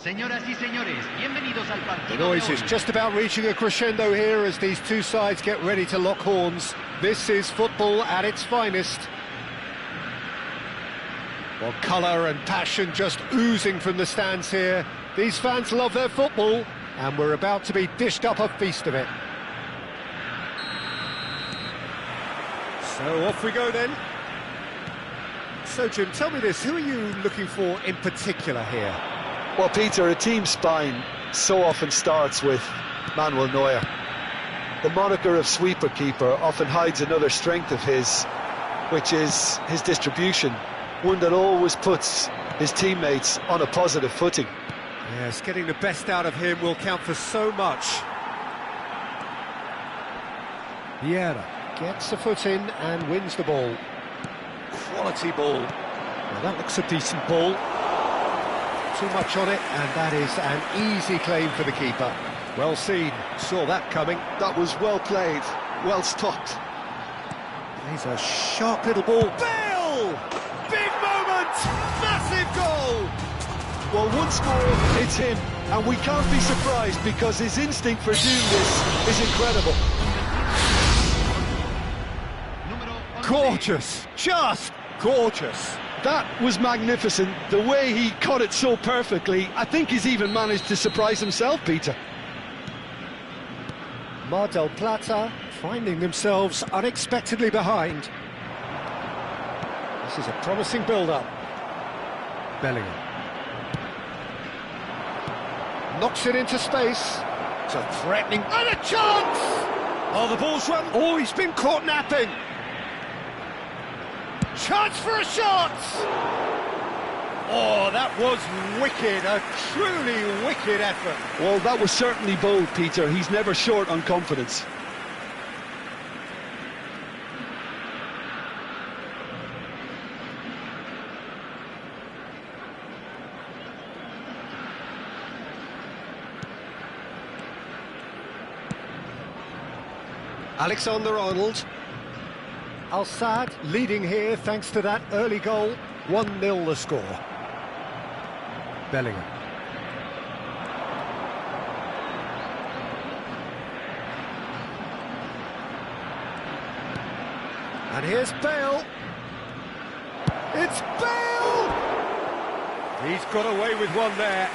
Señoras y señores, bienvenidos al partido. The noise is just about reaching a crescendo here as these two sides get ready to lock horns. This is football at its finest. Well, colour and passion just oozing from the stands here. These fans love their football, and we're about to be dished up a feast of it. So off we go then. So Jim, tell me this, who are you looking for in particular here? Well, Peter, a team spine so often starts with Manuel Neuer. The moniker of sweeper keeper often hides another strength of his, which is his distribution, one that always puts his teammates on a positive footing. Yes, getting the best out of him will count for so much. Vieira gets a foot in and wins the ball. Quality ball. Well, that looks a decent ball. Too much on it, and that is an easy claim for the keeper. Well seen, saw that coming. That was well played, well stopped. He's a sharp little ball. Bale! Big moment! Massive goal! Well, once more, it's him, and we can't be surprised because his instinct for doing this is incredible. Gorgeous! Just gorgeous! That was magnificent. The way he caught it so perfectly, I think he's even managed to surprise himself, Peter. Mar del Plata finding themselves unexpectedly behind. This is a promising build-up. Bellingham knocks it into space. It's a threatening... and a chance! Oh, the ball's run... oh, he's been caught napping! Chance for a shot! Oh, that was wicked, a truly wicked effort. Well, that was certainly bold, Peter. He's never short on confidence. Alexander-Arnold. Al-Sadd leading here thanks to that early goal. 1-0 the score. Bellingham. And here's Bale. It's Bale! He's got away with one there.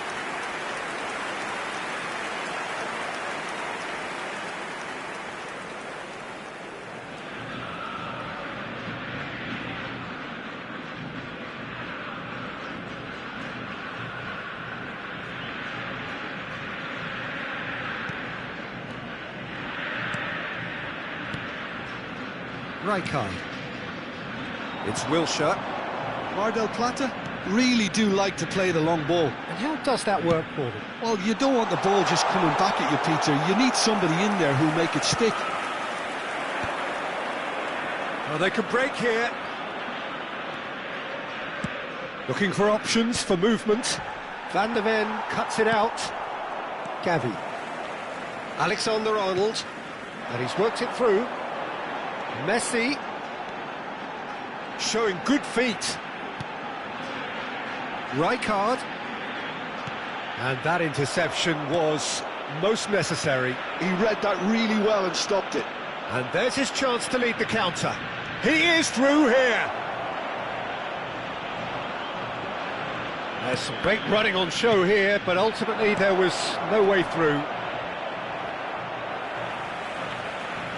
Rijkaard. It's Wilshere. Mar del Plata really do like to play the long ball. And how does that work for them? Well, you don't want the ball just coming back at you, Peter. You need somebody in there who'll make it stick. Well, they can break here. Looking for options for movement. Van der Ven cuts it out. Gavi. Alexander-Arnold. And he's worked it through. Messi showing good feet. Rijkaard, and that interception was most necessary. He read that really well and stopped it. And there's his chance to lead the counter. He is through here. There's some great running on show here, but ultimately there was no way through.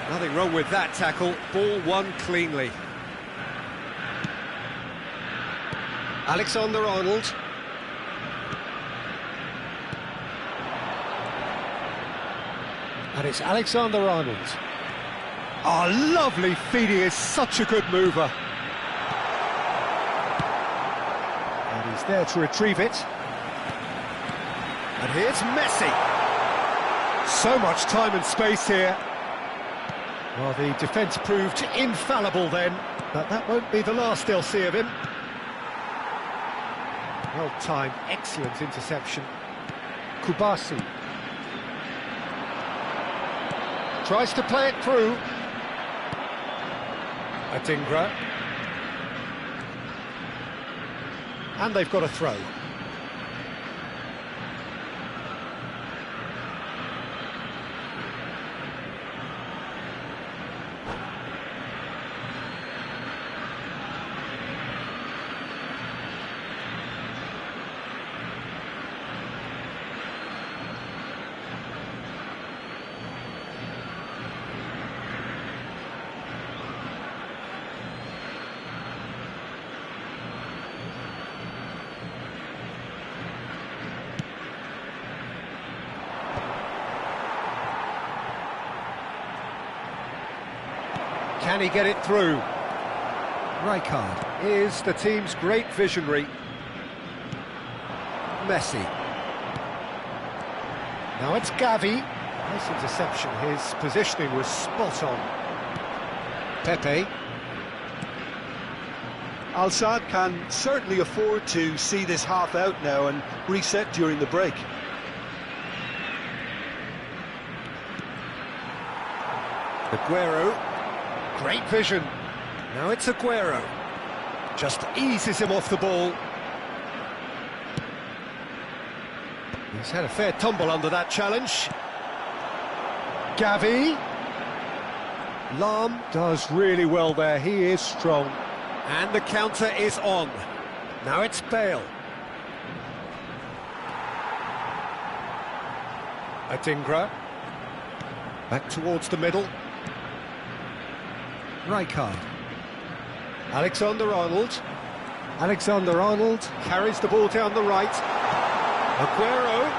Nothing wrong with that tackle, ball won cleanly. Alexander-Arnold. And it's Alexander-Arnold. Oh, lovely feeding, is such a good mover. And he's there to retrieve it. And here's Messi. So much time and space here. Well, the defence proved infallible then, but that won't be the last they'll see of him. Well-timed, excellent interception. Kubasi. Tries to play it through. Adingra. And they've got a throw. Can he get it through? Rijkaard is the team's great visionary. Messi. Now it's Gavi. Nice interception. His positioning was spot on. Pepe. Al-Sadd can certainly afford to see this half out now and reset during the break. Aguero. Great vision. Now it's Aguero. Just eases him off the ball. He's had a fair tumble under that challenge. Gavi. Lam does really well there. He is strong. And the counter is on. Now it's Bale. Adingra. Back towards the middle. Rijkaard. Alexander-Arnold. Alexander-Arnold carries the ball down the right. Aguero.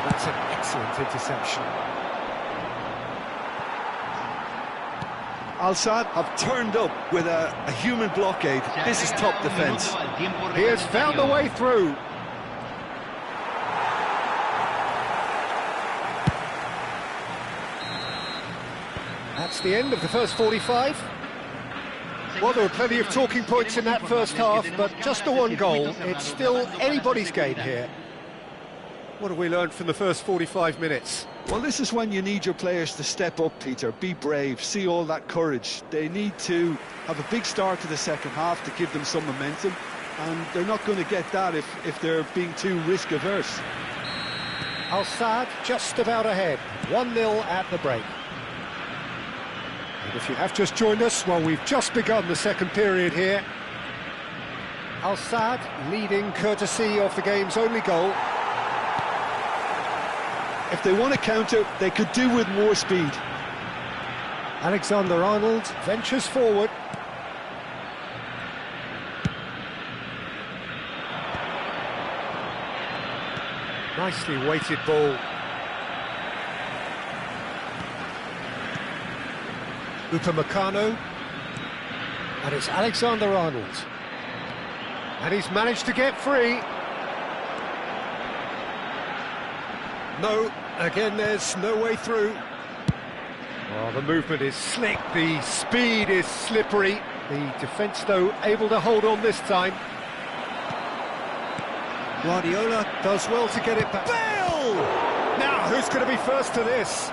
That's an excellent interception. Al-Sadd have turned up with a human blockade. This is top defence. He has found a way through. That's the end of the first 45. Well, there were plenty of talking points in that first half, but just the one goal. It's still anybody's game here. What have we learned from the first 45 minutes? Well, this is when you need your players to step up, Peter. Be brave, see all that courage. They need to have a big start to the second half to give them some momentum, and they're not going to get that if they're being too risk-averse. Al-Sadd just about ahead, 1-0 at the break. And if you have just joined us, well, we've just begun the second period here. Al-Sadd leading courtesy of the game's only goal. If they want to counter, they could do with more speed. Alexander-Arnold ventures forward. Nicely weighted ball. Upamecano. And it's Alexander-Arnold. And he's managed to get free. No, again there's no way through. Oh, the movement is slick, the speed is slippery. The defence, though, able to hold on this time. Guardiola does well to get it back. Bale! Now, who's going to be first to this?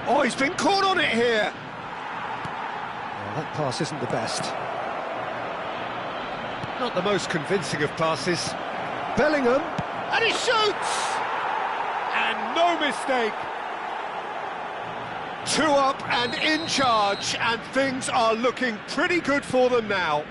Oh, he's been caught on it here. Oh, that pass isn't the best. Not the most convincing of passes. Bellingham, and he shoots! And no mistake. 2 up and in charge, and things are looking pretty good for them now.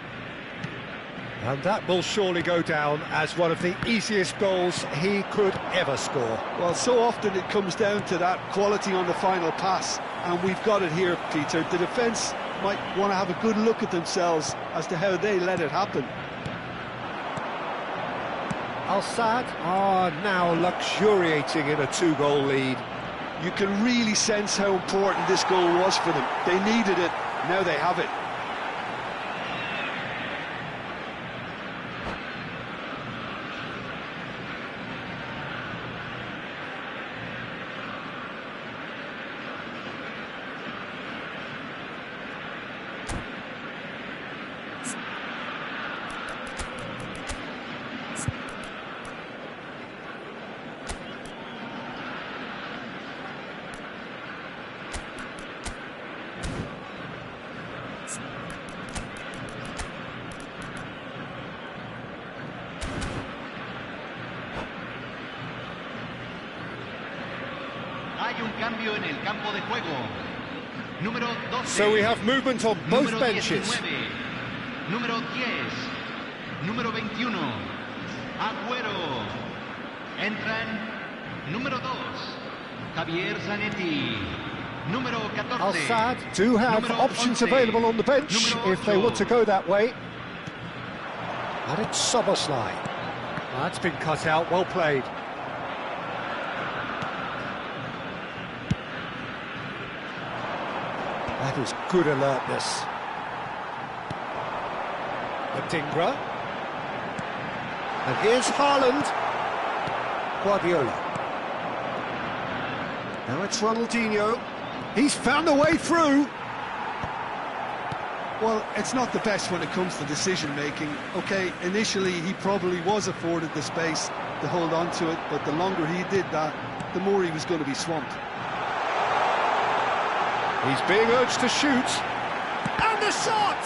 And that will surely go down as one of the easiest goals he could ever score. Well, so often it comes down to that quality on the final pass, and we've got it here, Peter. The defence might want to have a good look at themselves as to how they let it happen. Al-Sadd are now luxuriating in a 2-goal lead. You can really sense how important this goal was for them. They needed it, now they have it. Hay un cambio en el campo de juego. Número 12. So we have movement on both número benches. 19, número 10. Número 21. Agüero. Entran número 2. Javier Zanetti. Número 14. Al-Sadd do have número options 11, available on the bench número if they 8. want to go that way. And it's Soboslai. That's been cut out, well played. That is good alertness. Adingra. And here's Haaland. Guardiola. Now it's Ronaldinho. He's found a way through. Well, it's not the best when it comes to decision-making. OK, initially he probably was afforded the space to hold on to it, but the longer he did that, the more he was going to be swamped. He's being urged to shoot. And the shot!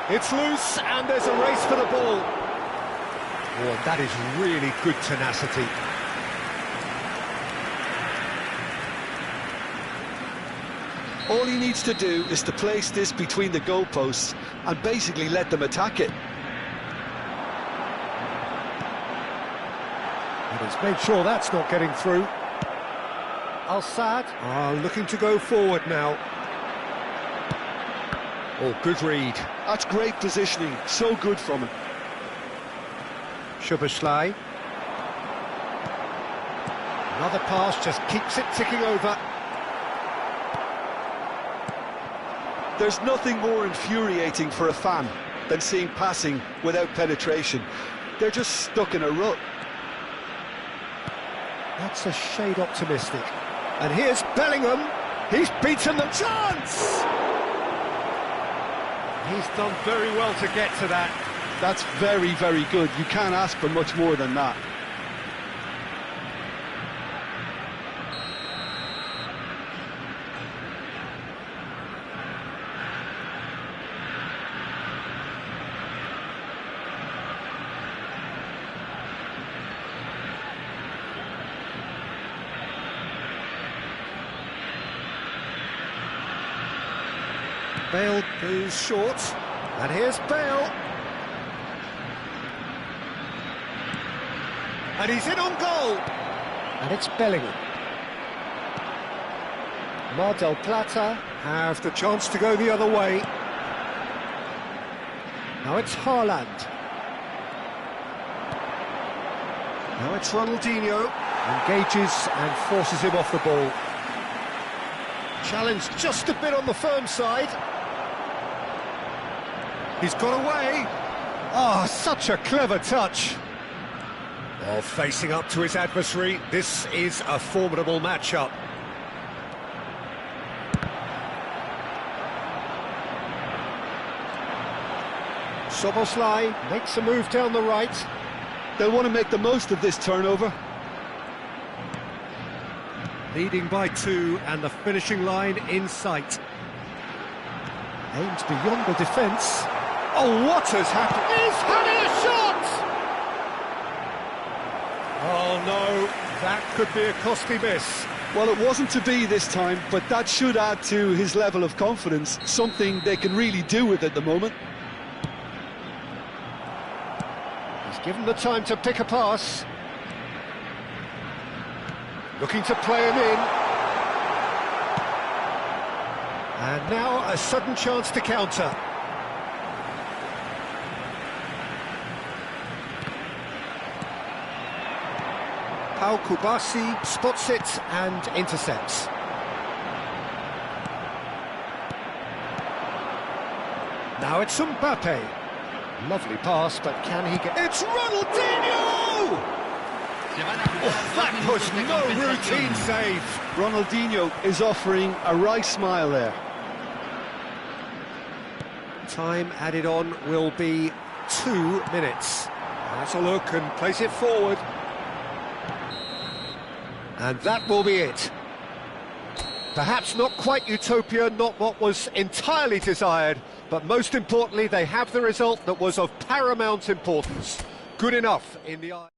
It's loose, and there's a race for the ball. Oh, that is really good tenacity. All he needs to do is to place this between the goalposts and basically let them attack it. And he's made sure that's not getting through. Al-Sad looking to go forward now. Oh, good read. That's great positioning, so good from him. Szoboszlai. Another pass, just keeps it ticking over. There's nothing more infuriating for a fan than seeing passing without penetration. They're just stuck in a rut. That's a shade optimistic. And here's Bellingham. He's beaten the chance! He's done very well to get to that. That's very, very good. You can't ask for much more than that. Bale goes short, and here's Bale. And he's in on goal. And it's Bellingham. Mar del Plata have the chance to go the other way. Now it's Haaland. Now it's Ronaldinho. Engages and forces him off the ball. Challenge just a bit on the firm side. He's got away. Oh, such a clever touch. Oh, facing up to his adversary. This is a formidable matchup. Szoboszlai makes a move down the right. They'll want to make the most of this turnover. Leading by 2 and the finishing line in sight. Aims beyond the defence. Oh, what has happened? He's having a shot! Oh no, that could be a costly miss. Well, it wasn't to be this time, but that should add to his level of confidence, something they can really do with at the moment. He's given the time to pick a pass. Looking to play him in. And now a sudden chance to counter. Pau Kubasi spots it and intercepts. Now it's Mbappe. Lovely pass, but can he get... It's Ronaldinho! Oh, that was no routine save. Ronaldinho is offering a wry smile there. Time added on will be 2 minutes. That's a look and place it forward. And that will be it. Perhaps not quite utopia, not what was entirely desired, but most importantly, they have the result that was of paramount importance. Good enough in the eye.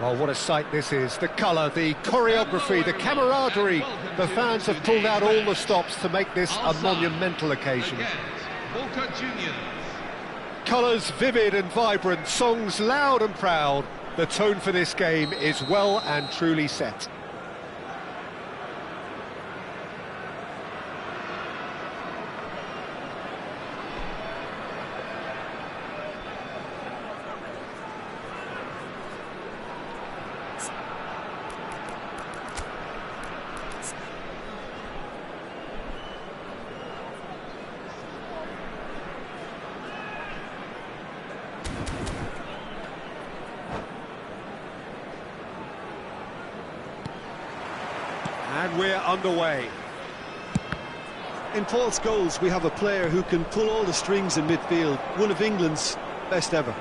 Well, what a sight this is. The colour, the choreography, the camaraderie. The fans have pulled out all the stops to make this a monumental occasion. Colours vivid and vibrant, songs loud and proud. The tone for this game is well and truly set. And we're underway. In Paul's goals, we have a player who can pull all the strings in midfield, one of England's best ever.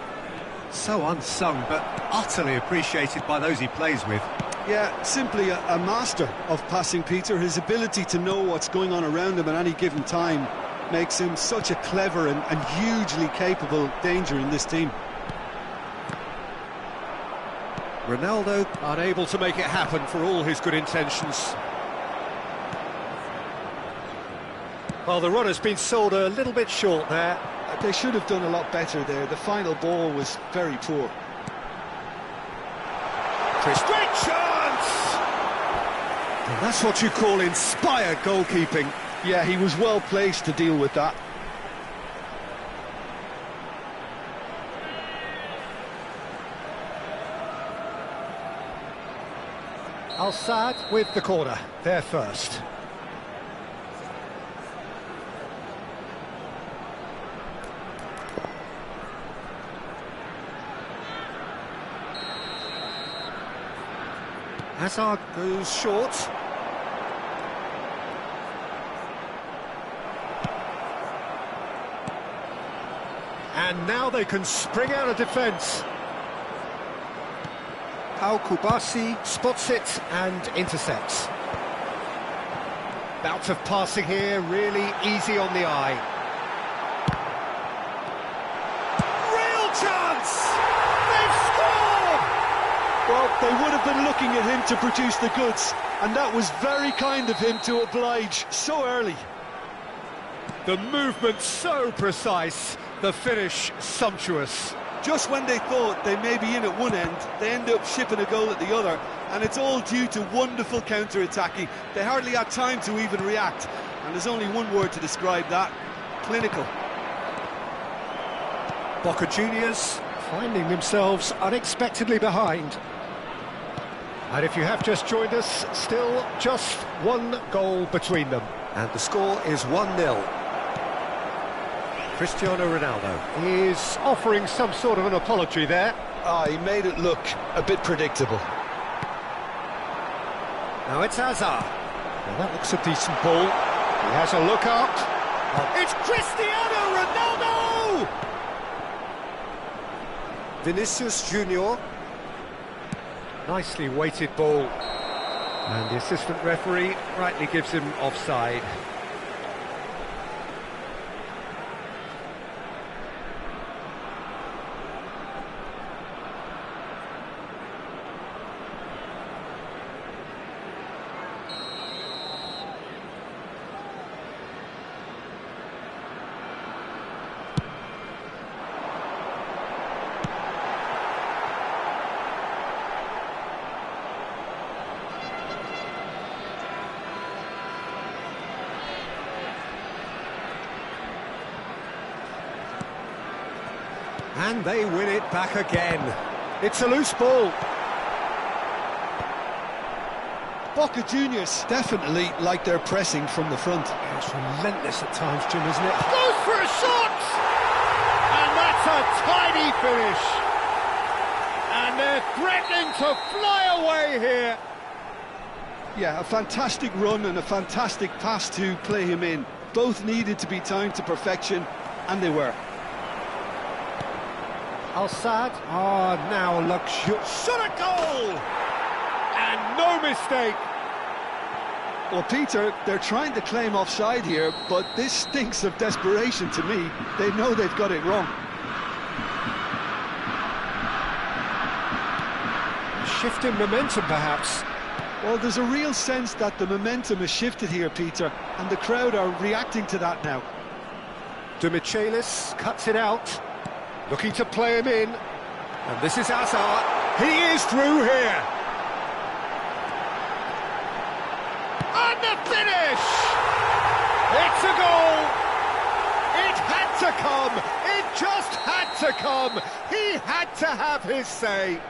So unsung, but utterly appreciated by those he plays with. Yeah, simply a master of passing, Peter. His ability to know what's going on around him at any given time makes him such a clever and hugely capable danger in this team. Ronaldo unable to make it happen for all his good intentions. Well, the run has been sold a little bit short there. They should have done a lot better there. The final ball was very poor. Chris, great chance! And that's what you call inspired goalkeeping. Yeah, he was well placed to deal with that. Al-Saad with the corner, there first. Hazard goes short. And now they can spring out of defence. Al-Kubasi spots it and intercepts. Bout of passing here, really easy on the eye. Real chance! They've scored! Well, they would have been looking at him to produce the goods, and that was very kind of him to oblige so early. The movement so precise, the finish sumptuous. Just when they thought they may be in at one end, they end up shipping a goal at the other, and it's all due to wonderful counter-attacking. They hardly had time to even react, and there's only one word to describe that: clinical. Boca Juniors finding themselves unexpectedly behind. And if you have just joined us, still just one goal between them. And the score is 1-0. Cristiano Ronaldo is offering some sort of an apology there. He made it look a bit predictable. Now it's Hazard. Well, that looks a decent ball. He has a look up. Oh. It's Cristiano Ronaldo! Vinicius Junior. Nicely weighted ball. And the assistant referee rightly gives him offside. And they win it back again. It's a loose ball. Boca Juniors definitely like their pressing from the front. It's relentless at times, Jim, isn't it? Goes for a shot! And that's a tidy finish. And they're threatening to fly away here. Yeah, a fantastic run and a fantastic pass to play him in. Both needed to be timed to perfection, and they were. Al-Saad, now look, shot a goal! And no mistake! Well, Peter, they're trying to claim offside here, but this stinks of desperation to me. They know they've got it wrong. shift in momentum, perhaps. Well, there's a real sense that the momentum has shifted here, Peter, and the crowd are reacting to that now. Demichelis cuts it out, looking to play him in. And this is Hazard. He is through here. And the finish! It's a goal! It had to come! It just had to come! He had to have his say.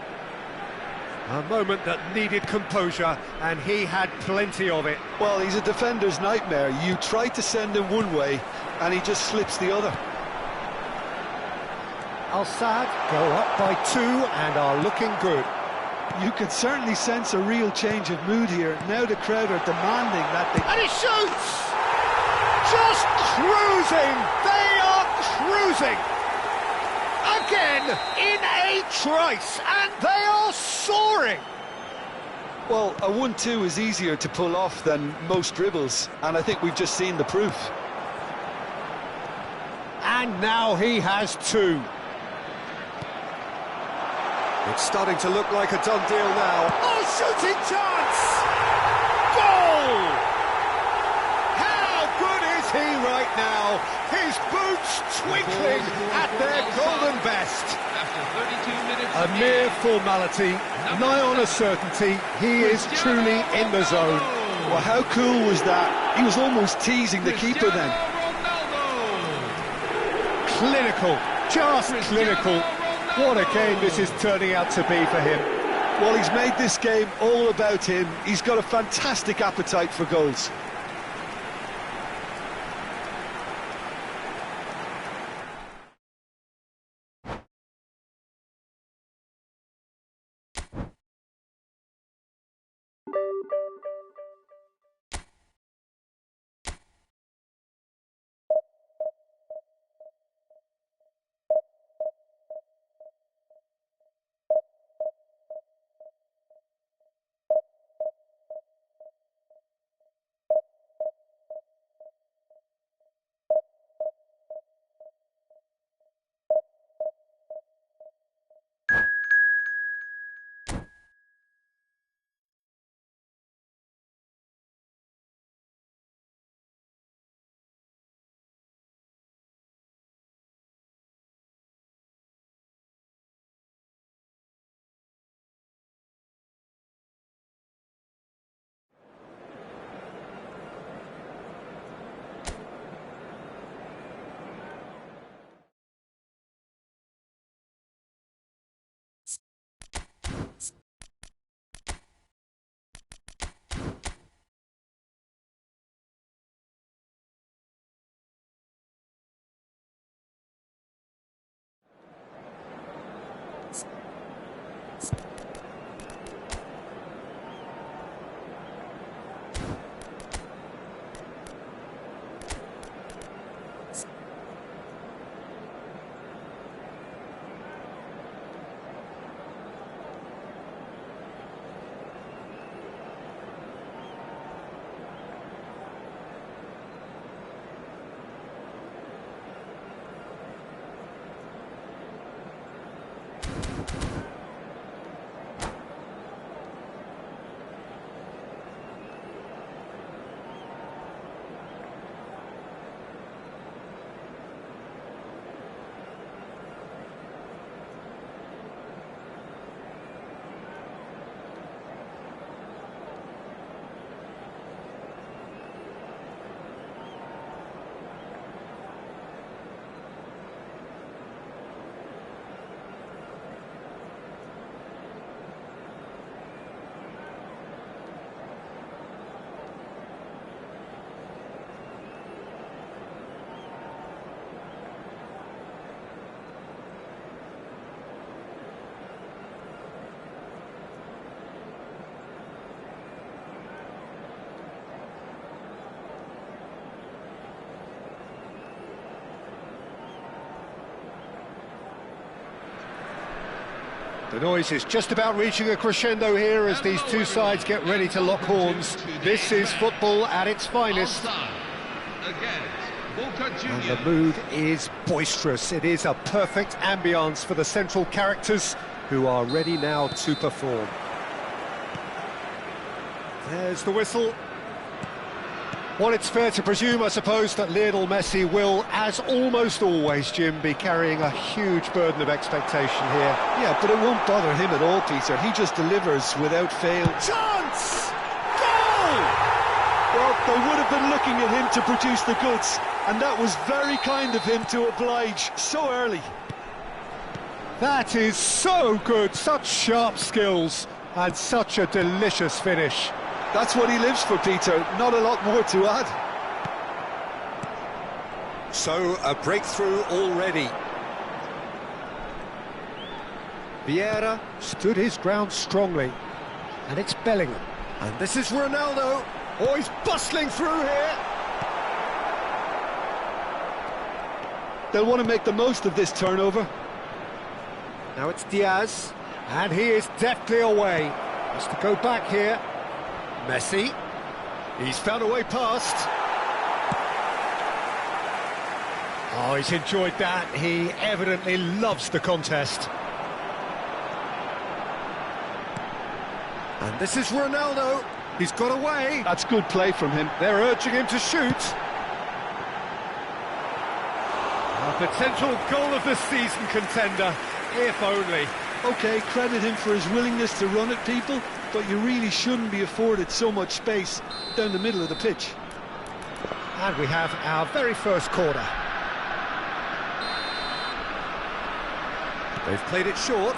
A moment that needed composure, and he had plenty of it. Well, he's a defender's nightmare. You try to send him one way, and he just slips the other. Al-Sadd go up by 2 and are looking good. You can certainly sense a real change of mood here. Now the crowd are demanding that they... And he shoots! Just cruising! They are cruising! Again, in a trice, and they are soaring! Well, a 1-2 is easier to pull off than most dribbles, and I think we've just seen the proof. And now he has 2. It's starting to look like a done deal now. Oh, shooting chance! Goal! How good is he right now? His boots twinkling at their golden best. A mere formality, nigh on a certainty. He is truly in the zone. Well, how cool was that? He was almost teasing the keeper then. Clinical, just clinical. What a game this is turning out to be for him. Well, he's made this game all about him. He's got a fantastic appetite for goals. The noise is just about reaching a crescendo here as these two sides get ready to lock horns. This is football at its finest. And the mood is boisterous. It is a perfect ambience for the central characters who are ready now to perform. There's the whistle. Well, it's fair to presume, I suppose, that Lionel Messi will, as almost always, Jim, be carrying a huge burden of expectation here. Yeah, but it won't bother him at all, Peter. He just delivers without fail. Chance! Goal! Well, they would have been looking at him to produce the goods, and that was very kind of him to oblige so early. That is so good, such sharp skills, and such a delicious finish. That's what he lives for, Peter. Not a lot more to add. So, a breakthrough already. Vieira stood his ground strongly. And it's Bellingham. And this is Ronaldo. Oh, he's bustling through here. They'll want to make the most of this turnover. Now it's Diaz. And he is deftly away. Has to go back here. Messi, he's found a way past. Oh, he's enjoyed that. He evidently loves the contest. And this is Ronaldo. He's got away. That's good play from him. They're urging him to shoot. A potential goal of the season contender, if only. OK, credit him for his willingness to run at people, but you really shouldn't be afforded so much space down the middle of the pitch. And we have our very first corner. They've played it short.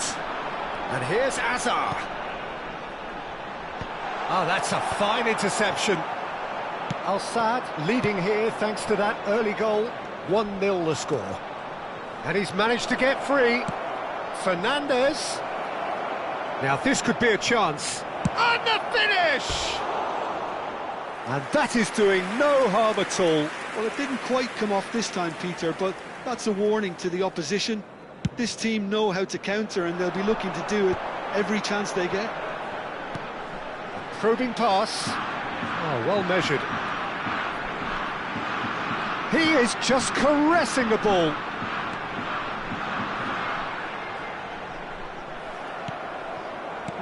And here's Azar. Oh, that's a fine interception. Al-Saad leading here thanks to that early goal. 1-0 the score. And he's managed to get free. Fernandez. Now this could be a chance. And the finish! And that is doing no harm at all. Well, it didn't quite come off this time, Peter, but that's a warning to the opposition. This team know how to counter, and they'll be looking to do it every chance they get. A probing pass. Oh, well measured. He is just caressing the ball.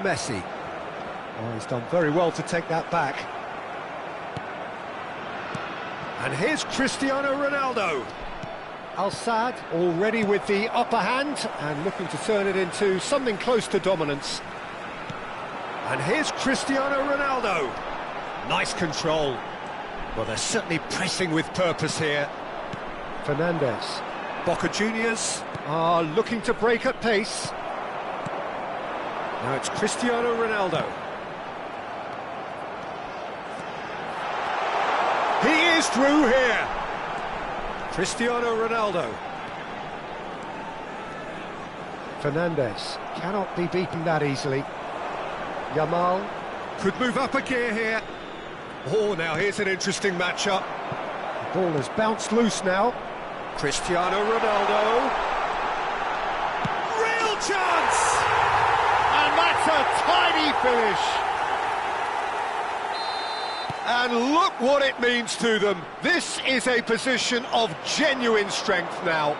Messi. Oh, he's done very well to take that back. And here's Cristiano Ronaldo. Al-Saad already with the upper hand and looking to turn it into something close to dominance. And here's Cristiano Ronaldo. Nice control. Well, they're certainly pressing with purpose here. Fernandez. Boca Juniors are looking to break at pace. Now it's Cristiano Ronaldo. He is through here. Cristiano Ronaldo. Fernandez cannot be beaten that easily. Yamal could move up a gear here. Oh, now here's an interesting matchup. The ball has bounced loose now. Cristiano Ronaldo. Real chance! And that's a tiny finish. And look what it means to them. This is a position of genuine strength now.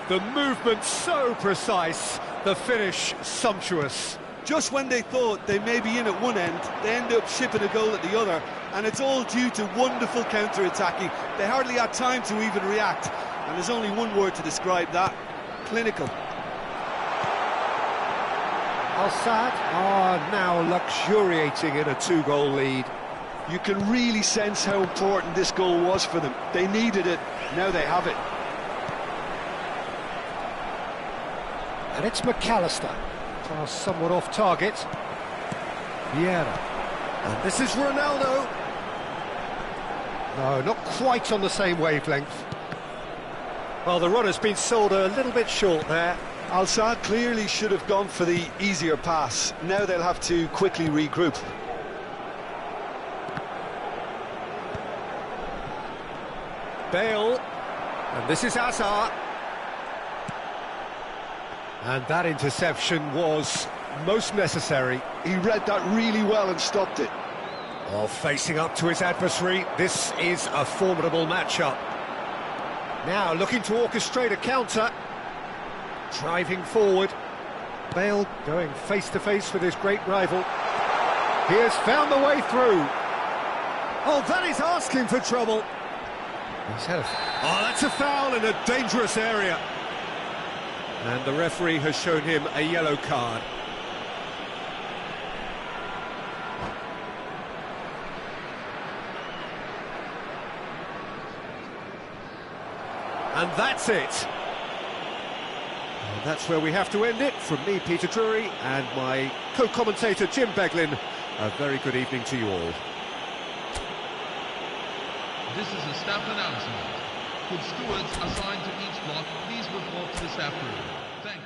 The movement so precise, the finish sumptuous. Just when they thought they may be in at one end, they end up shipping a goal at the other, and it's all due to wonderful counter-attacking. They hardly had time to even react, and there's only one word to describe that: clinical. Al-Saad are now luxuriating in a 2-goal lead. You can really sense how important this goal was for them. They needed it, now they have it. And it's McAllister. Pass somewhat off target. Vieira. And this is Ronaldo. No, not quite on the same wavelength. Well, the runner's been sold a little bit short there. Al-Saad clearly should have gone for the easier pass. Now they'll have to quickly regroup. Bale. And this is Azar. And that interception was most necessary. He read that really well and stopped it. Oh, facing up to his adversary, this is a formidable matchup. Now looking to orchestrate a counter. Driving forward. Bale going face-to-face with his great rival. He has found the way through. Oh, that is asking for trouble. He's had a... Oh, that's a foul in a dangerous area. And the referee has shown him a yellow card. And that's it. And that's where we have to end it. From me, Peter Drury, and my co-commentator, Jim Beglin. A very good evening to you all. This is a staff announcement. Could stewards assigned to each block please report to the staff room? Thank you.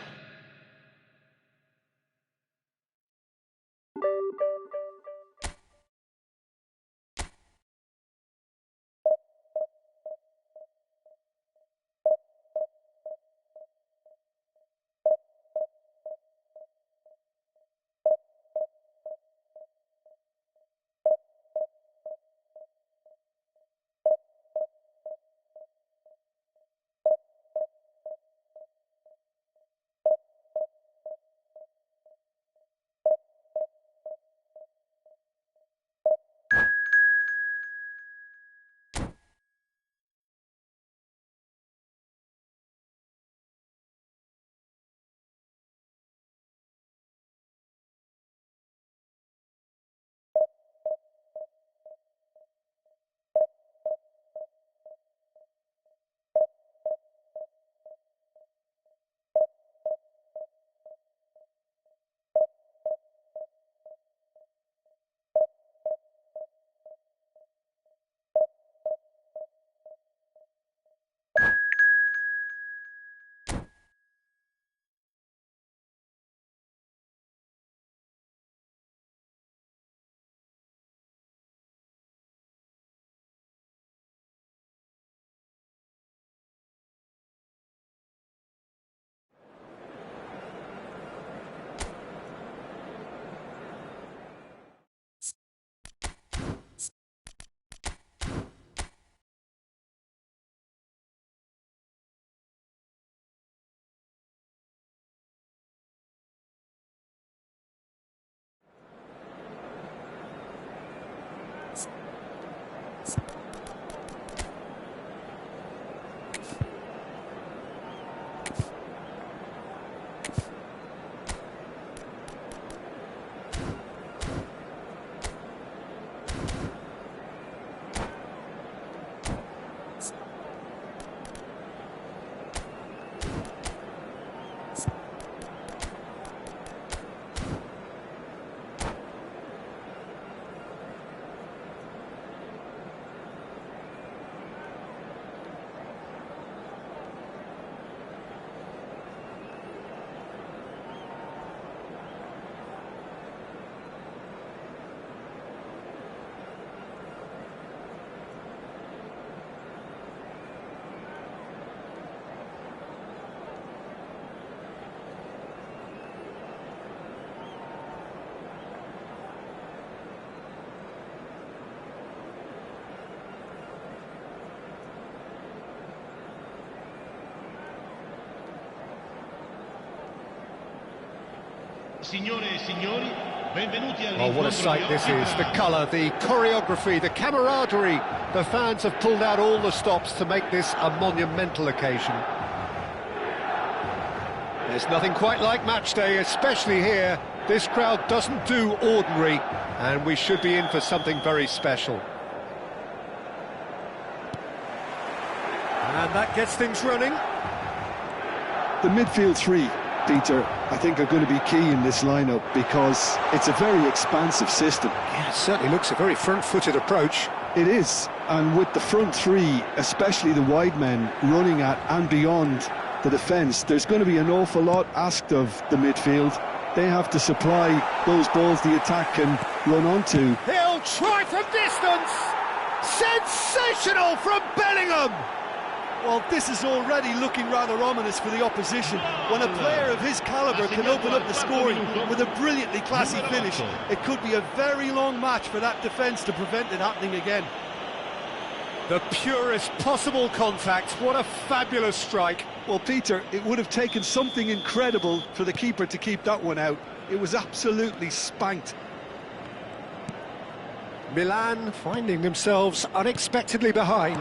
Oh, what a sight this is. The colour, the choreography, the camaraderie. The fans have pulled out all the stops to make this a monumental occasion. There's nothing quite like match day, especially here. This crowd doesn't do ordinary, and we should be in for something very special. And that gets things running. The midfield three, Peter, I think are going to be key in this lineup because it's a very expansive system. Yeah, it certainly looks a very front-footed approach. It is, and with the front three, especially the wide men, running at and beyond the defence, there's going to be an awful lot asked of the midfield. They have to supply those balls the attack can run onto. He'll try from distance! Sensational from Bellingham! Well, this is already looking rather ominous for the opposition. When a player of his calibre can open up the scoring with a brilliantly classy finish, it could be a very long match for that defence to prevent it happening again. The purest possible contact. What a fabulous strike. Well, Peter, it would have taken something incredible for the keeper to keep that one out. It was absolutely spanked. Milan finding themselves unexpectedly behind.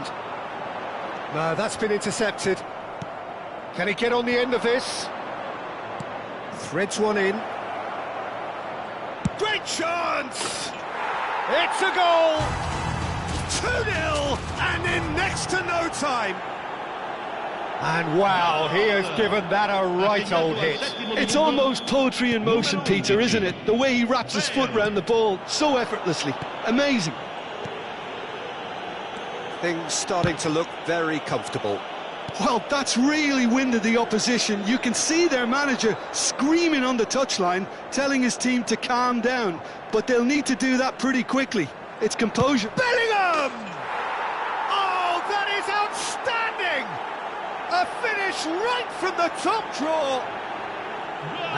No, that's been intercepted. Can he get on the end of this? Threads one in. Great chance! It's a goal! 2-0, and in next to no time. And wow, he has given that a right old hit. It's almost poetry in motion, Peter, isn't it? The way he wraps his foot round the ball so effortlessly. Amazing. Things starting to look very comfortable. Well, that's really winded the opposition. You can see their manager screaming on the touchline, telling his team to calm down. But they'll need to do that pretty quickly. It's composure. Bellingham! Oh, that is outstanding! A finish right from the top draw.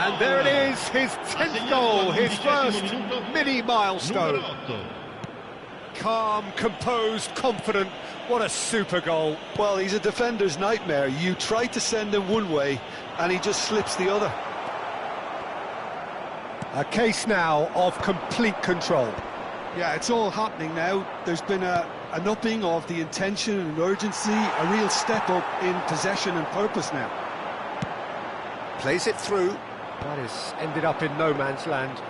And there it is, his 10th goal, his first mini milestone. Calm, composed, confident. What a super goal. Well, he's a defender's nightmare. You try to send him one way, and he just slips the other. A case now of complete control. Yeah, it's all happening now. There's been an upping of the intention and urgency, a real step up in possession and purpose now. Plays it through. That has ended up in no man's land.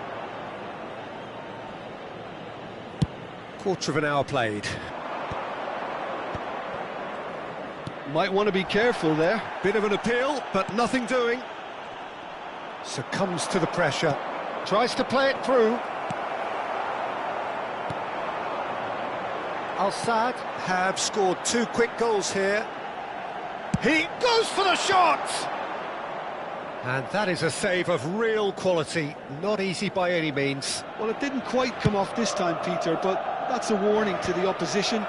Quarter of an hour played. Might want to be careful there. Bit of an appeal, but nothing doing. Succumbs to the pressure. Tries to play it through. Al-Sadd have scored 2 quick goals here. He goes for the shot! And that is a save of real quality. Not easy by any means. Well, it didn't quite come off this time, Peter, but that's a warning to the opposition.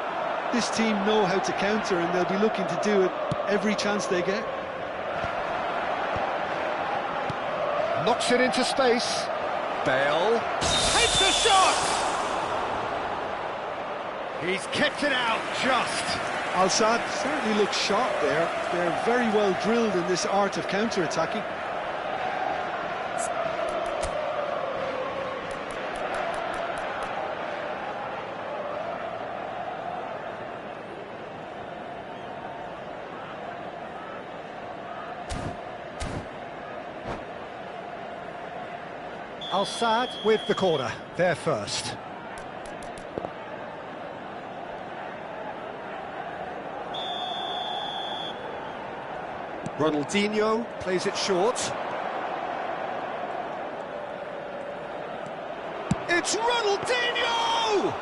This team know how to counter, and they'll be looking to do it every chance they get. Knocks it into space. Bale takes the shot! He's kept it out just. Al-Sadd certainly looks sharp there. They're very well drilled in this art of counter-attacking. Al-Sadd with the corner, there first. Ronaldinho plays it short. It's Ronaldinho!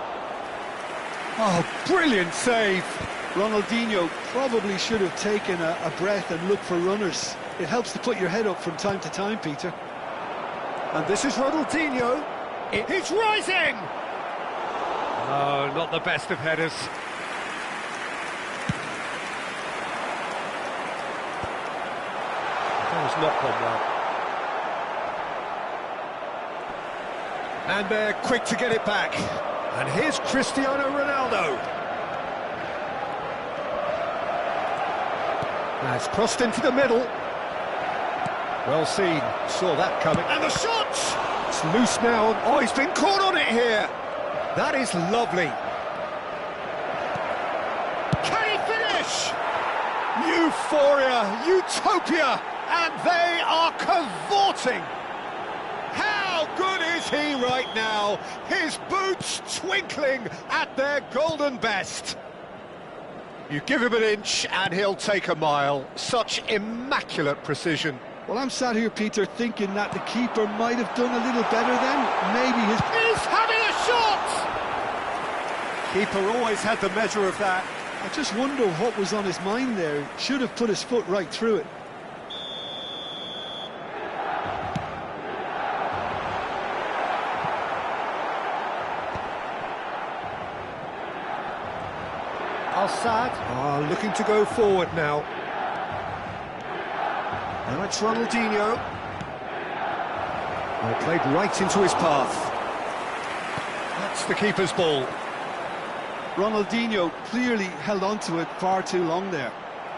Oh, brilliant save! Ronaldinho probably should have taken a breath and looked for runners. It helps to put your head up from time to time, Peter. And this is Ronaldinho. He's rising! Oh, not the best of headers. That has not gone well. And they're quick to get it back. And here's Cristiano Ronaldo. Now it's crossed into the middle. Well seen, saw that coming. And the shot! It's loose now. Oh, he's been caught on it here. That is lovely. Can he finish? Euphoria, utopia, and they are cavorting. How good is he right now? His boots twinkling at their golden best. You give him an inch and he'll take a mile. Such immaculate precision. Well, I'm sat here, Peter, thinking that the keeper might have done a little better then. Maybe his... He's having a shot! Keeper always had the measure of that. I just wonder what was on his mind there. Should have put his foot right through it. Al-Sadd looking to go forward now. Now it's Ronaldinho. Well, played right into his path. That's the keeper's ball. Ronaldinho clearly held on to it far too long there.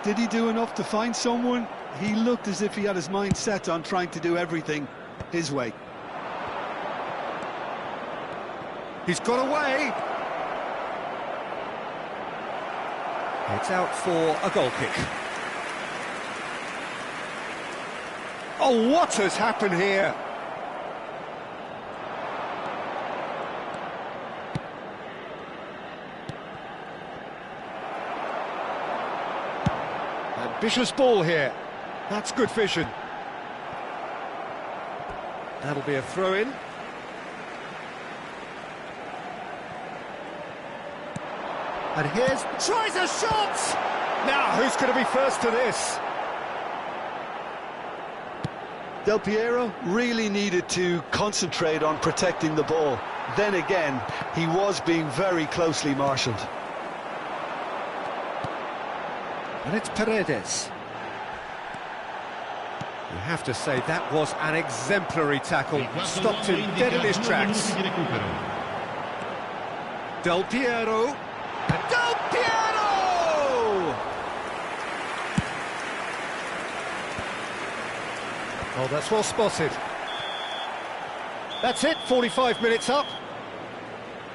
Did he do enough to find someone? He looked as if he had his mind set on trying to do everything his way. He's got away. It's out for a goal kick. Oh, what has happened here? Ambitious ball here. That's good vision. That'll be a throw-in. And here's... tries a shot! Now, who's going to be first to this? Del Piero really needed to concentrate on protecting the ball. Then again, he was being very closely marshalled. And it's Paredes. You have to say that was an exemplary tackle. Stopped him dead in his tracks. Del Piero. And Del Piero! Oh, that's well spotted. That's it, 45 minutes up.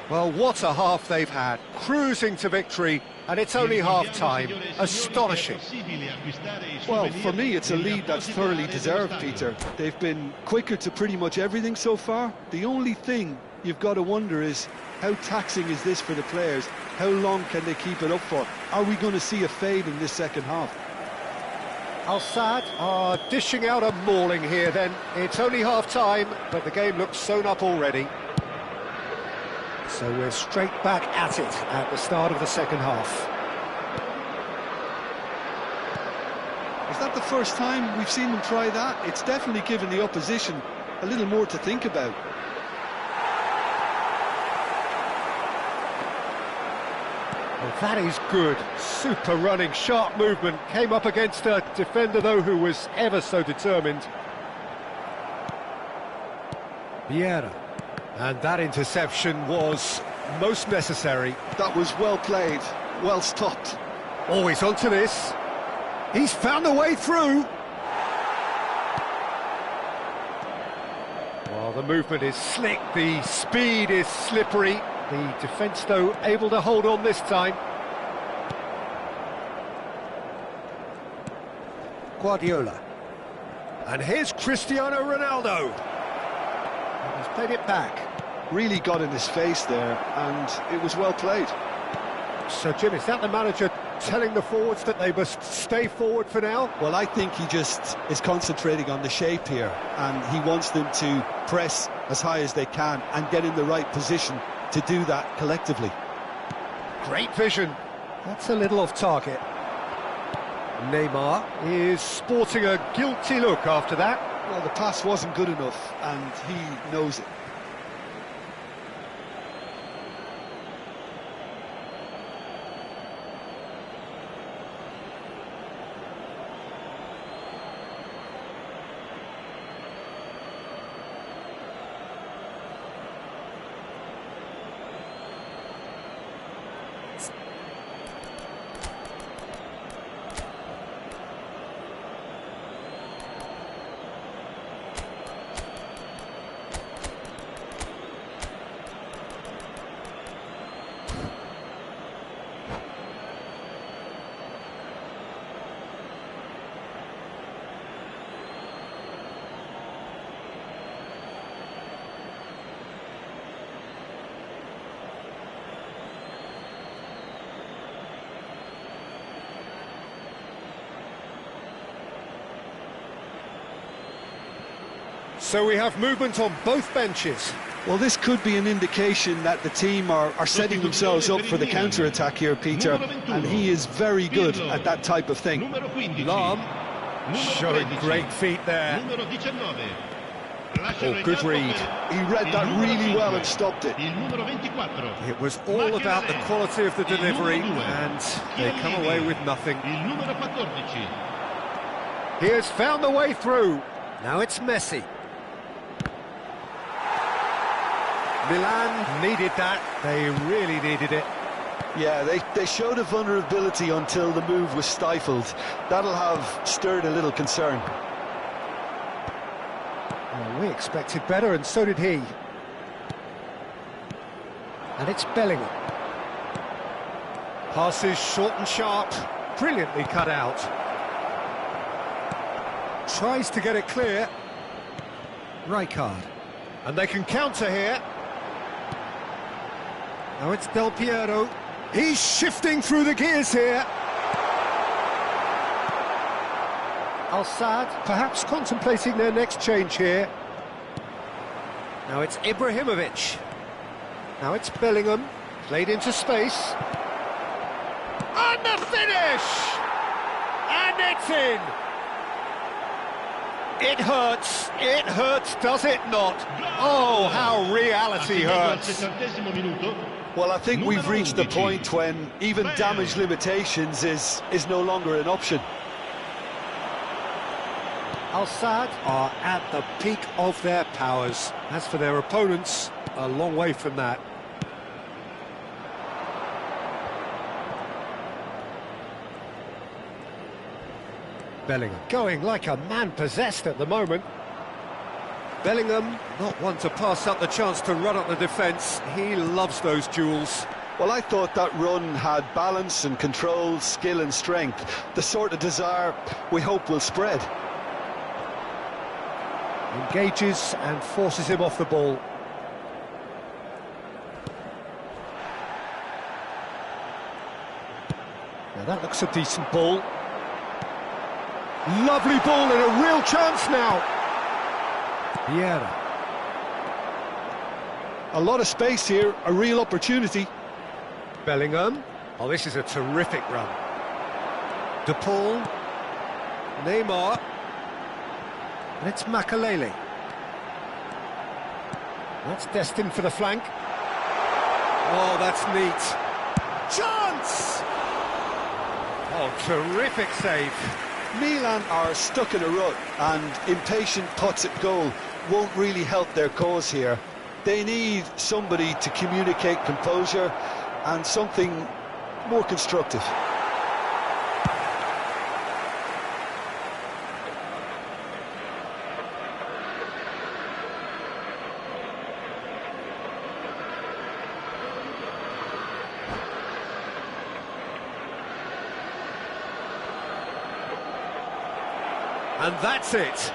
Well, what a half they've had. Cruising to victory, and it's only half-time. Astonishing. Well, for me, it's a lead that's thoroughly deserved, Peter. They've been quicker to pretty much everything so far. The only thing you've got to wonder is, how taxing is this for the players? How long can they keep it up for? Are we going to see a fade in this second half? Al-Sadd are dishing out a mauling here then. It's only half-time, but the game looks sewn up already. So we're straight back at it at the start of the second half. Is that the first time we've seen them try that? It's definitely given the opposition a little more to think about. Well, that is good. Super running, sharp movement. Came up against a defender, though, who was ever so determined. Vieira. And that interception was most necessary. That was well played, well stopped. Always onto this. He's found a way through. Well, the movement is slick, the speed is slippery. The defence, though, able to hold on this time. Guardiola. And here's Cristiano Ronaldo. He's played it back. Really got in his face there, and it was well played. So, Jim, is that the manager telling the forwards that they must stay forward for now? Well, I think he just is concentrating on the shape here, and he wants them to press as high as they can and get in the right position to do that collectively. Great vision. That's a little off target. Neymar is sporting a guilty look after that. Well, the pass wasn't good enough, and he knows it. So we have movement on both benches. Well, this could be an indication that the team are setting themselves up for the counter-attack here, Peter, and he is very good at that type of thing. Lam showing great feet there. Oh, good read. He read that really well and stopped it. It was all about the quality of the delivery, and they come away with nothing. He has found the way through. Now it's Messi. Milan needed that. They really needed it. Yeah, they showed a vulnerability until the move was stifled. That'll have stirred a little concern. Well, we expected better, and so did he. And it's Bellingham. Passes short and sharp, brilliantly cut out. Tries to get it clear. Rijkaard. And they can counter here. Now it's Del Piero. He's shifting through the gears here. Al-Sadd perhaps contemplating their next change here. Now it's Ibrahimovic. Now it's Bellingham, played into space. And the finish! And it's in! It hurts, does it not? Oh, how reality hurts. Well, I think we've reached the point when even damage limitations is no longer an option. Al-Sadd are at the peak of their powers. As for their opponents, a long way from that. Bellingham going like a man possessed at the moment. Bellingham, not one to pass up the chance to run up the defence. He loves those duels. Well, I thought that run had balance and control, skill and strength. The sort of desire we hope will spread. Engages and forces him off the ball. Now that looks a decent ball. Lovely ball and a real chance now. Vieira. A lot of space here, a real opportunity. Bellingham. Oh, this is a terrific run. De Paul. Neymar. And it's Makalele. That's destined for the flank. Oh, that's neat. Chance! Oh, terrific save. Milan are stuck in a rut, and impatient puts at goal won't really help their cause here. They need somebody to communicate composure and something more constructive. And that's it.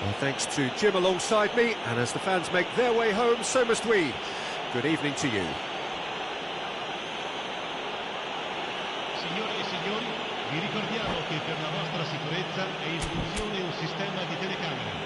Well, thanks to Jim alongside me, and as the fans make their way home, so must we. Good evening to you. Signore e signori, vi ricordiamo che per la vostra sicurezza è in funzione un sistema di telecamere.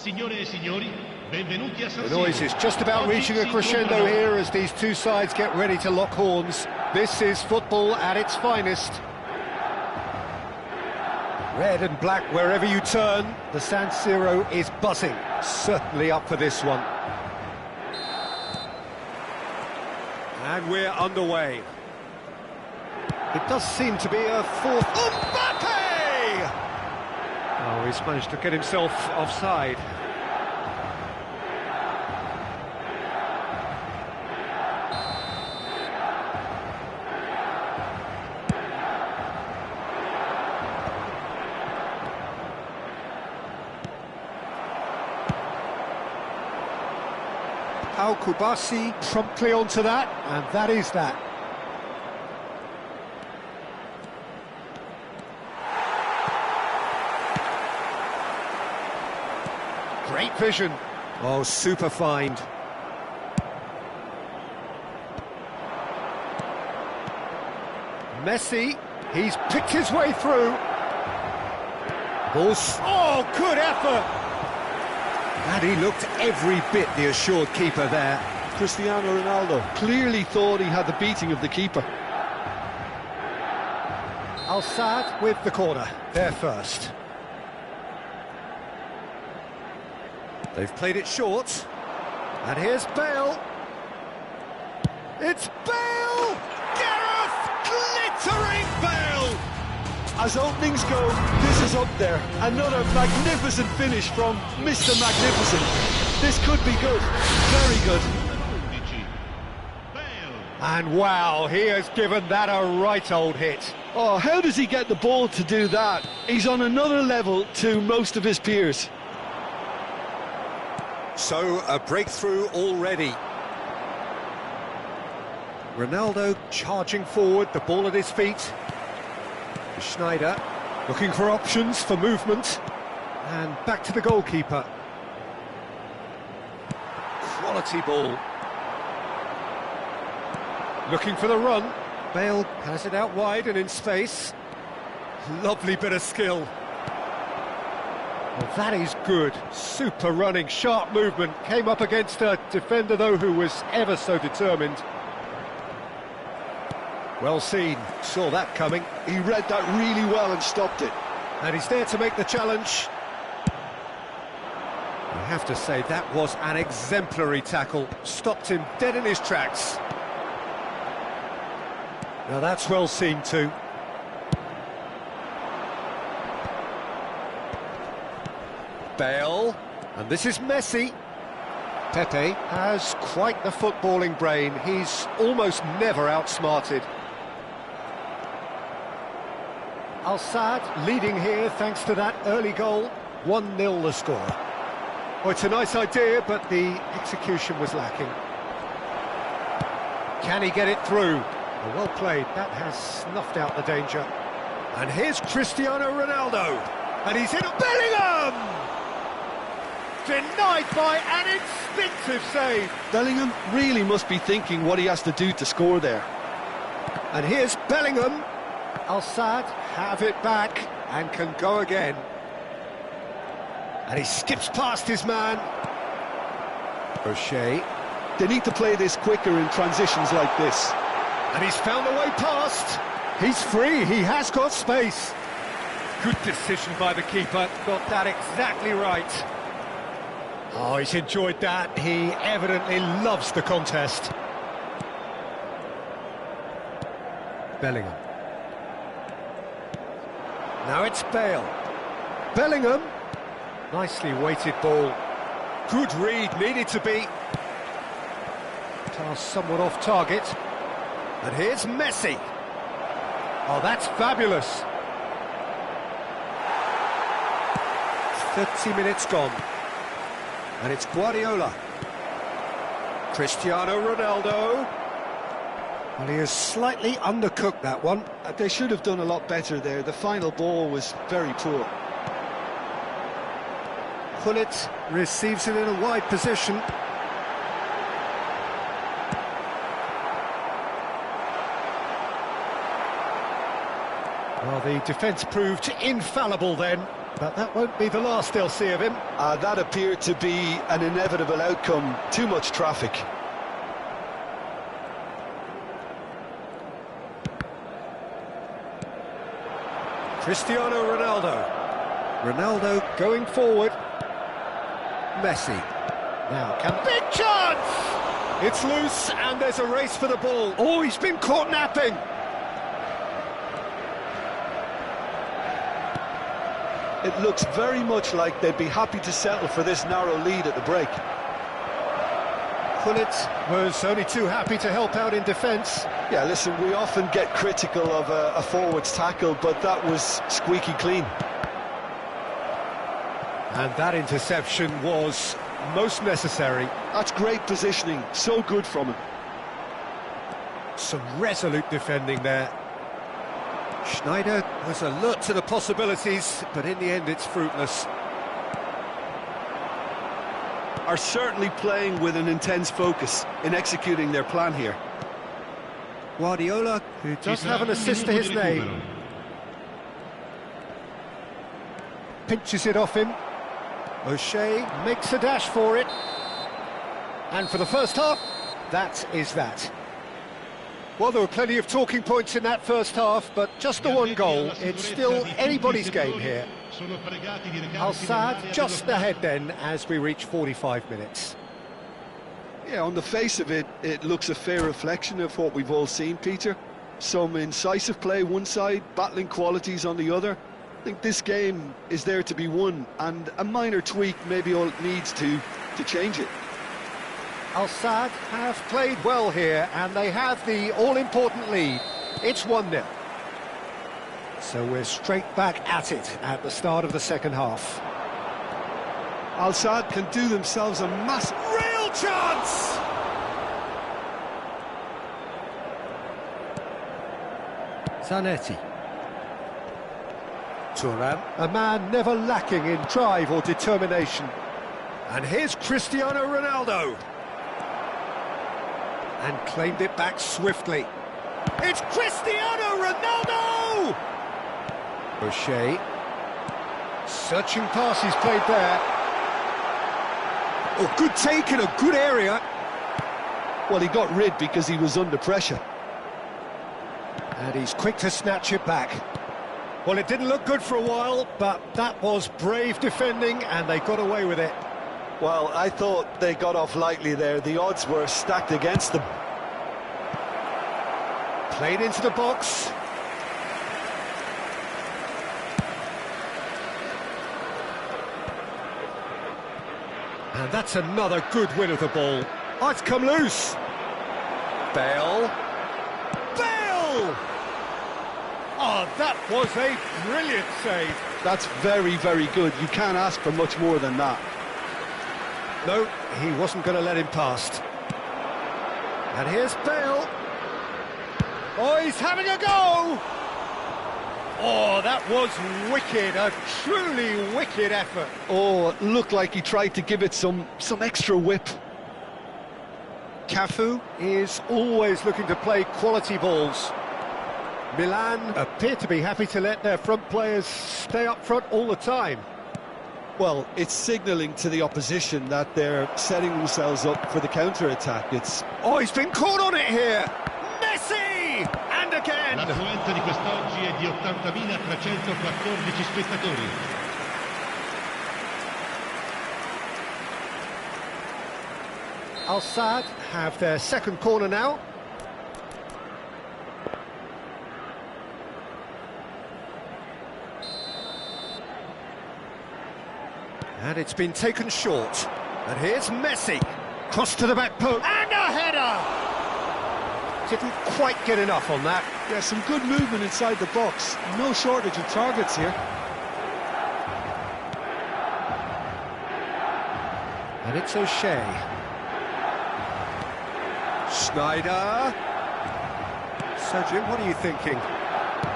Signore e signori, benvenuti a San The Siro. noise is just about reaching a crescendo here as these two sides get ready to lock horns. This is football at its finest. Red and black wherever you turn, the San Siro is buzzing. Certainly up for this one. And we're underway. It does seem to be a fourth... Mbappe! Oh, he's managed to get himself offside. Al Kubasi promptly onto that, and that is that. Great vision. Oh, super find. Messi, he's picked his way through. Oh, good effort. And he looked every bit the assured keeper there. Cristiano Ronaldo clearly thought he had the beating of the keeper. Al-Sadd with the corner, there first. They've played it short. And here's Bale. It's Bale! Gareth! Glittering Bale! As openings go, this is up there. Another magnificent finish from Mr. Magnificent. This could be good, very good. And wow, he has given that a right old hit. Oh, how does he get the ball to do that? He's on another level to most of his peers. So, a breakthrough already. Ronaldo charging forward, the ball at his feet. Schneider looking for options for movement. And back to the goalkeeper. Quality ball. Looking for the run. Bale has it out wide and in space. Lovely bit of skill. Well, that is good. Super running, sharp movement. Came up against a defender, though, who was ever so determined. Well seen. Saw that coming. He read that really well and stopped it. And he's there to make the challenge. I have to say, that was an exemplary tackle. Stopped him dead in his tracks. Now that's well seen too. Bale, and this is Messi. Pepe has quite the footballing brain. He's almost never outsmarted. Al-Sadd leading here thanks to that early goal. 1-0 the score. Well, it's a nice idea, but the execution was lacking. Can he get it through? Well played, that has snuffed out the danger. And here's Cristiano Ronaldo, and he's in Bellingham! Denied by an instinctive save. Bellingham really must be thinking what he has to do to score there. And here's Bellingham. Al-Sadd have it back and can go again. And he skips past his man. O'Shea. They need to play this quicker in transitions like this. And he's found a way past. He's free, he has got space. Good decision by the keeper, got that exactly right. Oh, he's enjoyed that. He evidently loves the contest. Bellingham. Now it's Bale. Bellingham. Nicely weighted ball. Good read, needed to be. Pass somewhat off target. And here's Messi. Oh, that's fabulous. 30 minutes gone. And it's Guardiola. Cristiano Ronaldo. Well, he has slightly undercooked that one. They should have done a lot better there. The final ball was very poor. Gullit receives it in a wide position. Well, the defence proved infallible then. But that won't be the last they'll see of him. That appeared to be an inevitable outcome. Too much traffic. Cristiano Ronaldo. Ronaldo going forward. Messi. Now, big chance! It's loose, and there's a race for the ball. Oh, he's been caught napping. It looks very much like they'd be happy to settle for this narrow lead at the break. Gullit was only too happy to help out in defence. Yeah, listen, we often get critical of a forward's tackle, but that was squeaky clean. And that interception was most necessary. That's great positioning, so good from him. Some resolute defending there. Schneider was alert to the possibilities, but in the end it's fruitless. Are certainly playing with an intense focus in executing their plan here. Guardiola, who does have an assist to his name. Pinches it off him. O'Shea makes a dash for it. And for the first half, that is that. Well, there were plenty of talking points in that first half, but just the one goal. It's still anybody's game here. Al-Sadd just ahead then as we reach 45 minutes. Yeah, on the face of it, it looks a fair reflection of what we've all seen, Peter. Some incisive play one side, battling qualities on the other. I think this game is there to be won, and a minor tweak maybe all it needs to change it. Al-Sadd have played well here, and they have the all-important lead. It's 1-0. So we're straight back at it at the start of the second half. Al-Sadd can do themselves a massive... Real chance! Zanetti. Thuram, a man never lacking in drive or determination. And here's Cristiano Ronaldo. And claimed it back swiftly. It's Cristiano Ronaldo! O'Shea. Searching pass he's played there. Oh, good take in a good area. Well, he got rid because he was under pressure. And he's quick to snatch it back. Well, it didn't look good for a while, but that was brave defending, and they got away with it. Well, I thought they got off lightly there. The odds were stacked against them. Played into the box. And that's another good win of the ball. Oh, it's come loose. Bale. Bale! Oh, that was a brilliant save. That's very, very good. You can't ask for much more than that. No, he wasn't going to let him past. And here's Bale. Oh, he's having a go! Oh, that was wicked, a truly wicked effort. Oh, it looked like he tried to give it some extra whip. Cafu is always looking to play quality balls. Milan appear to be happy to let their front players stay up front all the time. Well, it's signalling to the opposition that they're setting themselves up for the counter-attack. Oh, he's been caught on it here! Messi! And again! L'affluenza di quest'oggi è di 80.314 spettatori. Al-Sadd have their second corner now. And it's been taken short. And here's Messi. Cross to the back post. And a header! Didn't quite get enough on that. Yeah, some good movement inside the box. No shortage of targets here. And it's O'Shea. Schneider. So, Jim, what are you thinking?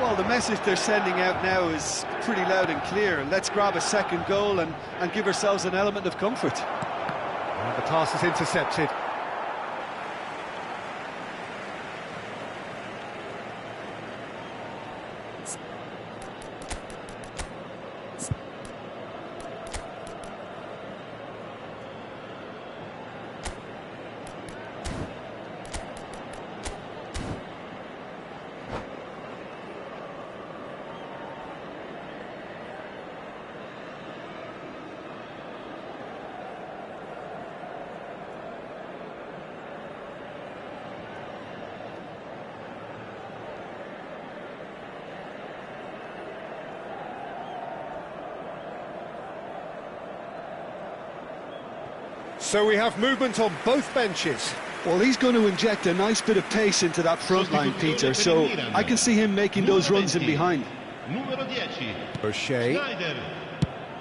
Well, the message they're sending out now is pretty loud and clear. Let's grab a second goal and give ourselves an element of comfort. And the pass is intercepted. So we have movement on both benches. Well, he's going to inject a nice bit of pace into that front line, Peter, so I can see him making those runs in behind. Numero 10. O'Shea. Schneider.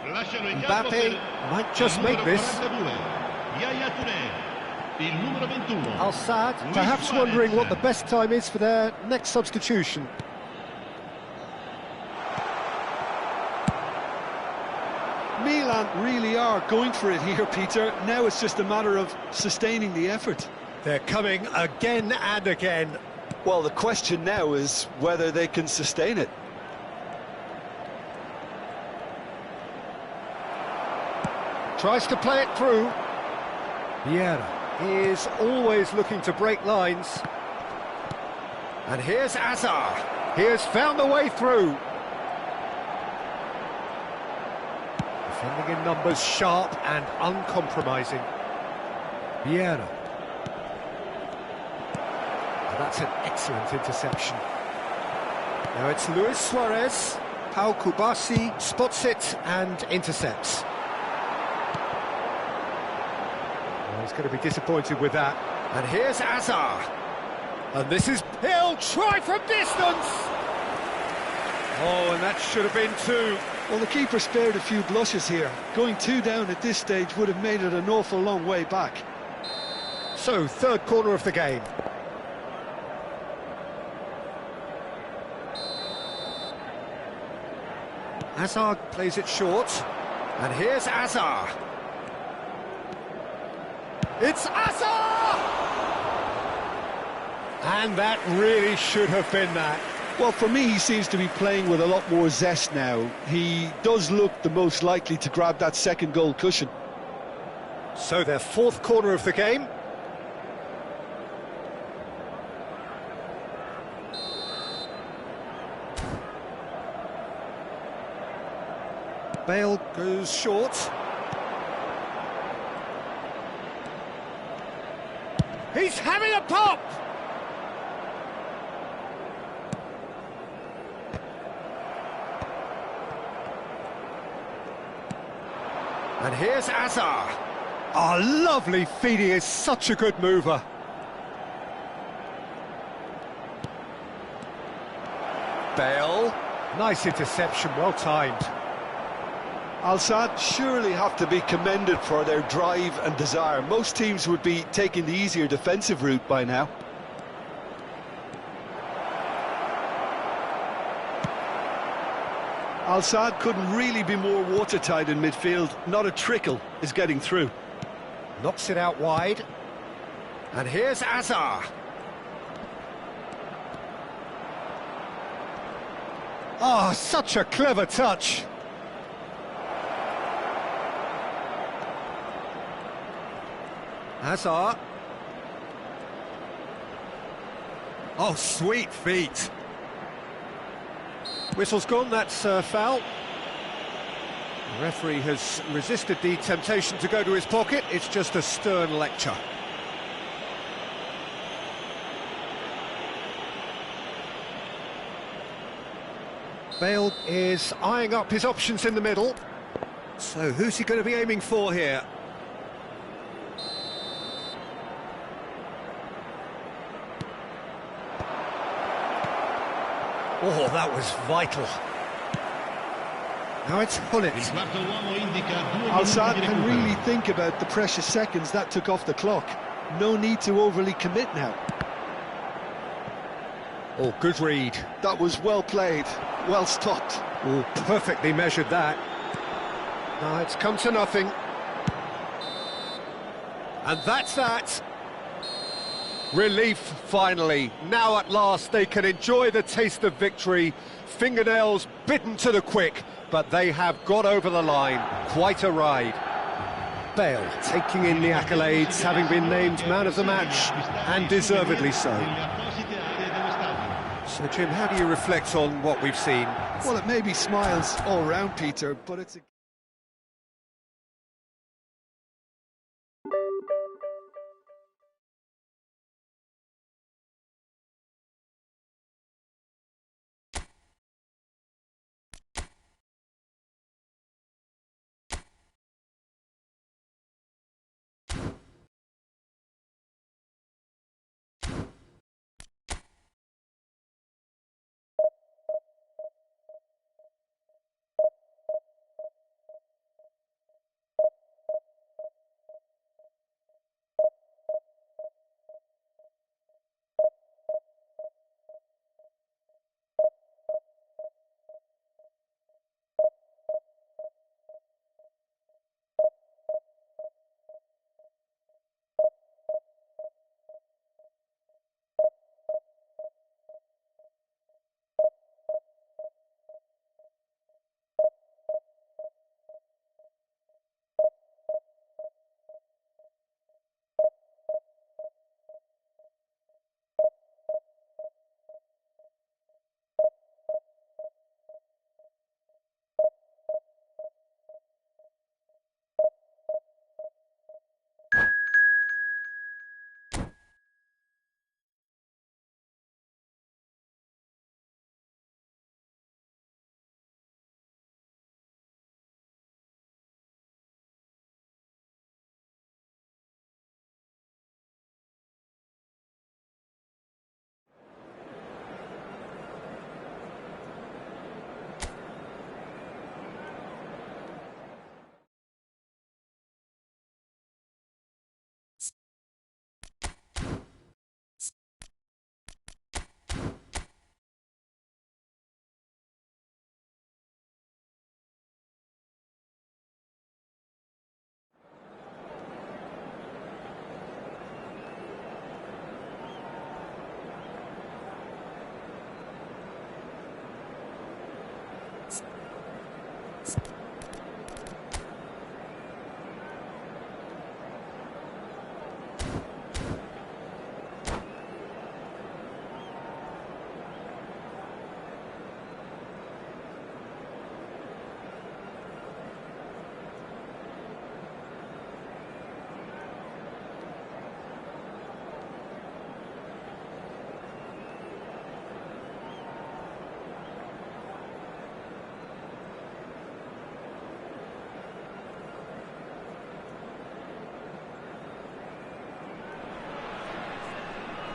Lasciano in campo Mbappe per might just il make numero this. 42. Yaya Touré. Il numero 21. Al-Sadd Luis perhaps Suarez. wondering what the best time is for their next substitution. Milan really are going for it here, Peter. Now it's just a matter of sustaining the effort. They're coming again and again. Well, the question now is whether they can sustain it. Tries to play it through. Vieira is always looking to break lines. And here's Hazard. He has found a way through. Defending in numbers, sharp and uncompromising. Vieira. Oh, that's an excellent interception. Now it's Luis Suarez. Pau Kubasi spots it and intercepts. Oh, he's going to be disappointed with that. And here's Hazard. And this is... He'll try from distance! Oh, and that should have been two. Well, the keeper spared a few blushes here. Going 2 down at this stage would have made it an awful long way back. So, third corner of the game. Hazard plays it short. And here's Hazard. It's Hazard! And that really should have been that. Well, for me, he seems to be playing with a lot more zest now. He does look the most likely to grab that second goal cushion. So their fourth corner of the game. Bale goes short. He's having a pop! And here's Hazard. Oh, lovely feed, he is such a good mover. Bale. Nice interception, well timed. Al-Sadd surely have to be commended for their drive and desire. Most teams would be taking the easier defensive route by now. Al-Sadd couldn't really be more watertight in midfield. Not a trickle is getting through. Knocks it out wide. And here's Hazard. Oh, such a clever touch. Hazard. Oh, sweet feet. Whistle's gone, that's foul. The referee has resisted the temptation to go to his pocket. It's just a stern lecture. Bale is eyeing up his options in the middle. So who's he going to be aiming for here? Oh, that was vital. Now it's Hullet. Al-Sadd can really think about the precious seconds that took off the clock. No need to overly commit now. Oh, good read. That was well played, well stopped. Oh, perfectly measured that. Now it's come to nothing. And that's that. Relief, finally. Now at last they can enjoy the taste of victory. Fingernails bitten to the quick, but they have got over the line. Quite a ride. Bale taking in the accolades, having been named man of the match, and deservedly so. So, Jim, how do you reflect on what we've seen? Well, it may be smiles all round, Peter, but it's a...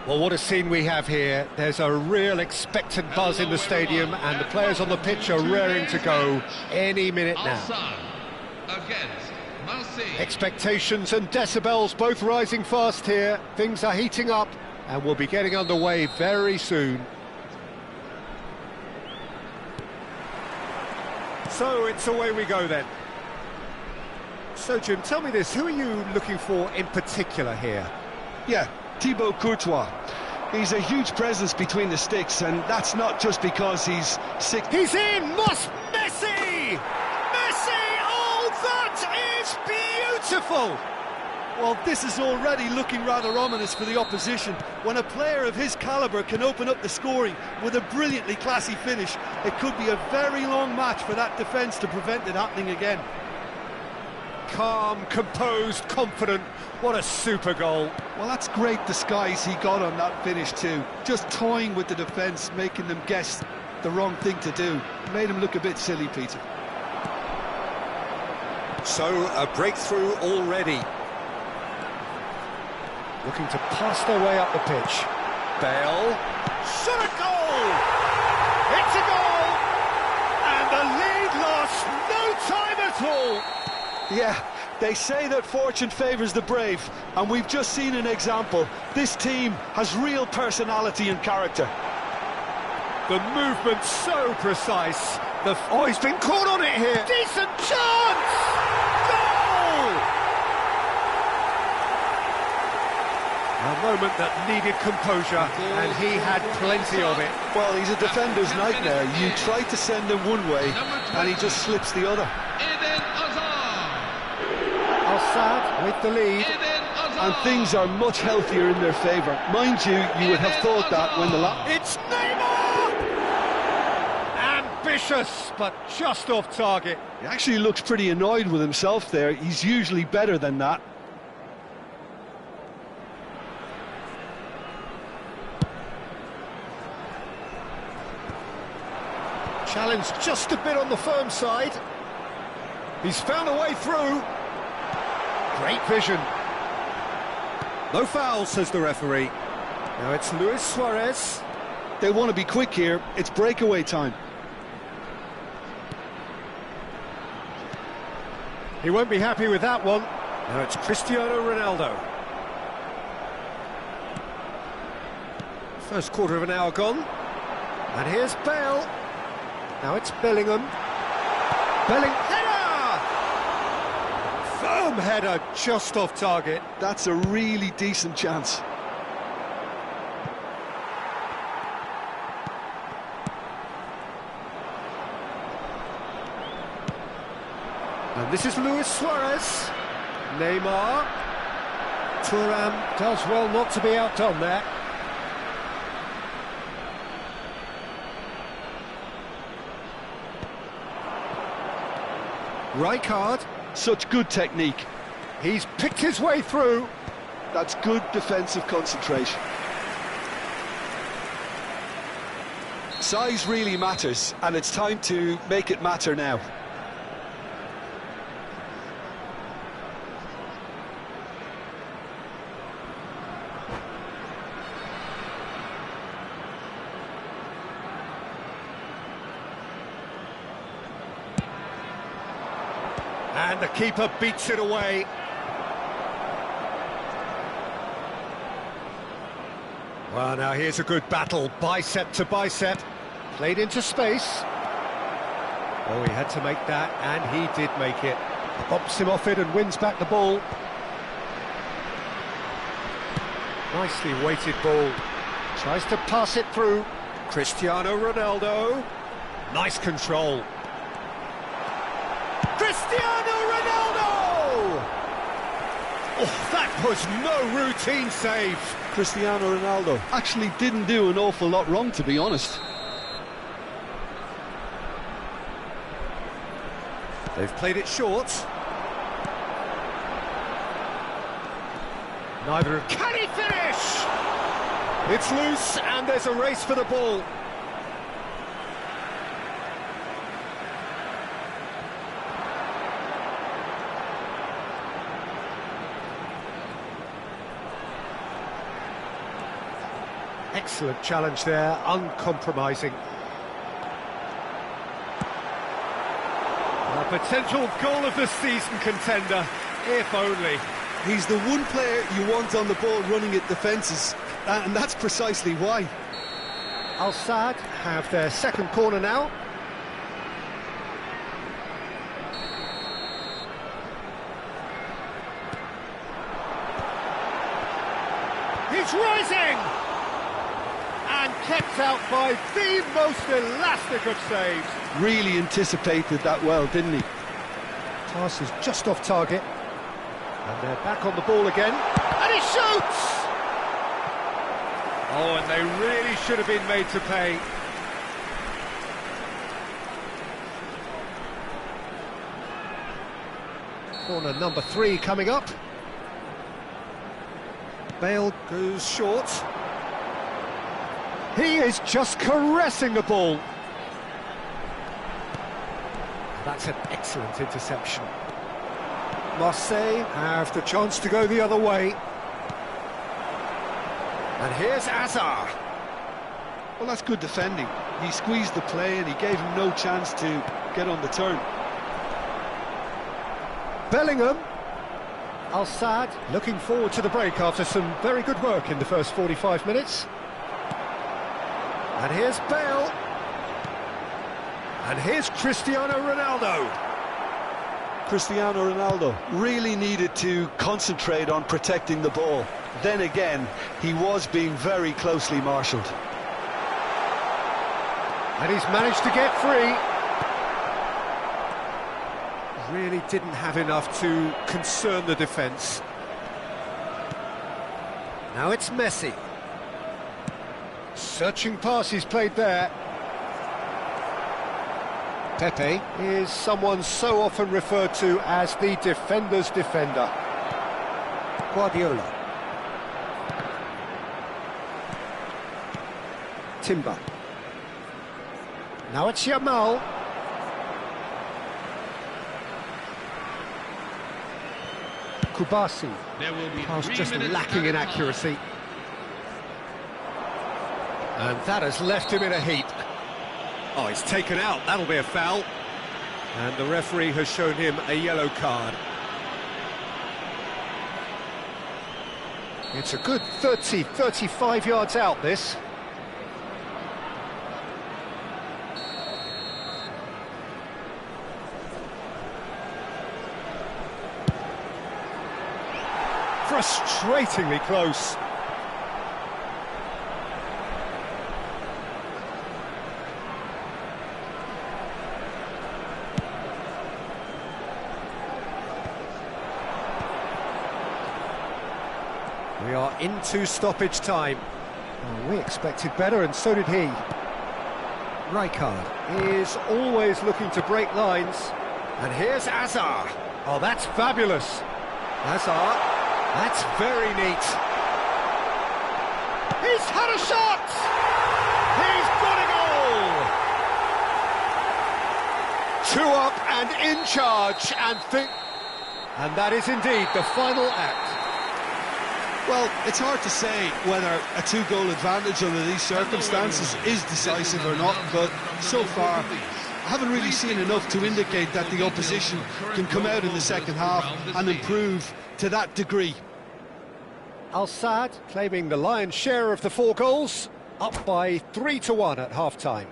Well, what a scene we have here. There's a real expectant buzz in the stadium, and the players on the pitch are raring to go any minute now. Against Marseille. Expectations and decibels both rising fast here. Things are heating up, and we'll be getting underway very soon. So it's away we go then. So Jim, tell me this, who are you looking for in particular here? Yeah, Thibaut Courtois. He's a huge presence between the sticks, and that's not just because he's sick. He's in! Messi! Messi! Oh, that is beautiful! Well, this is already looking rather ominous for the opposition. When a player of his calibre can open up the scoring with a brilliantly classy finish, it could be a very long match for that defence to prevent it happening again. Calm, composed, confident. What a super goal. Well, that's great disguise he got on that finish too. Just toying with the defence, making them guess the wrong thing to do. Made him look a bit silly, Peter. So, a breakthrough already. Looking to pass their way up the pitch. Bale. Shot a goal! It's a goal! And the lead lost no time at all! Yeah, they say that fortune favours the brave, and we've just seen an example. This team has real personality and character. The movement's so precise. Oh, he's been caught on it here. Decent chance! Goal! A moment that needed composure, and he had plenty of it. Well, he's a defender's nightmare. You try to send him one way, and he just slips the other. Assad with the lead. And things are much healthier in their favour. Mind you, you would have thought that when the It's Neymar! Ambitious, but just off target. He actually looks pretty annoyed with himself there. He's usually better than that. Challenge just a bit on the firm side. He's found a way through. Great vision. No foul, says the referee. Now it's Luis Suarez. They want to be quick here. It's breakaway time. He won't be happy with that one. Now it's Cristiano Ronaldo. First quarter of an hour gone. And here's Bale. Now it's Bellingham. Firm header just off target. That's a really decent chance. And this is Luis Suarez. Neymar. Thuram does well not to be outdone there. Rijkaard. Such good technique. He's picked his way through. That's good defensive concentration. Size really matters, and it's time to make it matter now. And the keeper beats it away. Well, now here's a good battle, bicep to bicep. Played into space. Oh, he had to make that, and he did make it. Bumps him off it and wins back the ball. Nicely weighted ball. Tries to pass it through. Cristiano Ronaldo. Nice control. Cristiano Ronaldo! Oh, that was no routine save. Cristiano Ronaldo actually didn't do an awful lot wrong, to be honest. They've played it short. Neither of... Can he finish? It's loose, and there's a race for the ball. Excellent challenge there, uncompromising. A potential goal of the season contender, if only. He's the one player you want on the ball running at defences, and that's precisely why. Al Sadd have their second corner now. He's rising! And kept out by the most elastic of saves. Really anticipated that well, didn't he? Pass is just off target. And they're back on the ball again. And he shoots! Oh, and they really should have been made to pay. Corner number 3 coming up. Bale goes short. He is just caressing the ball. That's an excellent interception. Marseille have the chance to go the other way. And here's Hazard. Well, that's good defending. He squeezed the play and he gave him no chance to get on the turn. Bellingham. Al Sadd looking forward to the break after some very good work in the first 45 minutes. And here's Bale. And here's Cristiano Ronaldo. Cristiano Ronaldo really needed to concentrate on protecting the ball. Then again, he was being very closely marshalled. And he's managed to get free. Really didn't have enough to concern the defence. Now it's Messi. Searching passes played there. Pepe is someone so often referred to as the defender's defender. Guardiola. Timber. Now it's Yamal. Kubasi. Pass just lacking in accuracy. And that has left him in a heap. Oh, he's taken out. That'll be a foul. And the referee has shown him a yellow card. It's a good 30, 35 yards out, this. Frustratingly close. We are into stoppage time. Oh, we expected better, and so did he. Rijkaard is always looking to break lines. And here's Hazard. Oh, that's fabulous. Hazard, that's very neat. He's had a shot! He's got a goal! 2 up and in charge, and that is indeed the final act. Well, it's hard to say whether a 2-goal advantage under these circumstances is decisive or not, but so far I haven't really seen enough to indicate that the opposition can come out in the second half and improve to that degree. Al Sadd claiming the lion's share of the 4 goals, up by 3-1 at half-time.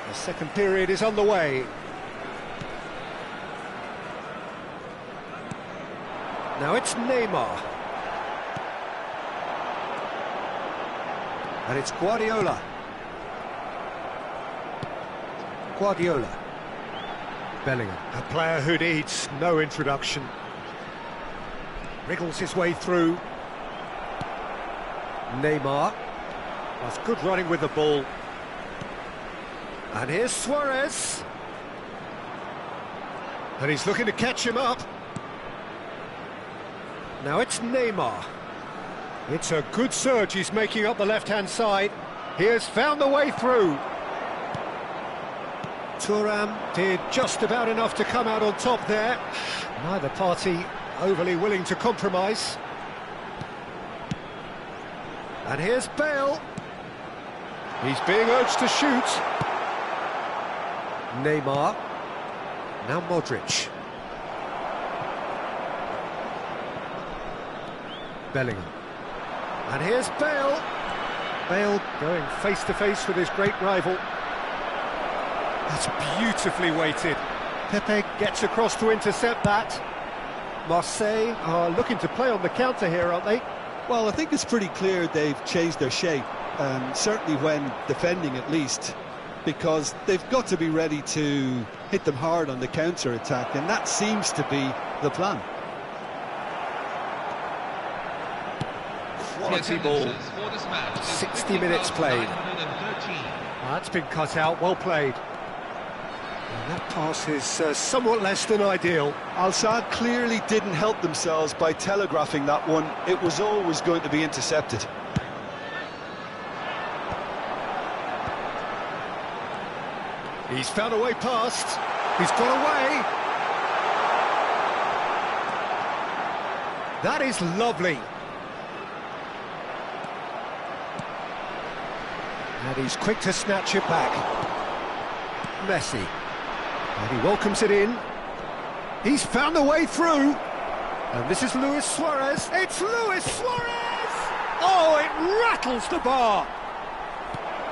The second period is underway. Now it's Neymar. And it's Guardiola. Guardiola. Bellingham, a player who needs no introduction. Wriggles his way through. Neymar. That's good running with the ball. And here's Suarez. And he's looking to catch him up. Now it's Neymar. It's a good surge he's making up the left-hand side. He has found the way through. Thuram did just about enough to come out on top there. Neither party overly willing to compromise. And here's Bale. He's being urged to shoot. Neymar. Now Modric. Bellingham. And here's Bale. Bale going face-to-face with his great rival. That's beautifully weighted. Pepe gets across to intercept that. Marseille are looking to play on the counter here, aren't they? Well, I think it's pretty clear they've changed their shape, certainly when defending at least, because they've got to be ready to hit them hard on the counter-attack, and that seems to be the plan. Quality ball. 60 minutes played. That's been cut out, well played. And that pass is somewhat less than ideal. Al-Sadd clearly didn't help themselves by telegraphing that one. It was always going to be intercepted. He's found a way past. He's got away. That is lovely. And he's quick to snatch it back. Messi. And he welcomes it in. He's found a way through. And this is Luis Suarez. It's Luis Suarez! Oh, it rattles the bar.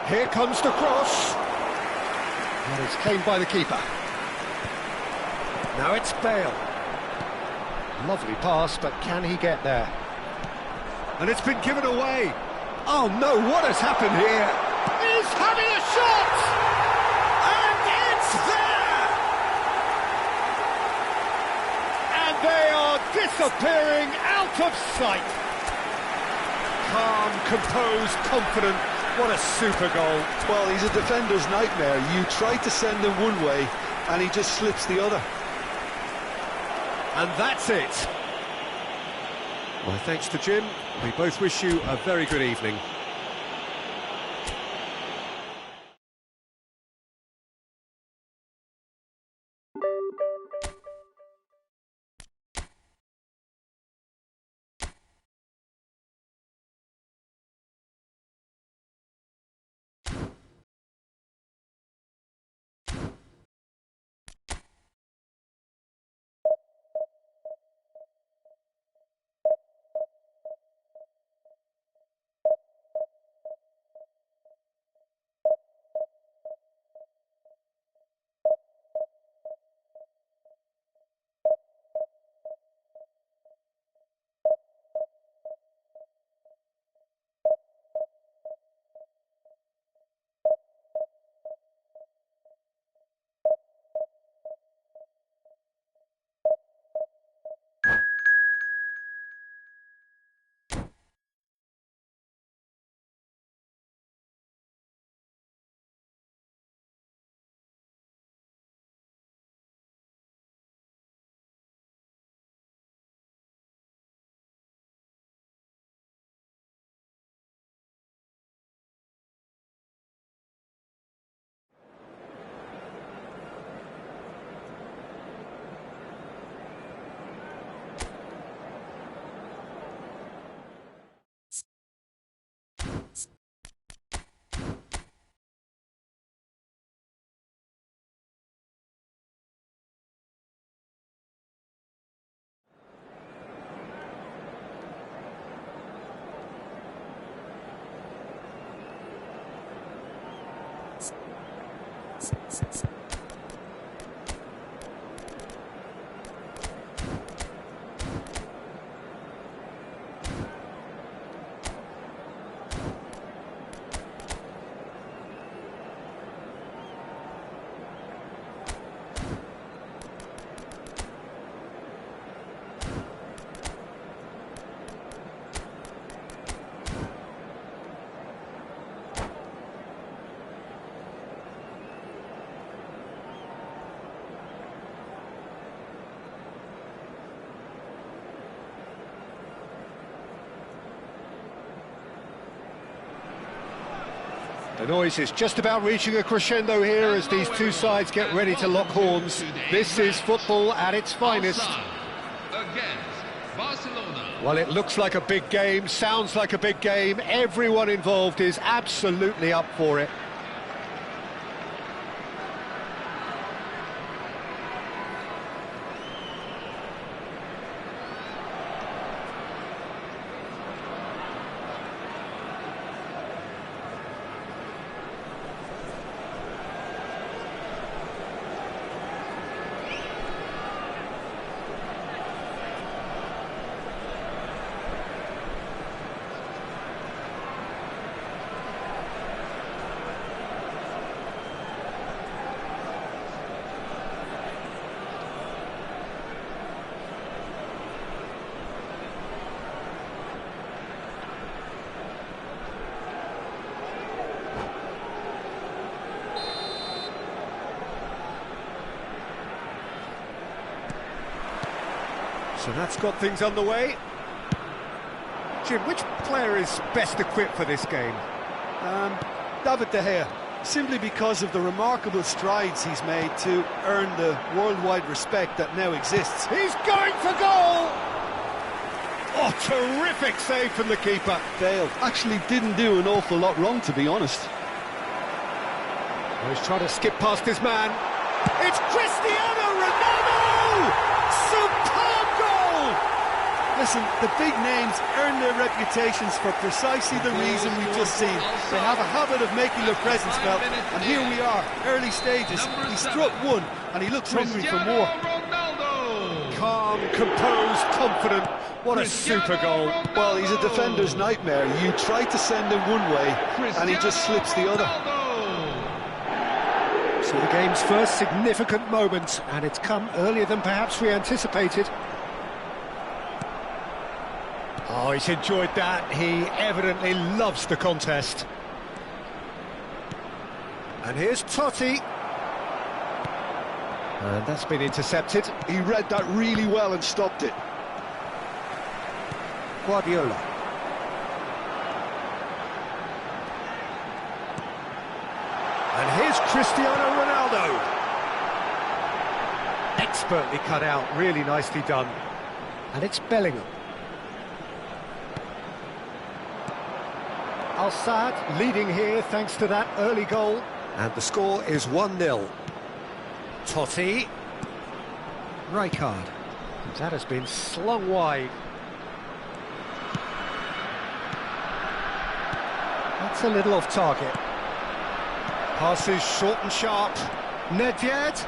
Here comes the cross. And it's claimed by the keeper. Now it's Bale. Lovely pass, but can he get there? And it's been given away. Oh no, what has happened here? He's having a shot! And it's there! And they are disappearing out of sight. Calm, composed, confident. What a super goal. Well, he's a defender's nightmare. You try to send him one way, and he just slips the other. And that's it. My thanks to Jim. We both wish you a very good evening. The noise is just about reaching a crescendo here as these two sides get ready to lock horns. This is football at its finest. Against Barcelona. Well, it looks like a big game, sounds like a big game. Everyone involved is absolutely up for it. So that's got things underway. Jim, which player is best equipped for this game? David De Gea, simply because of the remarkable strides he's made to earn the worldwide respect that now exists. He's going for goal! Oh, terrific save from the keeper. Bale actually didn't do an awful lot wrong, to be honest. Oh, he's trying to skip past his man. It's Cristiano Ronaldo! Superb goal! Listen, the big names earn their reputations for precisely the reason we've just seen. They have a habit of making their presence felt, and here we are, early stages. He struck one, and he looks hungry for more. Calm, composed, confident. What a super goal. Well, he's a defender's nightmare. You try to send him one way, and he just slips the other. So the game's first significant moment, and it's come earlier than perhaps we anticipated. Oh, he's enjoyed that. He evidently loves the contest. And here's Totti. And that's been intercepted. He read that really well and stopped it. Guardiola. And here's Cristiano Ronaldo. Expertly cut out, really nicely done. And it's Bellingham. Al-Saad leading here thanks to that early goal. And the score is 1-0. Totti. Rijkaard. That has been slung wide. That's a little off target. Passes short and sharp. Nedved.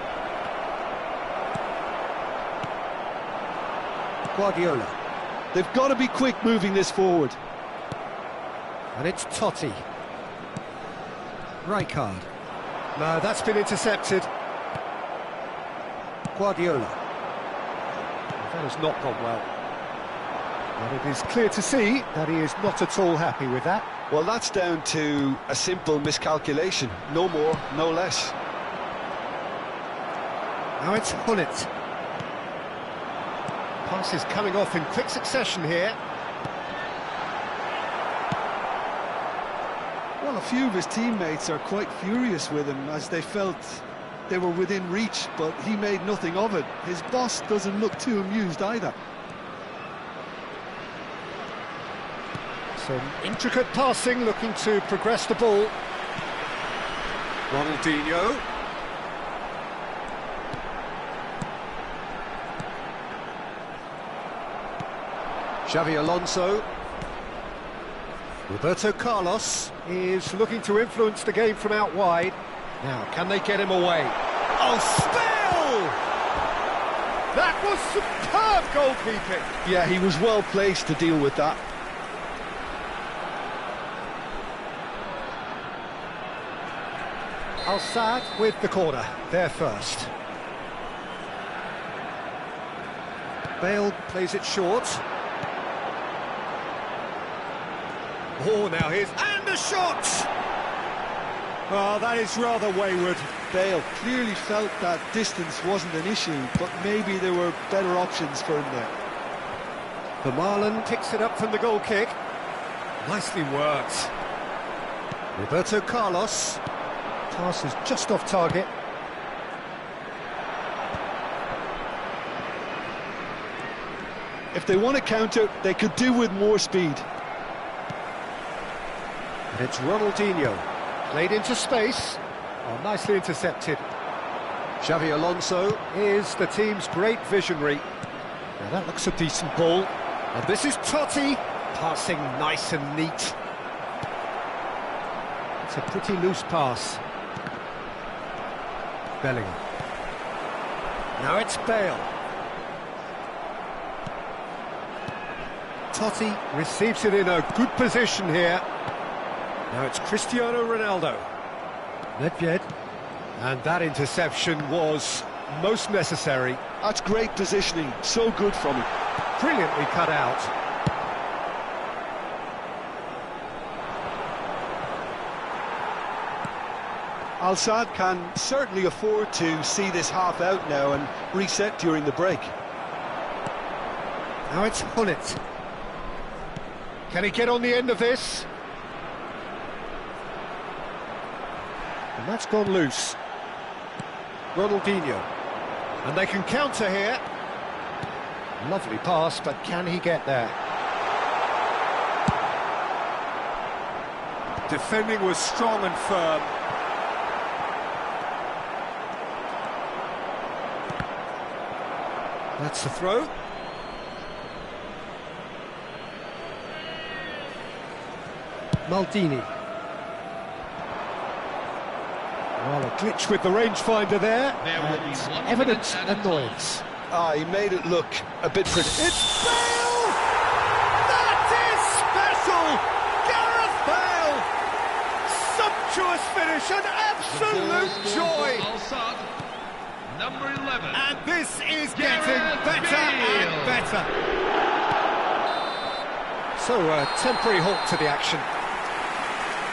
Guardiola. They've got to be quick moving this forward. And it's Totti. Rijkaard. No, that's been intercepted. Guardiola. That has not gone well. But it is clear to see that he is not at all happy with that. Well, that's down to a simple miscalculation. No more, no less. Now it's Hullet. Passes coming off in quick succession here. Well, a few of his teammates are quite furious with him as they felt they were within reach, but he made nothing of it. His boss doesn't look too amused either. Some intricate passing, looking to progress the ball. Ronaldinho. Xavi Alonso. Roberto Carlos is looking to influence the game from out wide. Now, can they get him away? Oh, spill! That was superb goalkeeping. Yeah, he was well placed to deal with that. Al-Saad with the corner, there first. Bale plays it short. Oh, now here's... and a shot! Oh, that is rather wayward. Bale clearly felt that distance wasn't an issue, but maybe there were better options for him there. Vermaelen picks it up from the goal kick. Nicely worked. Roberto Carlos. Pass is just off target. If they want to counter, they could do with more speed. And it's Ronaldinho. Played into space. Oh, nicely intercepted. Xavi Alonso is the team's great visionary. Now that looks a decent ball. And this is Totti. Passing nice and neat. It's a pretty loose pass. Bellingham. Now it's Bale. Totti receives it in a good position here. Now it's Cristiano Ronaldo. Midfield. And that interception was most necessary. That's great positioning, so good from him. Brilliantly cut out. Al-Sadd can certainly afford to see this half out now and reset during the break. Now it's Hullet. Can he get on the end of this? And that's gone loose. Ronaldinho. And they can counter here. Lovely pass, but can he get there? Defending was strong and firm. That's the throw. Maldini. Well, a glitch with the rangefinder there. And evident annoyance. Ah, he made it look a bit pretty. It's Bale! That is special! Gareth Bale! Sumptuous finish, an absolute joy! Al-Sadd, number 11. And this is getting better and better. So, a temporary halt to the action.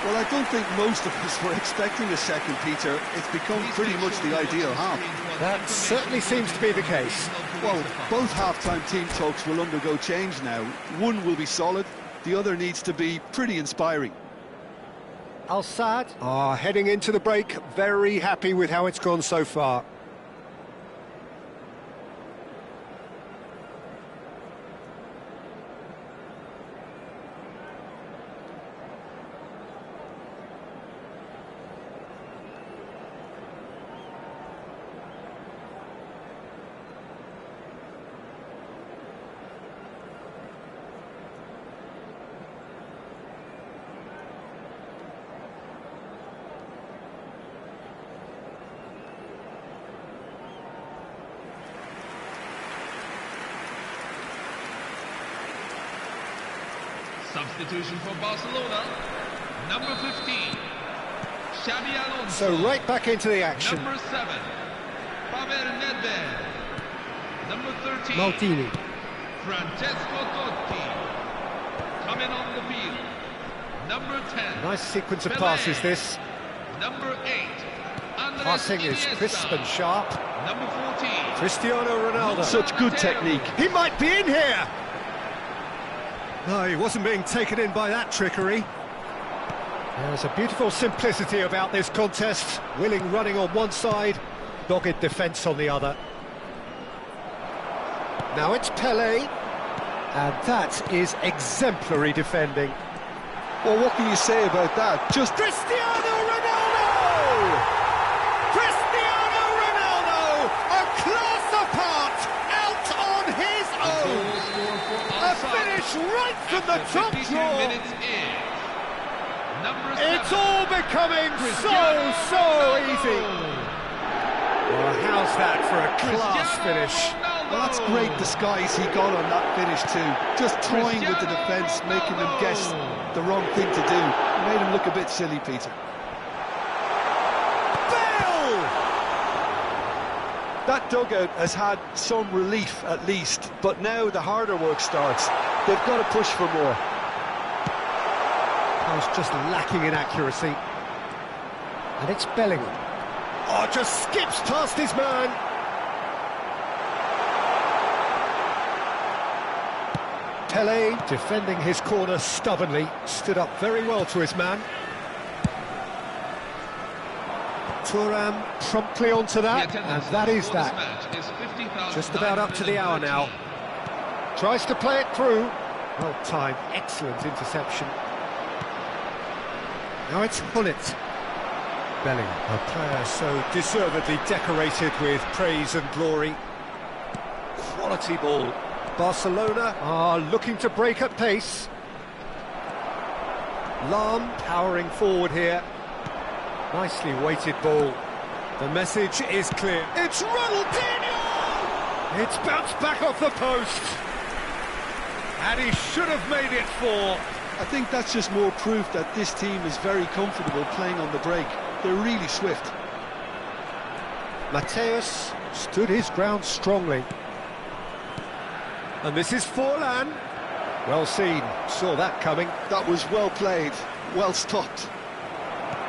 Well, I don't think most of us were expecting a second, Peter. It's become pretty much the ideal half. That certainly seems to be the case. Well, both half-time team talks will undergo change now. One will be solid, the other needs to be pretty inspiring. Al-Sadd are heading into the break, very happy with how it's gone so far. Substitution for Barcelona, number 15, Xavi Alonso. So right back into the action. Number 7, Pavel Nedved. Number 13, Maldini. Francesco Totti. Coming on the field, number 10. Nice sequence of Pelé. passes this. Number 8, Andres Passing is Iniesta. crisp and sharp. Number 14, Cristiano Ronaldo. Such good technique. He might be in here! No, he wasn't being taken in by that trickery. There's a beautiful simplicity about this contest. Willing running on one side, dogged defence on the other. Now it's Pelé, and that is exemplary defending. Well, what can you say about that? Just Cristiano Ronaldo! Cristiano Ronaldo, a class apart, out on his own. A finish right from the top draw. It's all becoming so easy. Well, how's that for a class finish? Well, that's great disguise he got on that finish too. Just toying with the defence, making them guess the wrong thing to do. Made him look a bit silly, Peter. Bale! That dugout has had some relief at least, but now the harder work starts. They've got to push for more. I was just lacking in accuracy. And it's Bellingham. Oh, just skips past his man. Pelé, defending his corner stubbornly, stood up very well to his man. Thuram promptly onto that, and that is that. Just about up to the hour now. Tries to play it through. Well timed, excellent interception. Now it's Hullet. Bellingham, a player so deservedly decorated with praise and glory. Quality ball. Barcelona are looking to break at pace. Lahm powering forward here. Nicely weighted ball. The message is clear. It's Ronaldinho! It's bounced back off the post. And he should have made it 4. I think that's just more proof that this team is very comfortable playing on the break. They're really swift. Mateus stood his ground strongly. And this is Forlan. Well seen, saw that coming. That was well played, well stopped.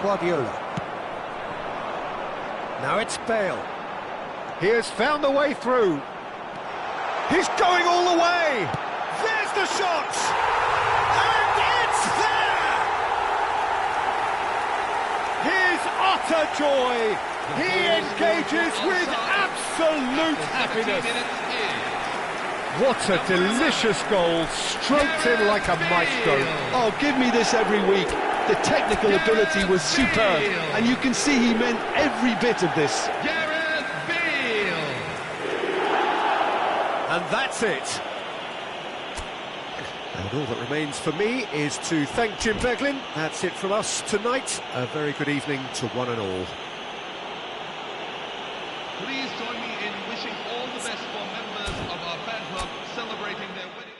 Guardiola. Now it's Bale. He has found the way through. He's going all the way. There's the shot. And it's there. His utter joy. He engages with absolute happiness. What a delicious goal, stroked in like a maestro. Oh, give me this every week. The technical ability was superb, and you can see he meant every bit of this. And that's it. And all that remains for me is to thank Jim Beglin. That's it from us tonight. A very good evening to one and all. Please join me in wishing all the best for members of our fan club celebrating their wedding.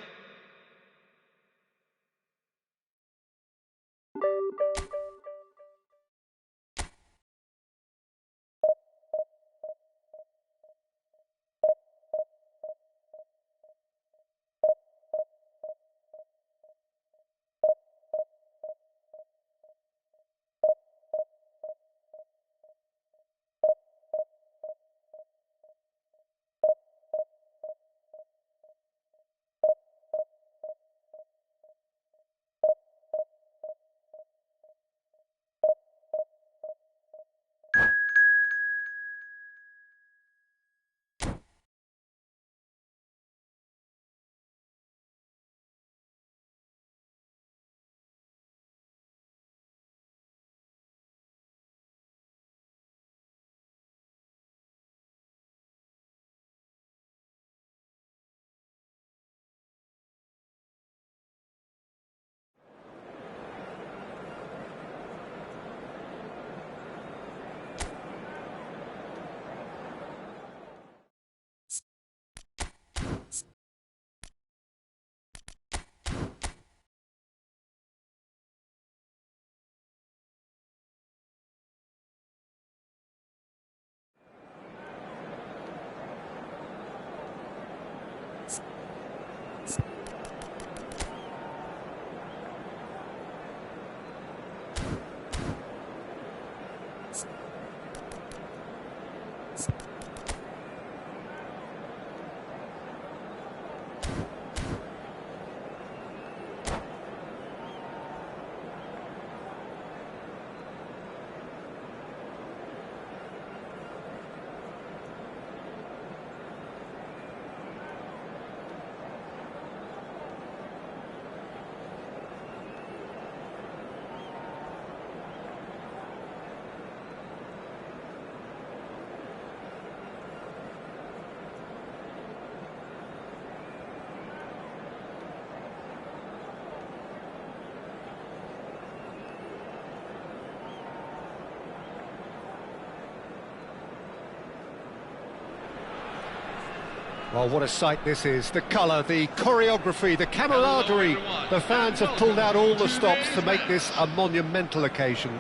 Well, what a sight this is. The colour, the choreography, the camaraderie. The fans have pulled out all the stops to make this a monumental occasion.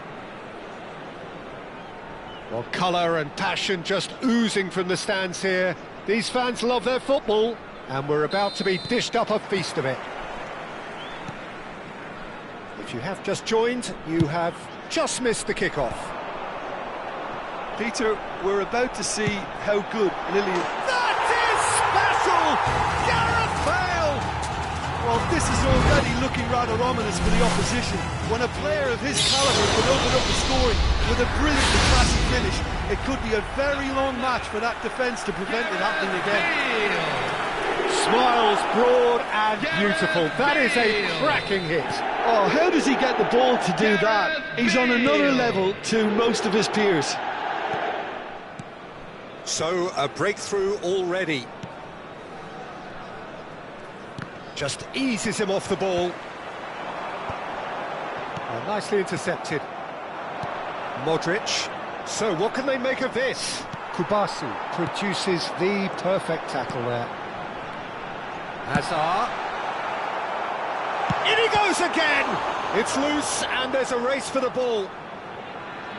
Well, colour and passion just oozing from the stands here. These fans love their football, and we're about to be dished up a feast of it. If you have just joined, you have just missed the kickoff. Peter, we're about to see how good Lillian... That is special! Gareth Bale! Well, this is already looking rather ominous for the opposition. When a player of his calibre can open up the scoring with a brilliant and classy finish, it could be a very long match for that defence to prevent it happening again. Smiles broad and beautiful. That is a cracking hit. Oh, how does he get the ball to do that? He's on another level to most of his peers. So, a breakthrough already. Just eases him off the ball. Oh, nicely intercepted. Modric. So, what can they make of this? Kubasu produces the perfect tackle there. Hazard. In he goes again! It's loose, and there's a race for the ball.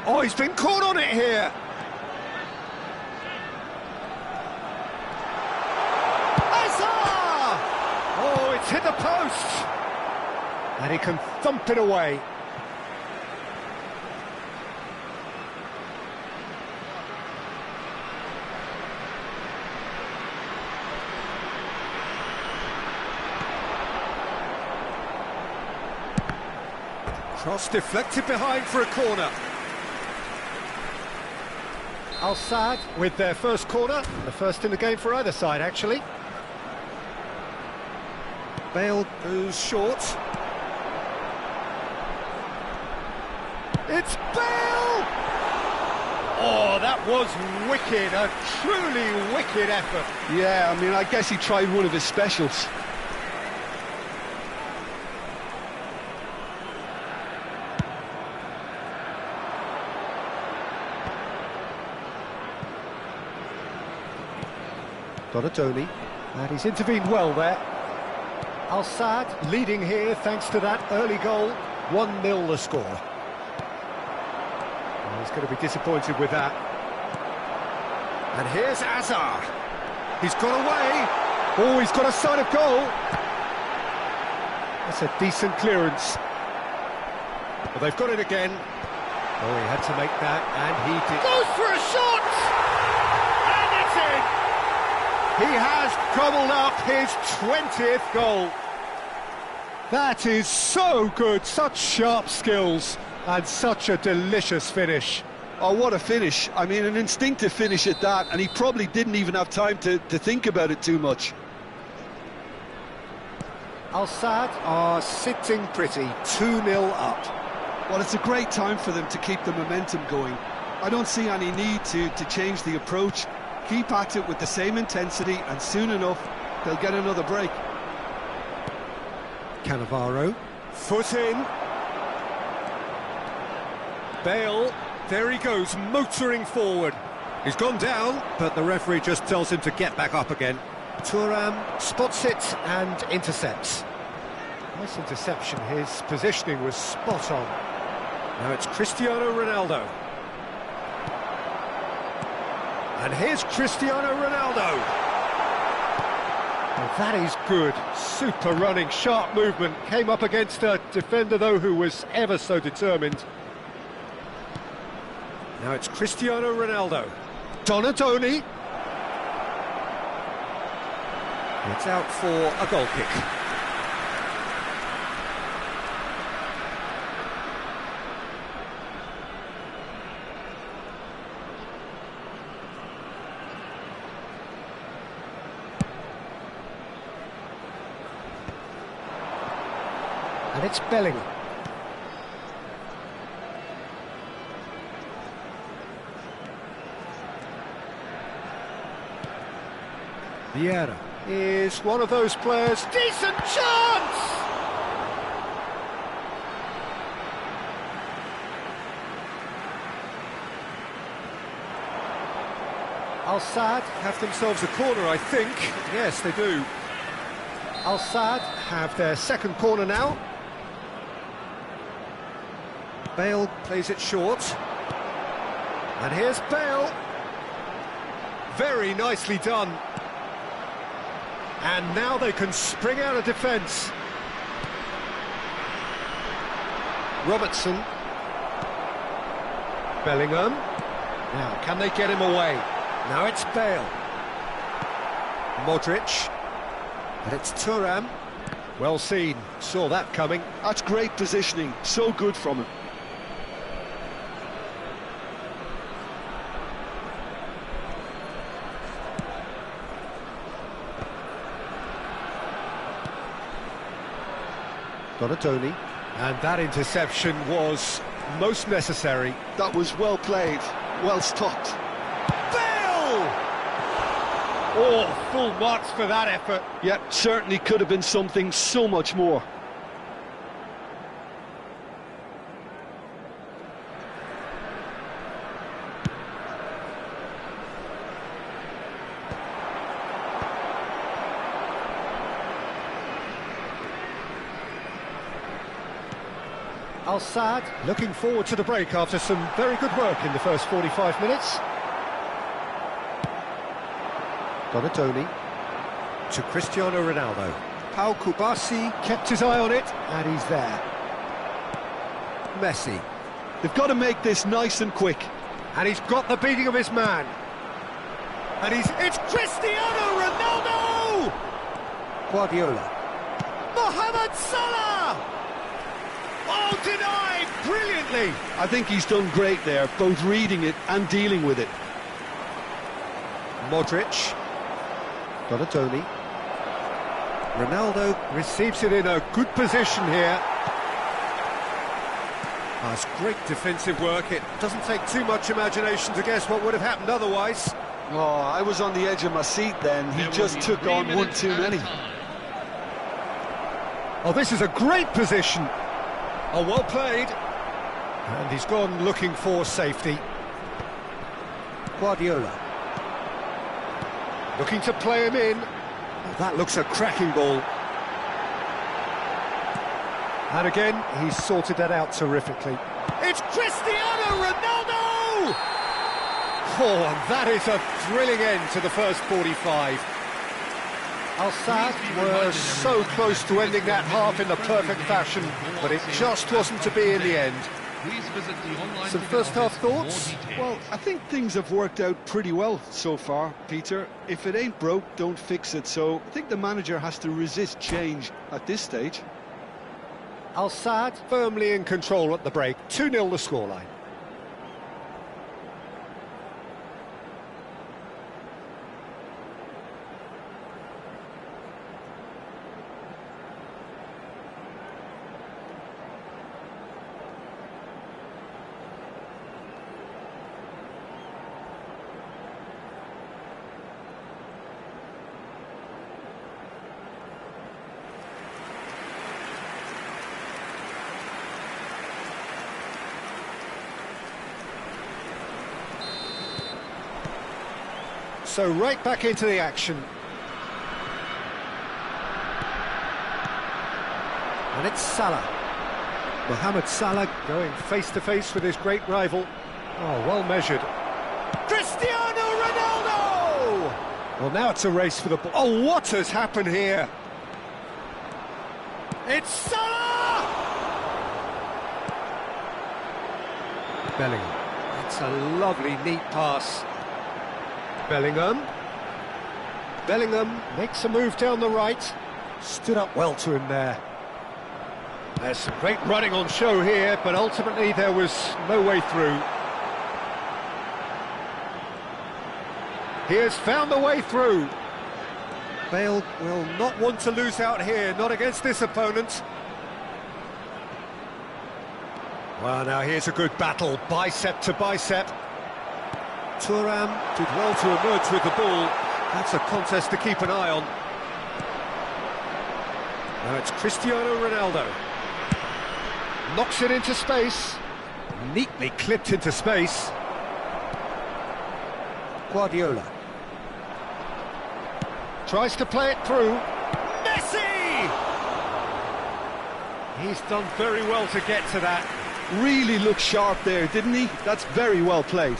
Oh, he's been caught on it here. Hazard! Oh, it's hit the post! And he can thump it away. Cross deflected behind for a corner. Al-Sadd with their first corner, the first in the game for either side, actually. Bale goes short. It's Bale! Oh, that was wicked, a truly wicked effort. Yeah, I mean, I guess he tried one of his specials. Donatoni, and he's intervened well there. Al-Sadd leading here thanks to that early goal. 1-0 the score. Well, he's going to be disappointed with that. And here's Hazard. He's got away. Oh, he's got a sight of goal. That's a decent clearance. Well, they've got it again. Oh, he had to make that, and he did. Goes for a shot! And it's in! He has gobbled up his 20th goal. That is so good, such sharp skills, and such a delicious finish. Oh, what a finish. I mean, an instinctive finish at that, and he probably didn't even have time to think about it too much. Al-Sadd are sitting pretty, 2-0 up. Well, it's a great time for them to keep the momentum going. I don't see any need to change the approach. Keep at it with the same intensity, and soon enough, they'll get another break. Cannavaro, foot in. Bale, there he goes, motoring forward. He's gone down, but the referee just tells him to get back up again. Thuram spots it and intercepts. Nice interception, his positioning was spot on. Now it's Cristiano Ronaldo. And here's Cristiano Ronaldo. Well, that is good. Super running, sharp movement. Came up against a defender, though, who was ever so determined. Now it's Cristiano Ronaldo. Donatoni. It's out for a goal kick. And it's Bellingham. Vieira is one of those players. Decent chance! Al-Sadd have themselves a corner, I think. Yes, they do. Al-Sadd have their second corner now. Bale plays it short. And here's Bale. Very nicely done. And now they can spring out of defence. Robertson. Bellingham. Now, can they get him away? Now it's Bale. Modric. And it's Thuram. Well seen, saw that coming. That's great positioning, so good from him. Donatoni, and that interception was most necessary. That was well played, well stopped. Bale! Oh, full marks for that effort. Yeah, certainly could have been something so much more. Al-Saad looking forward to the break after some very good work in the first 45 minutes. Donatoni to Cristiano Ronaldo. Pau Kubasi kept his eye on it, and he's there. Messi. They've got to make this nice and quick. And he's got the beating of his man. And it's Cristiano Ronaldo! Guardiola. Mohamed Salah! Oh, denied brilliantly! I think he's done great there, both reading it and dealing with it. Modric. Donatoni. Ronaldo receives it in a good position here. That's great defensive work. It doesn't take too much imagination to guess what would have happened otherwise. Oh, I was on the edge of my seat then. He just took on one too many. Oh, this is a great position. Oh, well played. And he's gone looking for safety. Guardiola. Looking to play him in. Oh, that looks a cracking ball. And again, he's sorted that out terrifically. It's Cristiano Ronaldo! Oh, and that is a thrilling end to the first 45. Al-Saad were so close to ending that half in the perfect fashion, but it just wasn't to be in the end. Some first half thoughts? Well, I think things have worked out pretty well so far, Peter. If it ain't broke, don't fix it. So I think the manager has to resist change at this stage. Al-Saad firmly in control at the break. 2-0 the scoreline. So right back into the action. And it's Salah. Mohamed Salah going face-to-face with his great rival. Oh, well measured. Cristiano Ronaldo! Well, now it's a race for the ball. Oh, what has happened here? It's Salah! Bellingham. It's a lovely, neat pass. Bellingham makes a move down the right. Stood up well to him there. There's some great running on show here, but ultimately there was no way through. He has found the way through. Bale will not want to lose out here, not against this opponent. Well, now here's a good battle, bicep to bicep. Thuram did well to emerge with the ball. That's a contest to keep an eye on. Now it's Cristiano Ronaldo. Knocks it into space. Neatly clipped into space. Guardiola. Tries to play it through. Messi! He's done very well to get to that. Really looked sharp there, didn't he? That's very well played.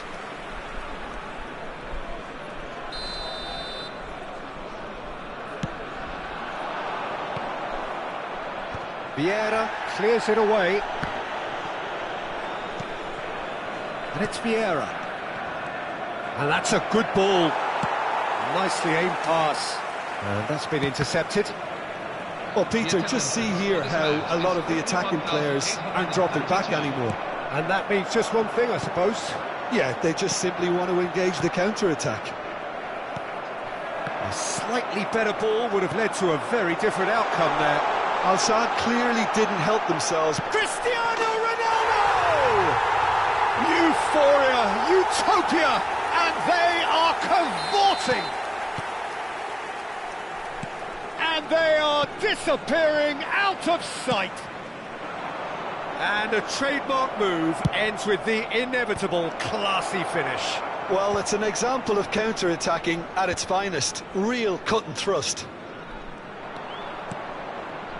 Vieira clears it away. And it's Vieira. And that's a good ball. Nicely aimed pass. And that's been intercepted. Well, Peter, just see here how a lot of the attacking players aren't dropping back anymore. And that means just one thing, I suppose. Yeah, they just simply want to engage the counter-attack. A slightly better ball would have led to a very different outcome there. Al-Sadd clearly didn't help themselves. Cristiano Ronaldo! Euphoria, utopia, and they are cavorting! And they are disappearing out of sight. And a trademark move ends with the inevitable classy finish. Well, it's an example of counter-attacking at its finest. Real cut and thrust.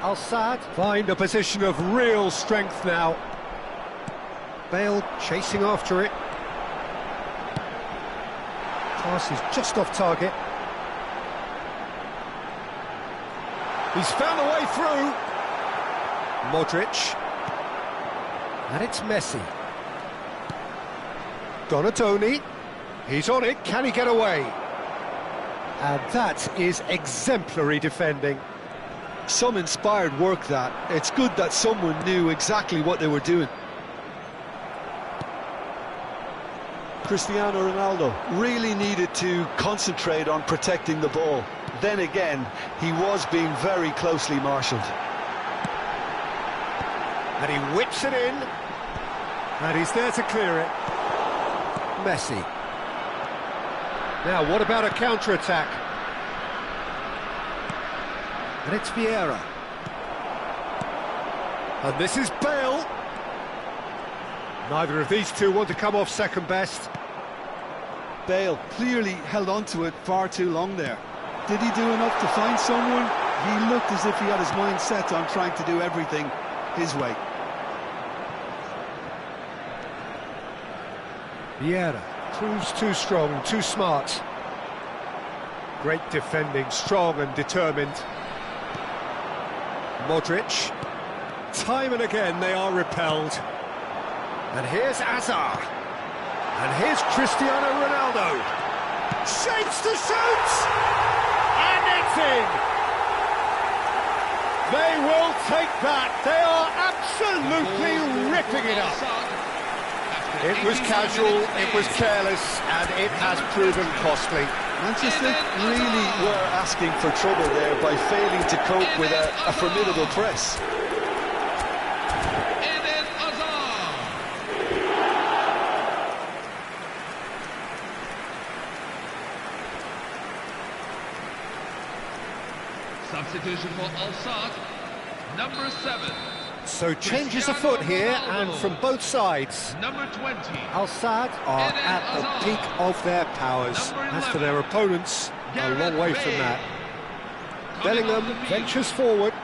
Al-Sadd find a position of real strength now. Bale chasing after it. Pass is just off target. He's found a way through. Modric. And it's Messi. Donatoni. He's on it. Can he get away? And that is exemplary defending. Some inspired work, that. It's good that someone knew exactly what they were doing. Cristiano Ronaldo really needed to concentrate on protecting the ball. Then again, he was being very closely marshalled. And he whips it in. And he's there to clear it. Messi. Now, what about a counter-attack? And it's Vieira. And this is Bale. Neither of these two want to come off second best. Bale clearly held on to it far too long there. Did he do enough to find someone? He looked as if he had his mind set on trying to do everything his way. Vieira proves too strong, too smart. Great defending, strong and determined. Modric. Time and again they are repelled. And here's Hazard. And here's Cristiano Ronaldo. Shapes to shoot! And it's in! They will take that. They are absolutely ripping it up. It was casual, it was careless, and it has proven costly. Manchester really were asking for trouble there by failing to cope with a formidable press. Substitution for Al-Sadd, number 7. So changes afoot here, and from both sides. Number 20. Al-Sadd are at the peak of their powers. As for their opponents, a long way from that. Bellingham ventures forward.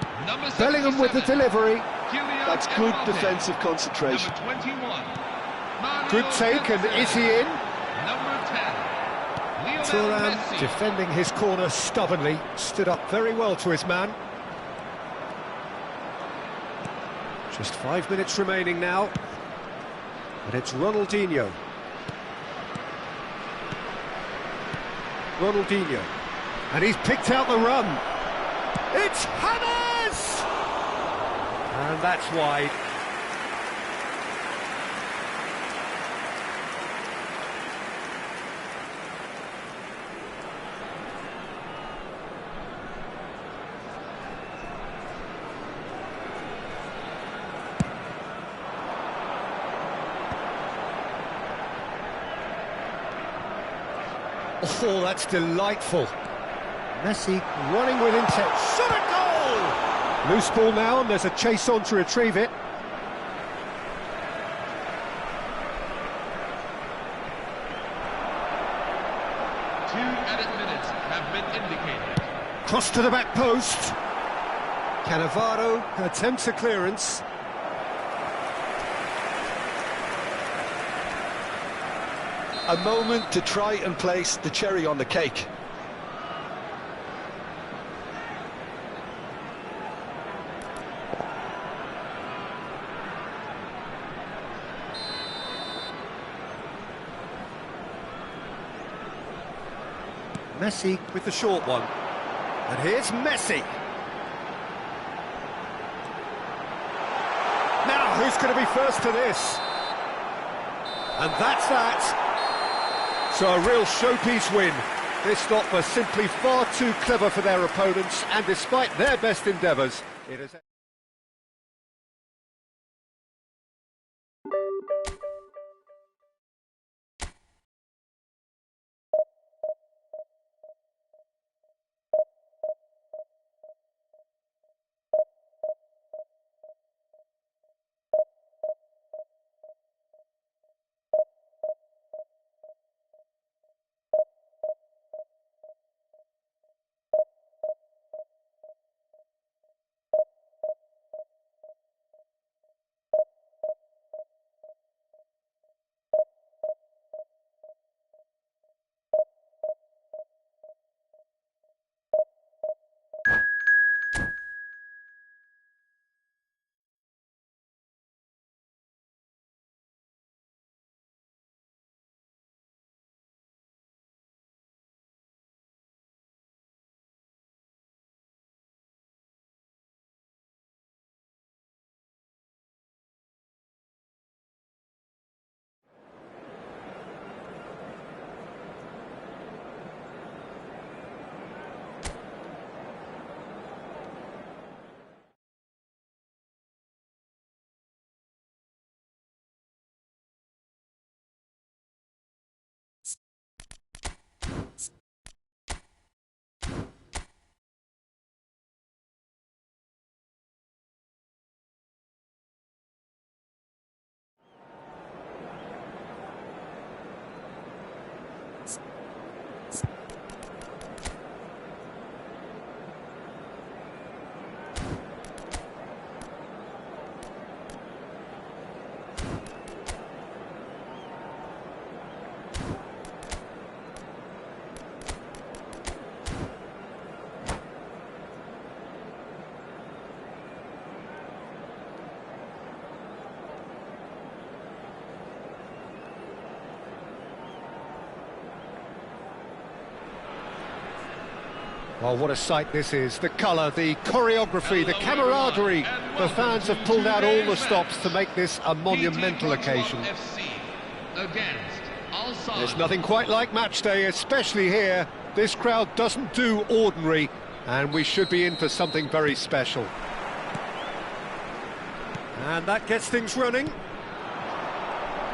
Bellingham with the delivery. That's good defensive concentration. Number 21. Good take, and is he in? Number 10. Thuram defending his corner stubbornly, stood up very well to his man. Just 5 minutes remaining now, and it's Ronaldinho. Ronaldinho, and he's picked out the run. It's Hammers! And that's wide. Oh, that's delightful. Messi running with intent. Shot at goal! Loose ball now, and there's a chase on to retrieve it. Two added minutes have been indicated. Cross to the back post. Cannavaro attempts a clearance. A moment to try and place the cherry on the cake. Messi with the short one. And here's Messi. who's going to be first to this? And that's that. So a real showpiece win. This lot were simply far too clever for their opponents, and despite their best endeavours, it is... Well, what a sight this is. The colour, the choreography, the camaraderie. The fans have pulled out all the stops to make this a monumental occasion. There's nothing quite like match day, especially here. This crowd doesn't do ordinary, and we should be in for something very special. And that gets things running.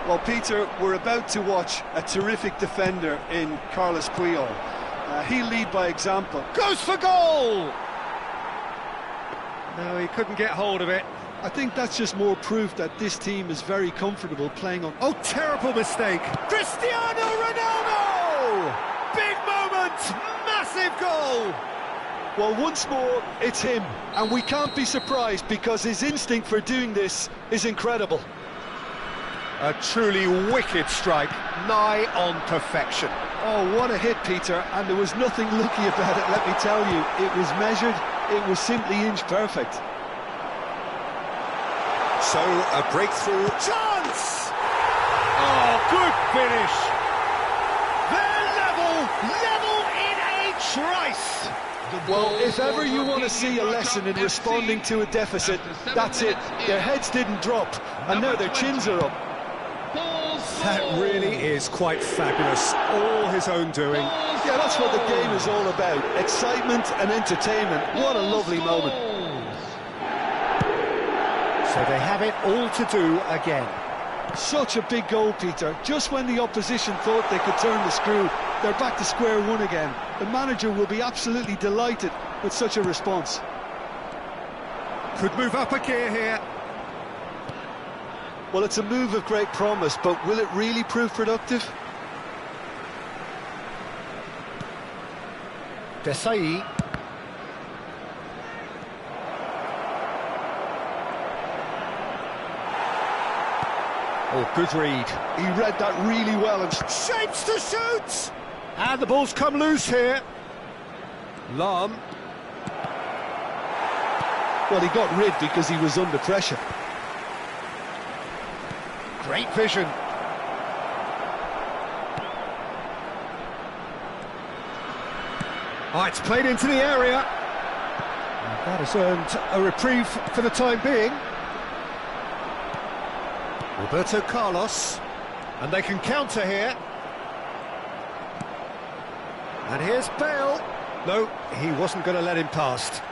Well, Peter, we're about to watch a terrific defender in Carlos Puyol. He'll lead by example. Goes for goal! No, he couldn't get hold of it. I think that's just more proof that this team is very comfortable playing on... Oh, terrible mistake! Cristiano Ronaldo! Big moment! Massive goal! Well, once more, it's him. And we can't be surprised because his instinct for doing this is incredible. A truly wicked strike, nigh on perfection. Oh, what a hit, Peter, and there was nothing lucky about it, let me tell you. It was measured, it was simply inch perfect. So, a breakthrough chance! Oh, good finish! They're level in a trice! Well, if ever you want to see a lesson in responding to a deficit, that's it. Their heads didn't drop, and now their chins are up. That really is quite fabulous, all his own doing. Yeah, that's what the game is all about, excitement and entertainment. What a lovely moment. So they have it all to do again. Such a big goal, Peter. Just when the opposition thought they could turn the screw, they're back to square one again. The manager will be absolutely delighted with such a response. Could move up a gear here. Well, it's a move of great promise, but will it really prove productive? Desai. Oh, good read. He read that really well and shapes to shoot! And the ball's come loose here. Lam. Well, he got rid because he was under pressure. Great vision. Oh, it's played into the area. And that has earned a reprieve for the time being. Roberto Carlos, and they can counter here. And here's Bale. No, he wasn't going to let him past.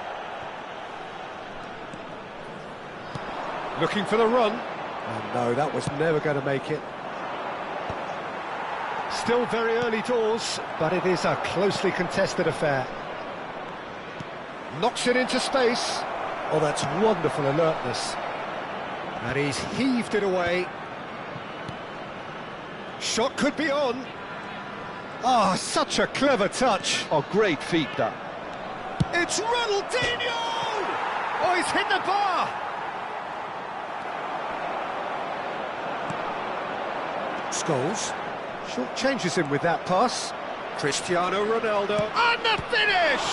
Looking for the run. And no, that was never going to make it. Still very early doors, but it is a closely contested affair. Knocks it into space. Oh, that's wonderful alertness. And he's heaved it away. Shot could be on. Ah, such a clever touch. Oh, great feat, that. It's Ronaldinho! Oh, he's hit the bar! Scholes short changes him with that pass. Cristiano Ronaldo, and the finish!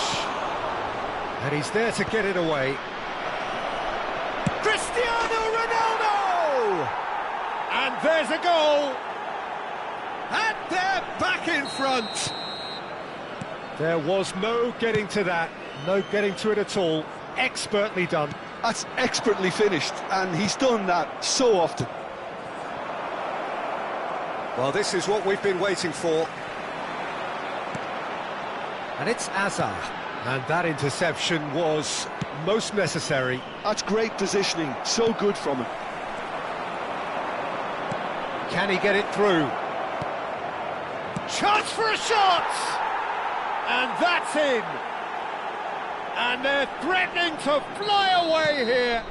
And he's there to get it away. Cristiano Ronaldo! And there's a goal! And they're back in front! There was no getting to that, no getting to it at all. Expertly done. That's expertly finished, and he's done that so often. Well, this is what we've been waiting for. And it's Azar. And that interception was most necessary. That's great positioning, so good from him. Can he get it through? Chance for a shot! And that's in! And they're threatening to fly away here!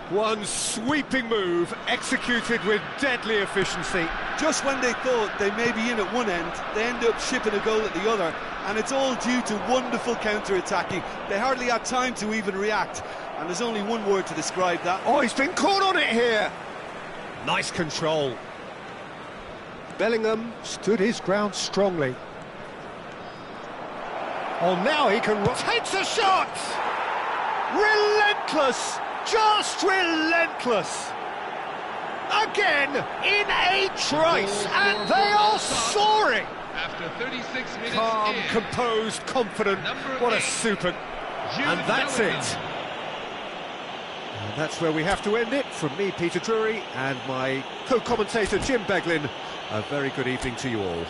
One sweeping move, executed with deadly efficiency. Just when they thought they may be in at one end, they end up shipping a goal at the other, and it's all due to wonderful counter-attacking. They hardly had time to even react, and there's only one word to describe that. Oh, he's been caught on it here! Nice control. Bellingham stood his ground strongly. Oh, now he can... Takes a shot! Relentless! Just relentless! Again, in a trice, and they are soaring! After 36 minutes Calm, in, composed, confident. What a super... And that's it. And that's where we have to end it. From me, Peter Drury, and my co-commentator, Jim Beglin. A very good evening to you all.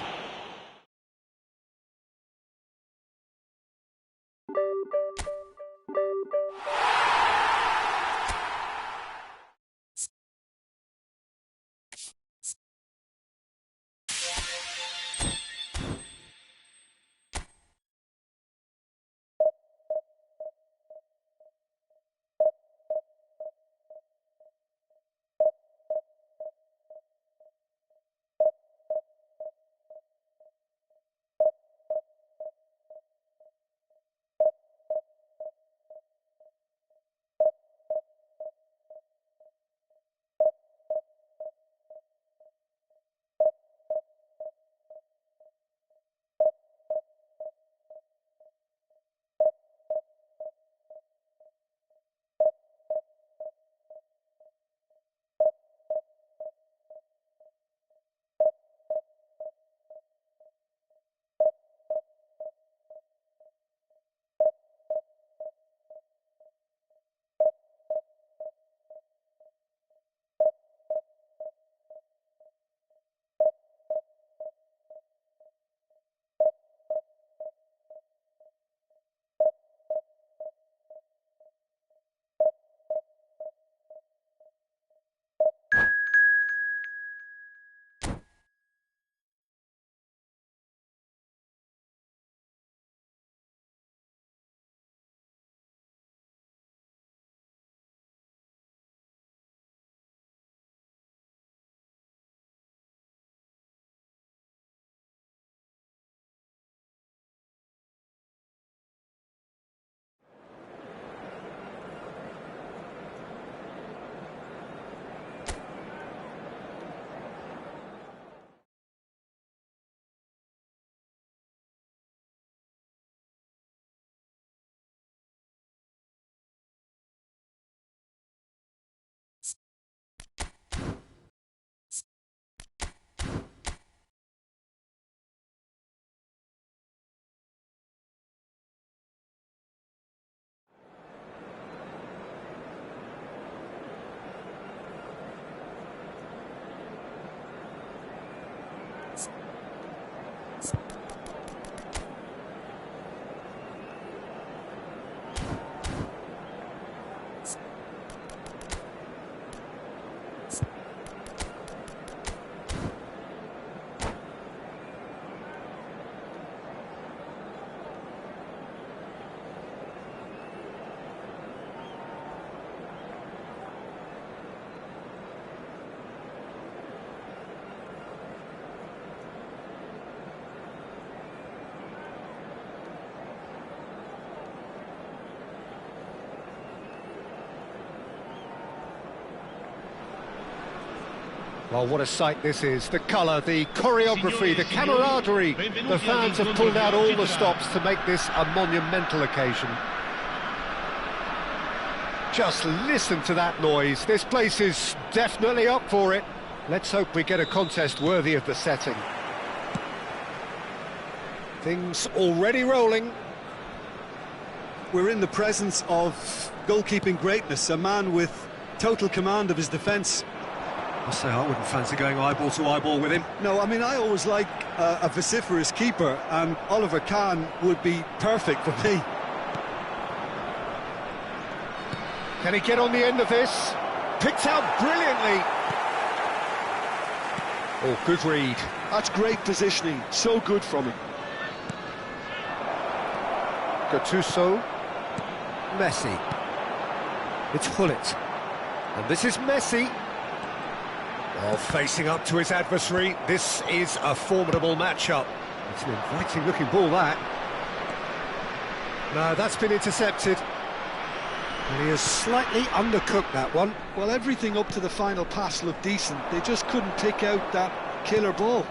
Well, what a sight this is. The colour, the choreography, the camaraderie. The fans have pulled out all the stops to make this a monumental occasion. Just listen to that noise. This place is definitely up for it. Let's hope we get a contest worthy of the setting. Things already rolling. We're in the presence of goalkeeping greatness, a man with total command of his defence. I say I wouldn't fancy going eyeball to eyeball with him. No, I mean, I always like a vociferous keeper, and Oliver Kahn would be perfect for me. Can he get on the end of this? Picked out brilliantly. Oh, good read. That's great positioning, so good from him. Gattuso. Messi. It's Hullet. And this is Messi. Oh, facing up to his adversary. This is a formidable matchup. It's an inviting looking ball, that. No, that's been intercepted. And he has slightly undercooked that one. Well, everything up to the final pass looked decent. They just couldn't pick out that killer ball.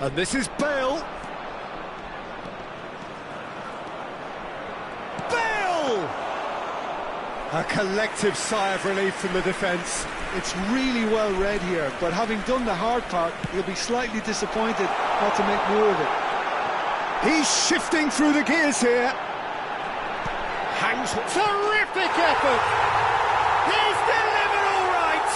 And this is Bale. Bale! A collective sigh of relief from the defence. It's really well read here, but having done the hard part, he'll be slightly disappointed not to make more of it. He's shifting through the gears here. Hangs. Terrific effort! He's delivered all right!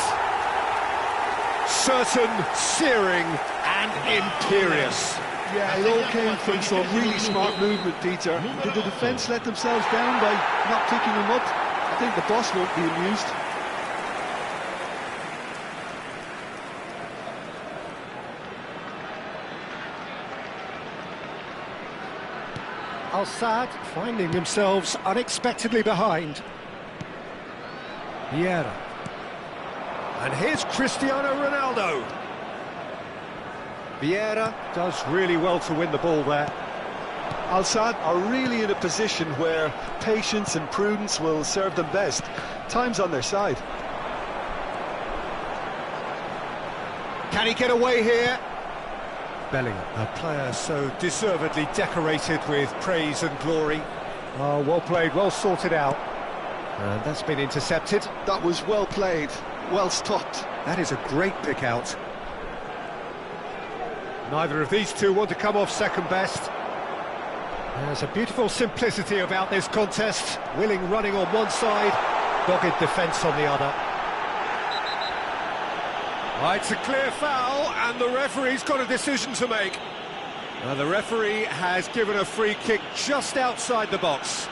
Certain, searing and imperious. Yeah, it all came from some really smart movement, Peter. Did the defence let themselves down by not picking him up? I think the boss won't be amused. Al-Sadd finding themselves unexpectedly behind. Vieira. And here's Cristiano Ronaldo. Vieira does really well to win the ball there. Al-Sadd are really in a position where patience and prudence will serve them best. Time's on their side. Can he get away here? Bellingham, a player so deservedly decorated with praise and glory. Oh, well played, well sorted out. And that's been intercepted. That was well played, well stopped. That is a great pick out. Neither of these two want to come off second best. There's a beautiful simplicity about this contest. Willing running on one side, dogged defence on the other. It's a clear foul, and the referee's got a decision to make. The referee has given a free kick just outside the box.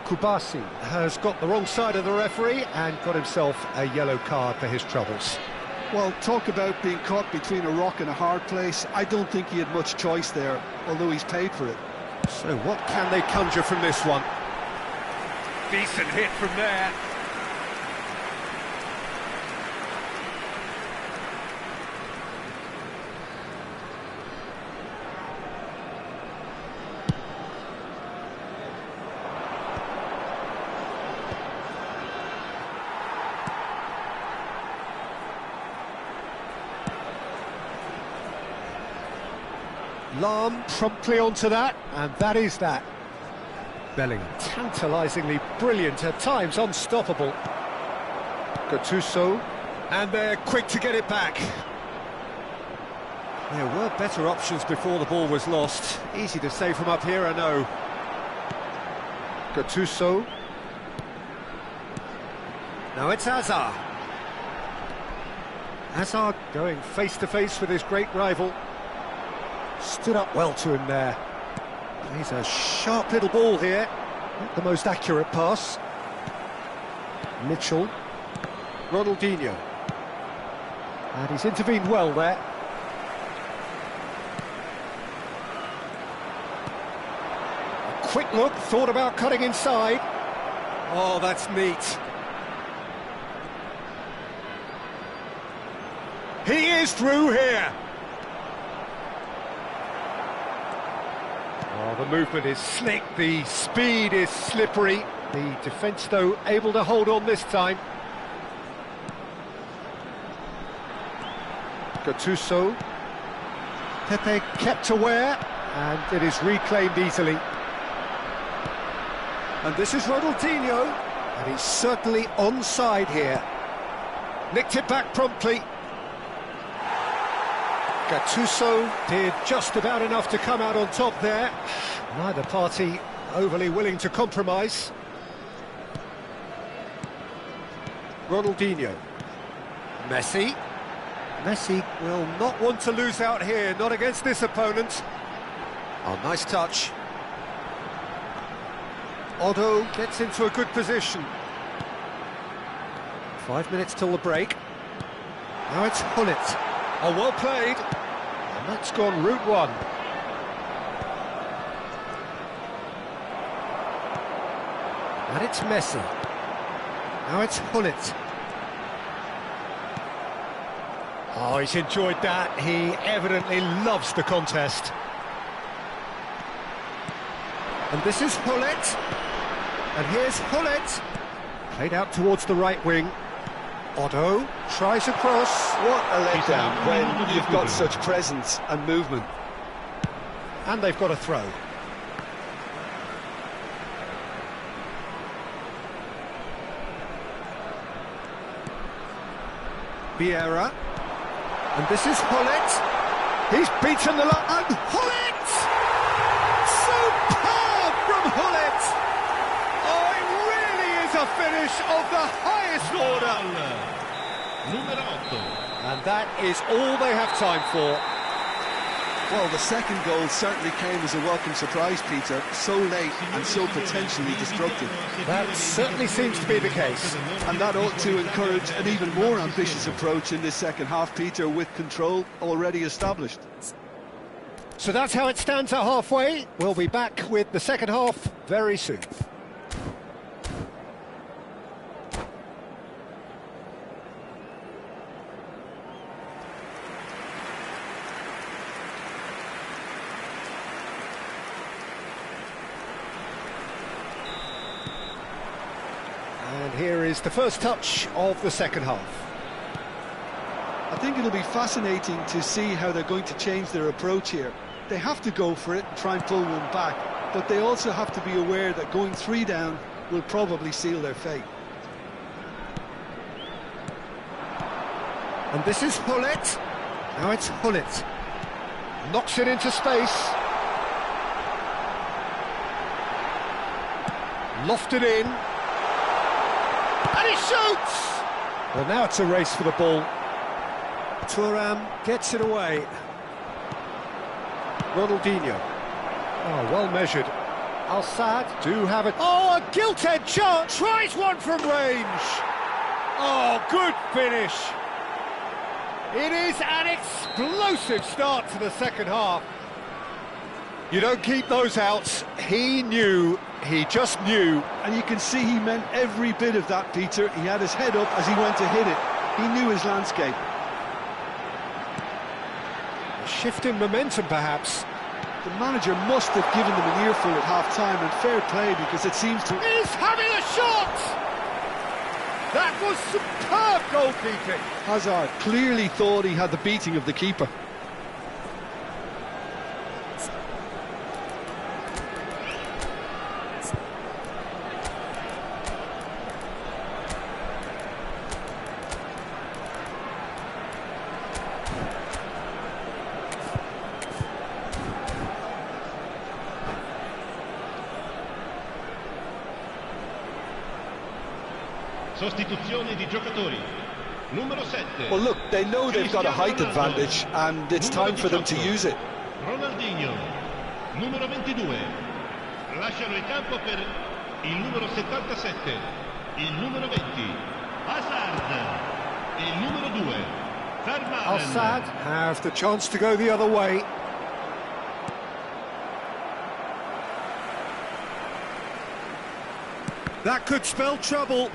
Kubasi has got the wrong side of the referee and got himself a yellow card for his troubles. Well, talk about being caught between a rock and a hard place. I don't think he had much choice there, although he's paid for it. So what can they conjure from this one? Decent hit from there. Lahm promptly onto that, and that is that. Bellingham, tantalisingly brilliant, at times unstoppable. Gattuso, and they're quick to get it back. There were better options before the ball was lost. Easy to say from up here, I know. Gattuso. Now it's Hazard. Hazard going face-to-face with his great rival. Stood up well to him there. He's a sharp little ball here. Not the most accurate pass. Mitchell. Ronaldinho. And he's intervened well there. A quick look, thought about cutting inside. Oh, that's neat. He is through here. Oh, the movement is slick, the speed is slippery. The defence, though, able to hold on this time. Gattuso. Pepe kept aware, and it is reclaimed easily. And this is Ronaldinho, and he's certainly onside here. Nicked it back promptly. Gattuso did just about enough to come out on top there. Neither party overly willing to compromise. Ronaldinho. Messi. Messi will not want to lose out here, not against this opponent. Oh, nice touch. Otto gets into a good position. 5 minutes till the break. Now it's Hullet. Oh, well played. And that's gone route one. And it's Messi. Now it's Hullet. Oh, he's enjoyed that. He evidently loves the contest. And this is Hullet. And here's Hullet. Played out towards the right wing. Otto tries across. What a letdown when you've got such presence and movement. And they've got a throw. Vieira. And this is Hullet. He's beaten the line. And Hullet! Superb from Hullet! Oh, it really is a finish of the highest order. Numero 8. And that is all they have time for. Well, the second goal certainly came as a welcome surprise, Peter. So late and so potentially destructive. That certainly seems to be the case. And that ought to encourage an even more ambitious approach in this second half, Peter, with control already established. So that's how it stands at halfway. We'll be back with the second half very soon. And here is the first touch of the second half. I think it'll be fascinating to see how they're going to change their approach here. They have to go for it and try and pull one back, but they also have to be aware that going 3 down will probably seal their fate. And this is Hullet. Now it's Hullet. Knocks it into space. Lofted in. And he shoots! Well, now it's a race for the ball. Thuram gets it away. Ronaldinho. Oh, well measured. Al-Sadd do have it. Oh, a gilt-edged chance. Tries one from range. Oh, good finish. It is an explosive start to the second half. You don't keep those outs. He knew, he just knew. And you can see he meant every bit of that, Peter. He had his head up as he went to hit it. He knew his landscape. A shift in momentum, perhaps. The manager must have given them an earful at half-time, and fair play, because it seems to... He's having a shot! That was superb goalkeeping. Hazard clearly thought he had the beating of the keeper. Sostituzione di giocatori. Numero 7. Well, look, they know they've got a height advantage, and it's time for them to use it. Ronaldinho. Numero 22. Lasciano il campo per il numero 77. Il numero 20. Hazard. Il numero 2. Vermaelen. Al-Sadd have the chance to go the other way. That could spell trouble.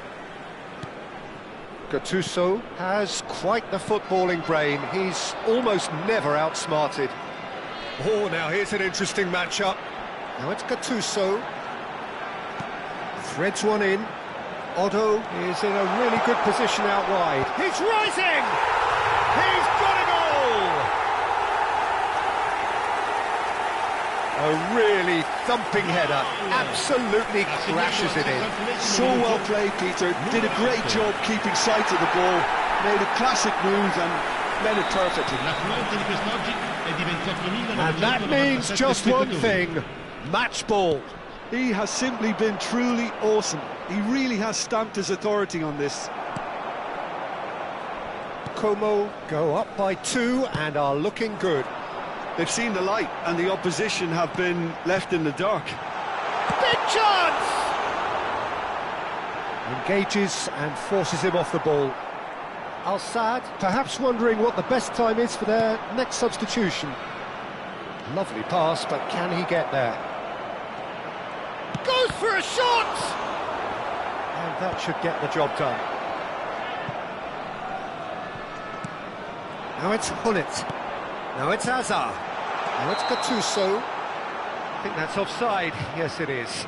Gattuso has quite the footballing brain. He's almost never outsmarted. Oh, now here's an interesting matchup. Now it's Gattuso. Threads one in. Otto is in a really good position out wide. He's rising! He's got a goal! A really thumping header. Absolutely crashes it in. So well played, Peter. Did a great job keeping sight of the ball. Made a classic move and met it perfectly. And that means just one thing. Match ball. He has simply been truly awesome. He really has stamped his authority on this. Como go up by 2 and are looking good. They've seen the light and the opposition have been left in the dark. Big chance! Engages and forces him off the ball. Al-Saad perhaps wondering what the best time is for their next substitution. Lovely pass, but can he get there? Goes for a shot! And that should get the job done. Now it's Hullet. Now it's Azar. Now it's Gattuso. I think that's offside. Yes, it is.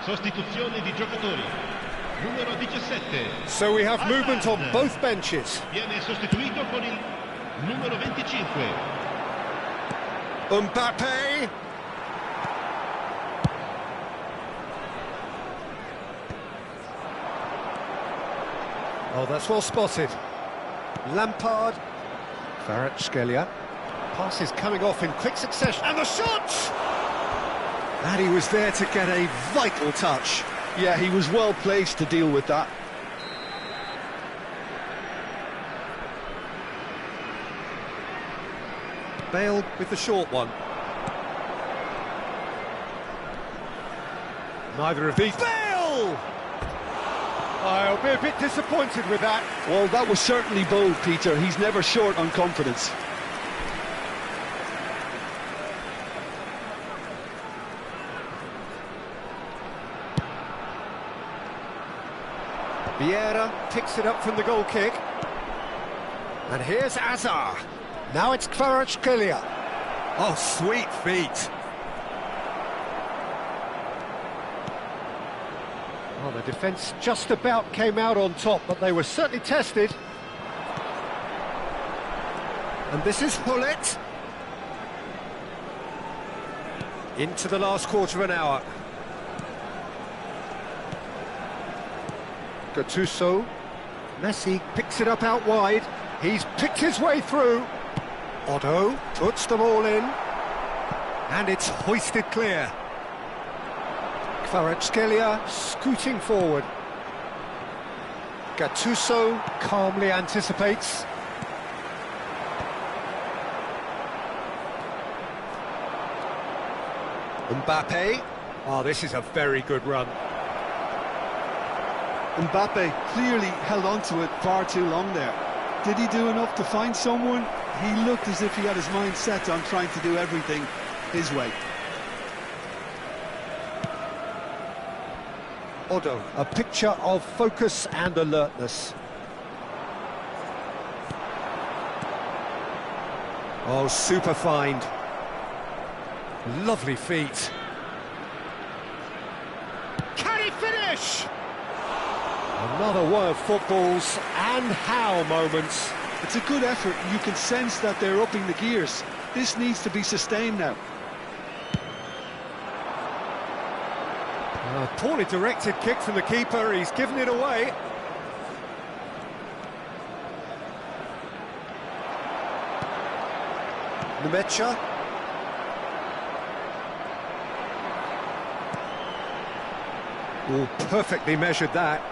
Sostituzione di giocatori. Numero 17. So we have movement on both benches. Viene sostituito con il numero 25. Mbappe. Oh, that's well spotted. Lampard. Kvaratskhelia. Pass is coming off in quick succession. And the shot! And he was there to get a vital touch. Yeah, he was well placed to deal with that. Bale with the short one. Neither of these. Bale! I'll be a bit disappointed with that. Well, that was certainly bold, Peter. He's never short on confidence. Vieira picks it up from the goal kick. And here's Azar. Now it's Kvaratskhelia. Oh, sweet feet. Well, the defence just about came out on top, but they were certainly tested. And this is Hullet. Into the last quarter of an hour. Gattuso. Messi picks it up out wide. He's picked his way through. Otto puts them all in. And it's hoisted clear. Kvaratskhelia scooting forward. Gattuso calmly anticipates. Mbappe. Oh, this is a very good run. Mbappe clearly held on to it far too long there. Did he do enough to find someone? He looked as if he had his mind set on trying to do everything his way. Otto, a picture of focus and alertness. Oh, super find. Lovely feet. Can he finish? Another one of football's and how moments. It's a good effort. You can sense that they're upping the gears. This needs to be sustained now. A poorly directed kick from the keeper. He's given it away. Nemecha. Oh, perfectly measured that.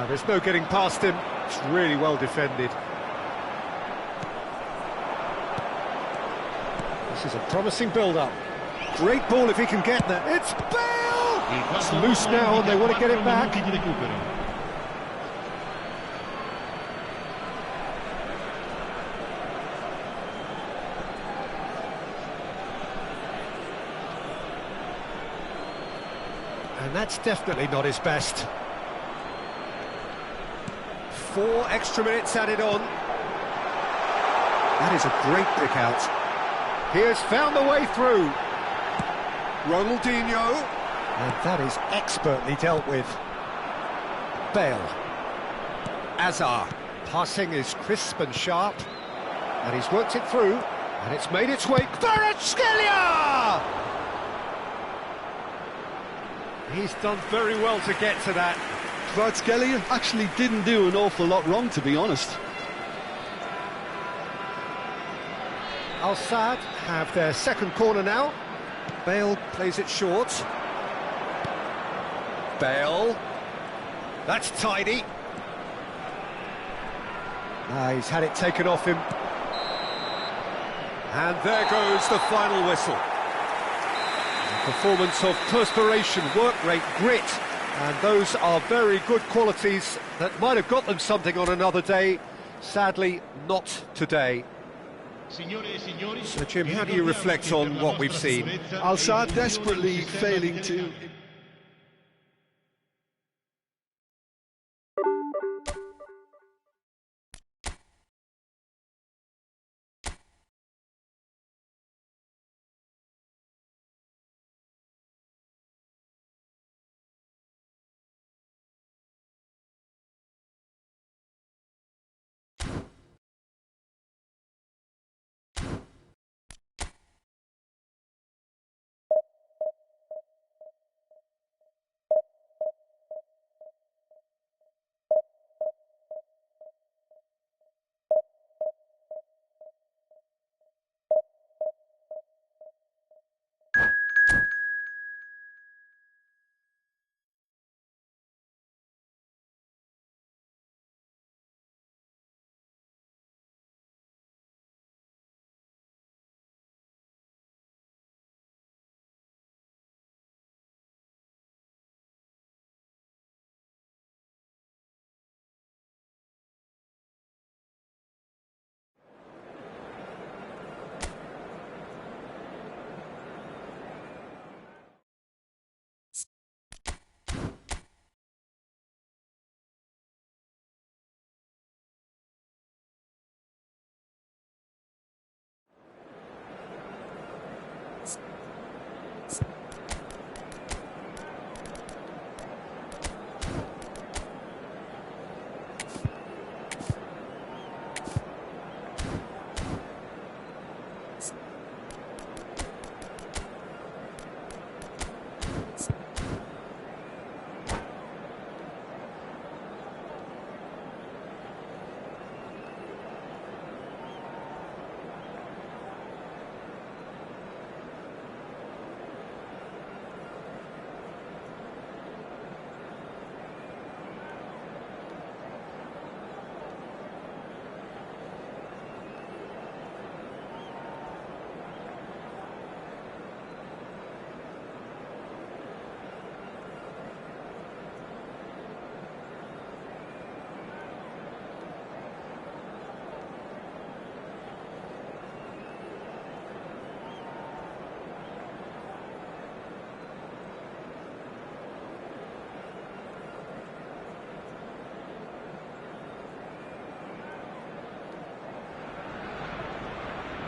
There's no getting past him. That's really well defended. This is a promising build-up. Great ball if he can get there. It's Bale! It's loose now and they want to get it back. And that's definitely not his best. 4 extra minutes added on. That is a great pick out. He has found the way through. Ronaldinho. And that is expertly dealt with. Bale. Azar. Passing is crisp and sharp. And he's worked it through. And it's made its way. Kvaratskhelia! He's done very well to get to that. Kvaratskhelia actually didn't do an awful lot wrong, to be honest. Al Sadd have their second corner now. Bale plays it short. Bale. That's tidy. He's had it taken off him. And there goes the final whistle. A performance of perspiration, work rate, grit. And those are very good qualities that might have got them something on another day. Sadly, not today. So, Jim, how do you reflect on what we've seen? Al Sadd desperately failing to...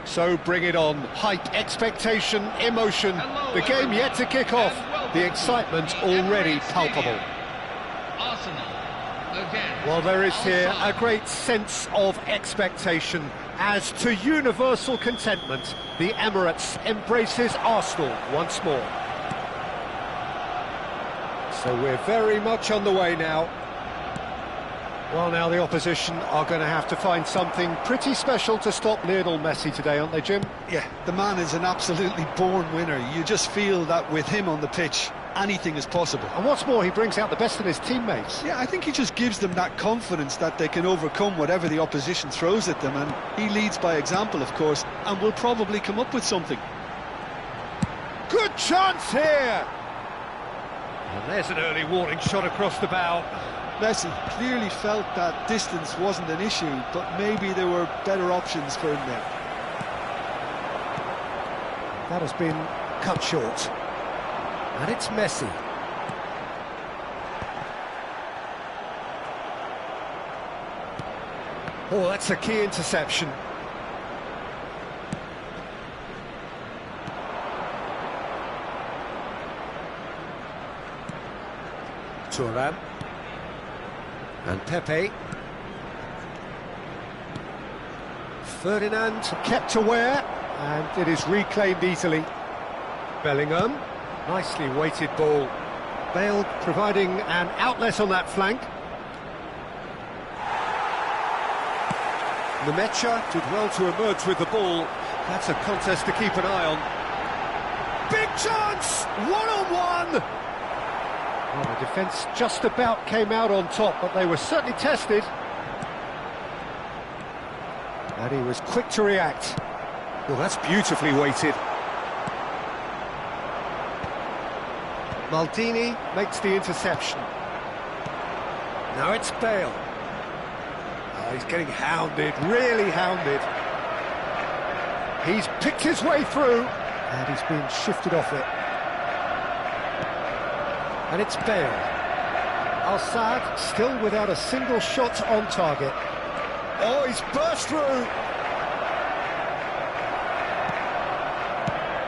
So bring it on. Hype, expectation, emotion. The game yet to kick off. The excitement already palpable. Well, there is here a great sense of expectation as to universal contentment. The Emirates embraces Arsenal once more. So we're very much on the way now. Well, now the opposition are going to have to find something pretty special to stop Lionel Messi today, aren't they, Jim? Yeah, the man is an absolutely born winner. You just feel that with him on the pitch, anything is possible. And what's more, he brings out the best in his teammates. Yeah, I think he just gives them that confidence that they can overcome whatever the opposition throws at them, and he leads by example, of course, and will probably come up with something. Good chance here! And there's an early warning shot across the bow. Messi clearly felt that distance wasn't an issue, but maybe there were better options for him there. That has been cut short. And it's Messi. Oh, that's a key interception. Thuram. And Pepe. Ferdinand kept aware, and it is reclaimed easily. Bellingham, nicely weighted ball. Bale providing an outlet on that flank. Nemecha did well to emerge with the ball. That's a contest to keep an eye on. Big chance! One-on-one! Well, the defence just about came out on top, but they were certainly tested. And he was quick to react. Well, that's beautifully weighted. Maldini makes the interception. Now it's Bale. Oh, he's getting hounded, really hounded. He's picked his way through, and he's been shifted off it. And it's Bale. Al-Saad still without a single shot on target. Oh, he's burst through!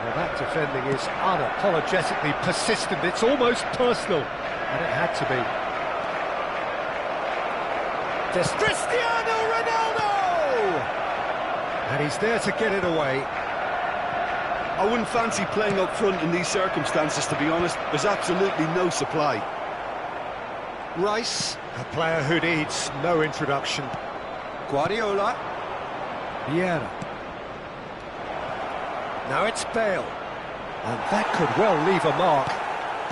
Well, that defending is unapologetically persistent. It's almost personal, and it had to be. There's Cristiano Ronaldo! And he's there to get it away. I wouldn't fancy playing up front in these circumstances, to be honest. There's absolutely no supply. Rice, a player who needs no introduction. Guardiola. Vieira. Now it's Bale. And that could well leave a mark.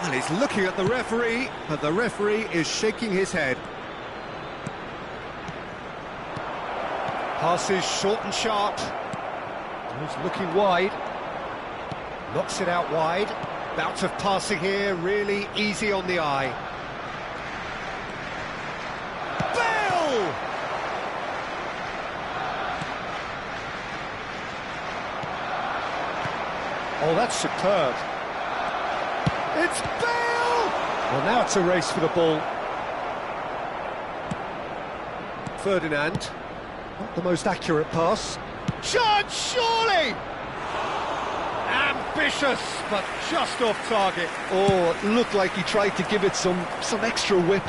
And he's looking at the referee, but the referee is shaking his head. Passes short and sharp. He's looking wide. Knocks it out wide. Bout of passing here, really easy on the eye. Bale! Oh, that's superb. It's Bale! Well, now it's a race for the ball. Ferdinand. Not the most accurate pass. Chance, surely! Ambitious, but just off target. Oh, it looked like he tried to give it some extra whip.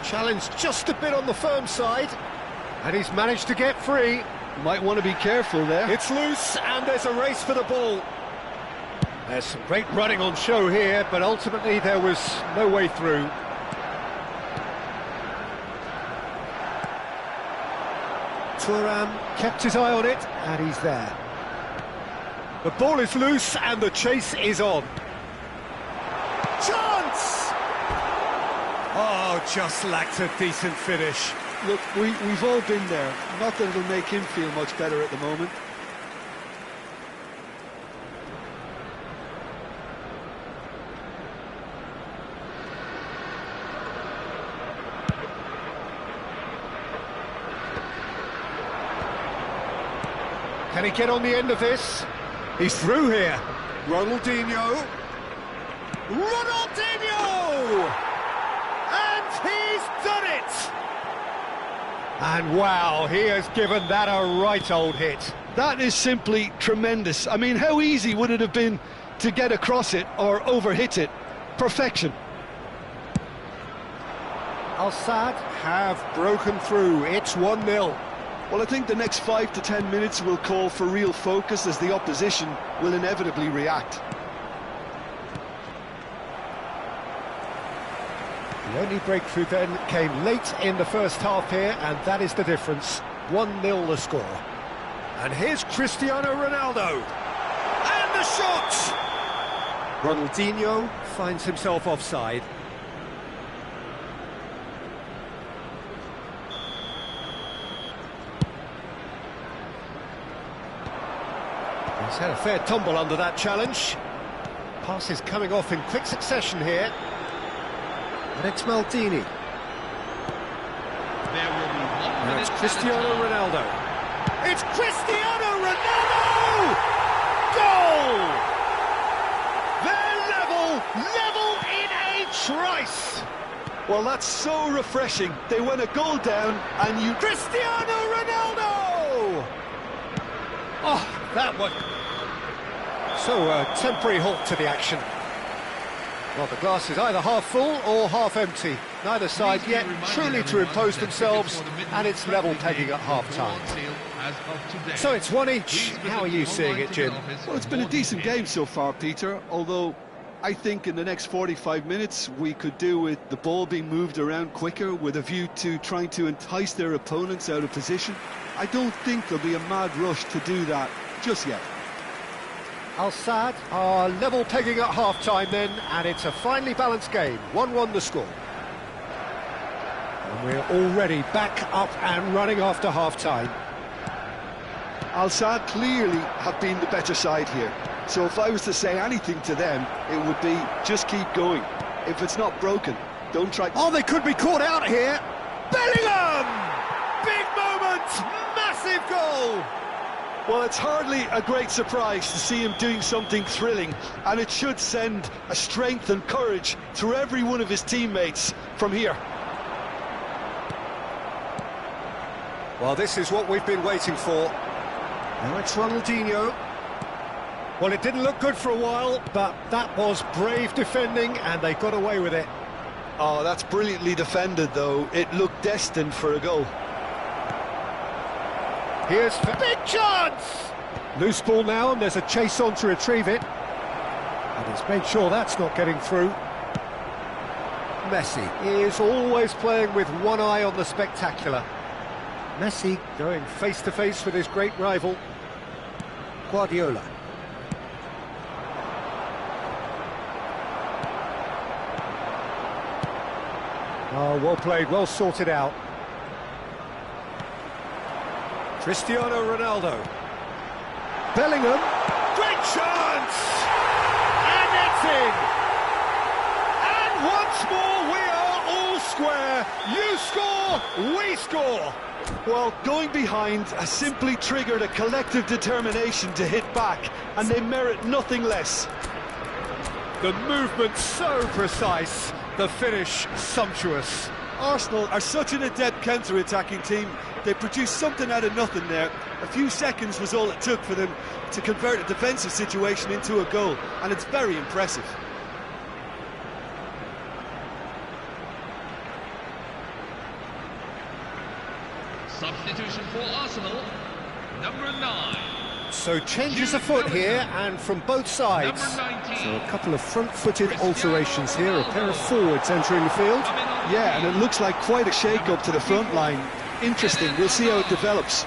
Challenge just a bit on the firm side, and he's managed to get free. Might want to be careful there. It's loose, and there's a race for the ball. There's some great running on show here, but ultimately there was no way through. Thuram kept his eye on it, and he's there. The ball is loose, and the chase is on. Chance! Oh, just lacked a decent finish. Look, we've all been there. Not that it'll make him feel much better at the moment. Can he get on the end of this? He's through here. Ronaldinho. Ronaldinho! And he's done it! And wow, he has given that a right old hit. That is simply tremendous. I mean, how easy would it have been to get across it or overhit it? Perfection. Al-Saad have broken through. It's 1-0. Well, I think the next 5 to 10 minutes will call for real focus, as the opposition will inevitably react. The only breakthrough then came late in the first half here, and that is the difference. 1-0 the score. And here's Cristiano Ronaldo. And the shot! Ronaldinho finds himself offside. He's had a fair tumble under that challenge. Passes coming off in quick succession here. And it's Maldini. There will be 1 And minute it's at a Cristiano time. Ronaldo. It's Cristiano Ronaldo! Goal! They're level in a trice! Well, that's so refreshing. They went a goal down and you... Cristiano Ronaldo! Oh, that one. So, a temporary halt to the action. Well, the glass is either half full or half empty. Neither side yet truly to impose themselves, and it's level pegging at half-time. So it's one each. How are you seeing it, Jim? Well, it's been a decent game so far, Peter, although I think in the next 45 minutes we could do with the ball being moved around quicker with a view to trying to entice their opponents out of position. I don't think there'll be a mad rush to do that just yet. Al-Sadd are level pegging at half-time then, and it's a finely balanced game. 1-1 the score. And we're already back up and running after half-time. Al-Sadd clearly have been the better side here. So if I was to say anything to them, it would be just keep going. If it's not broken, don't try... Oh, they could be caught out here. Bellingham! Big moment! Massive goal! Well, it's hardly a great surprise to see him doing something thrilling, and it should send a strength and courage through every one of his teammates from here. Well, this is what we've been waiting for. Now it's Ronaldinho. Well, it didn't look good for a while, but that was brave defending, and they got away with it. Oh, that's brilliantly defended, though. It looked destined for a goal. Here's for big chance! Loose ball now, and there's a chase on to retrieve it. And he's made sure that's not getting through. Messi is always playing with one eye on the spectacular. Messi going face-to-face with his great rival, Guardiola. Oh, well played, well sorted out. Cristiano Ronaldo. Bellingham. Great chance! And it's in! And once more we are all square. You score, we score. Well, going behind has simply triggered a collective determination to hit back, and they merit nothing less. The movement so precise, the finish sumptuous. Arsenal are such an adept counter-attacking team. They produced something out of nothing there. A few seconds was all it took for them to convert a defensive situation into a goal, and it's very impressive. Substitution for Arsenal, number 9. So changes afoot here, and from both sides. Number 19. So a couple of front-footed alterations here, a pair of forwards entering the field. Yeah, and it looks like quite a shake-up to the front line. Interesting, we'll see how it develops.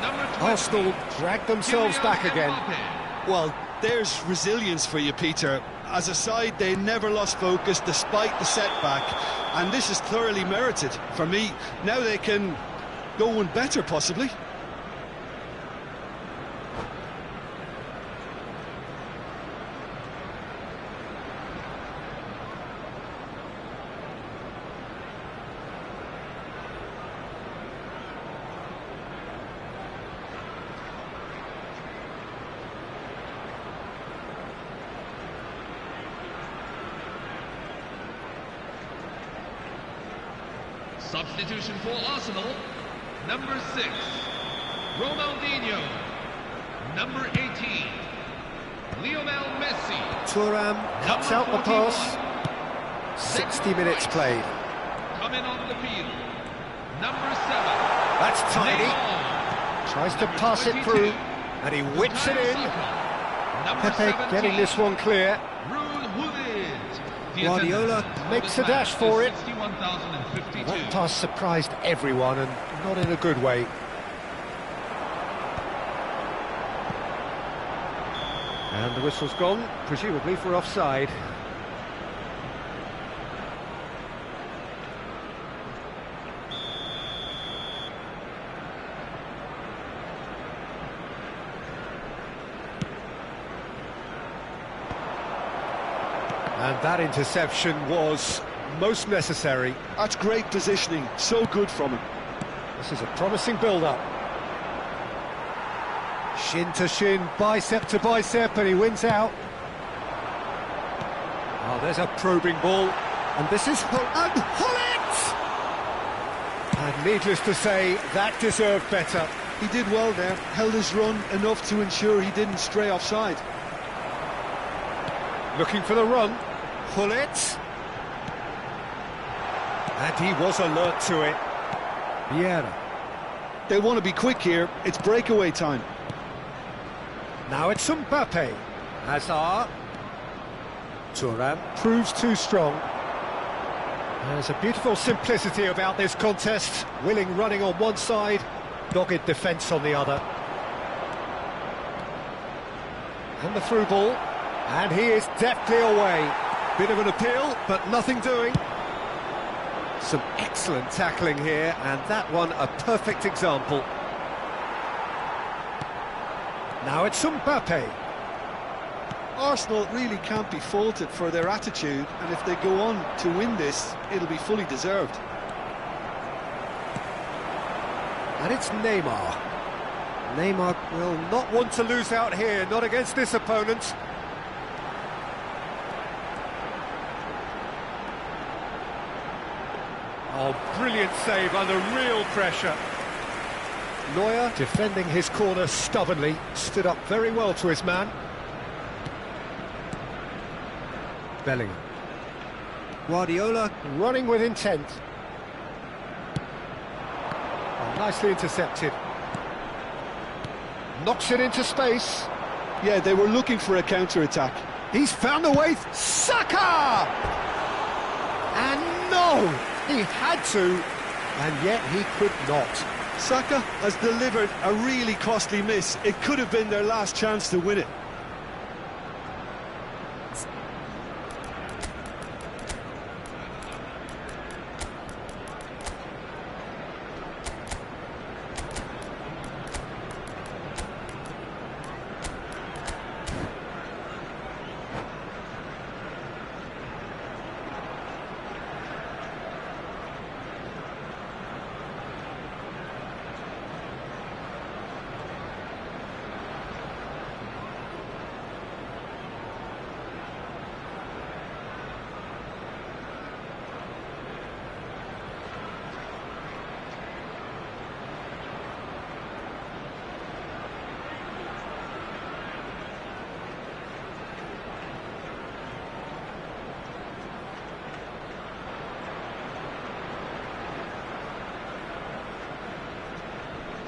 Number 20. Arsenal drag themselves back again. Well, there's resilience for you, Peter. As a side, they never lost focus despite the setback, and this is thoroughly merited. For me, now they can go one better, possibly. Substitution for Arsenal, number 6, Ronaldinho. Number 18, Lionel Messi. Thuram cuts out the pass. 60 minutes played. Coming on the field, number 7. That's tiny. Neymar. Tries to Number pass it 22, through, and he whips it in. Number Pepe 17, getting this one clear. Guardiola makes a dash for it. That pass surprised everyone, and not in a good way. And the whistle's gone, presumably for offside. And that interception was most necessary. That's great positioning, so good from him. This is a promising build-up. Shin to shin, bicep to bicep, and he wins out. Oh, there's a probing ball, and this is... And Hullet! And needless to say, that deserved better. He did well there, held his run enough to ensure he didn't stray offside. Looking for the run. Hullet. And he was alert to it. Vieira. They want to be quick here, it's breakaway time. Now it's Mbappe. Hazard. Thuram proves too strong. There's a beautiful simplicity about this contest. Willing running on one side, dogged defence on the other. And the through ball. And he is deftly away. Bit of an appeal, but nothing doing. Some excellent tackling here, and that one a perfect example. Now it's Mbappe. Arsenal really can't be faulted for their attitude, and if they go on to win this, it'll be fully deserved. And it's Neymar. Neymar will not want to lose out here, not against this opponent. Oh, brilliant save under real pressure. Neuer, defending his corner stubbornly, stood up very well to his man. Bellingham. Guardiola running with intent. Oh, nicely intercepted. Knocks it into space. Yeah, they were looking for a counter-attack. He's found a way. Saka! And no! He had to, and yet he could not. Saka has delivered a really costly miss. It could have been their last chance to win it.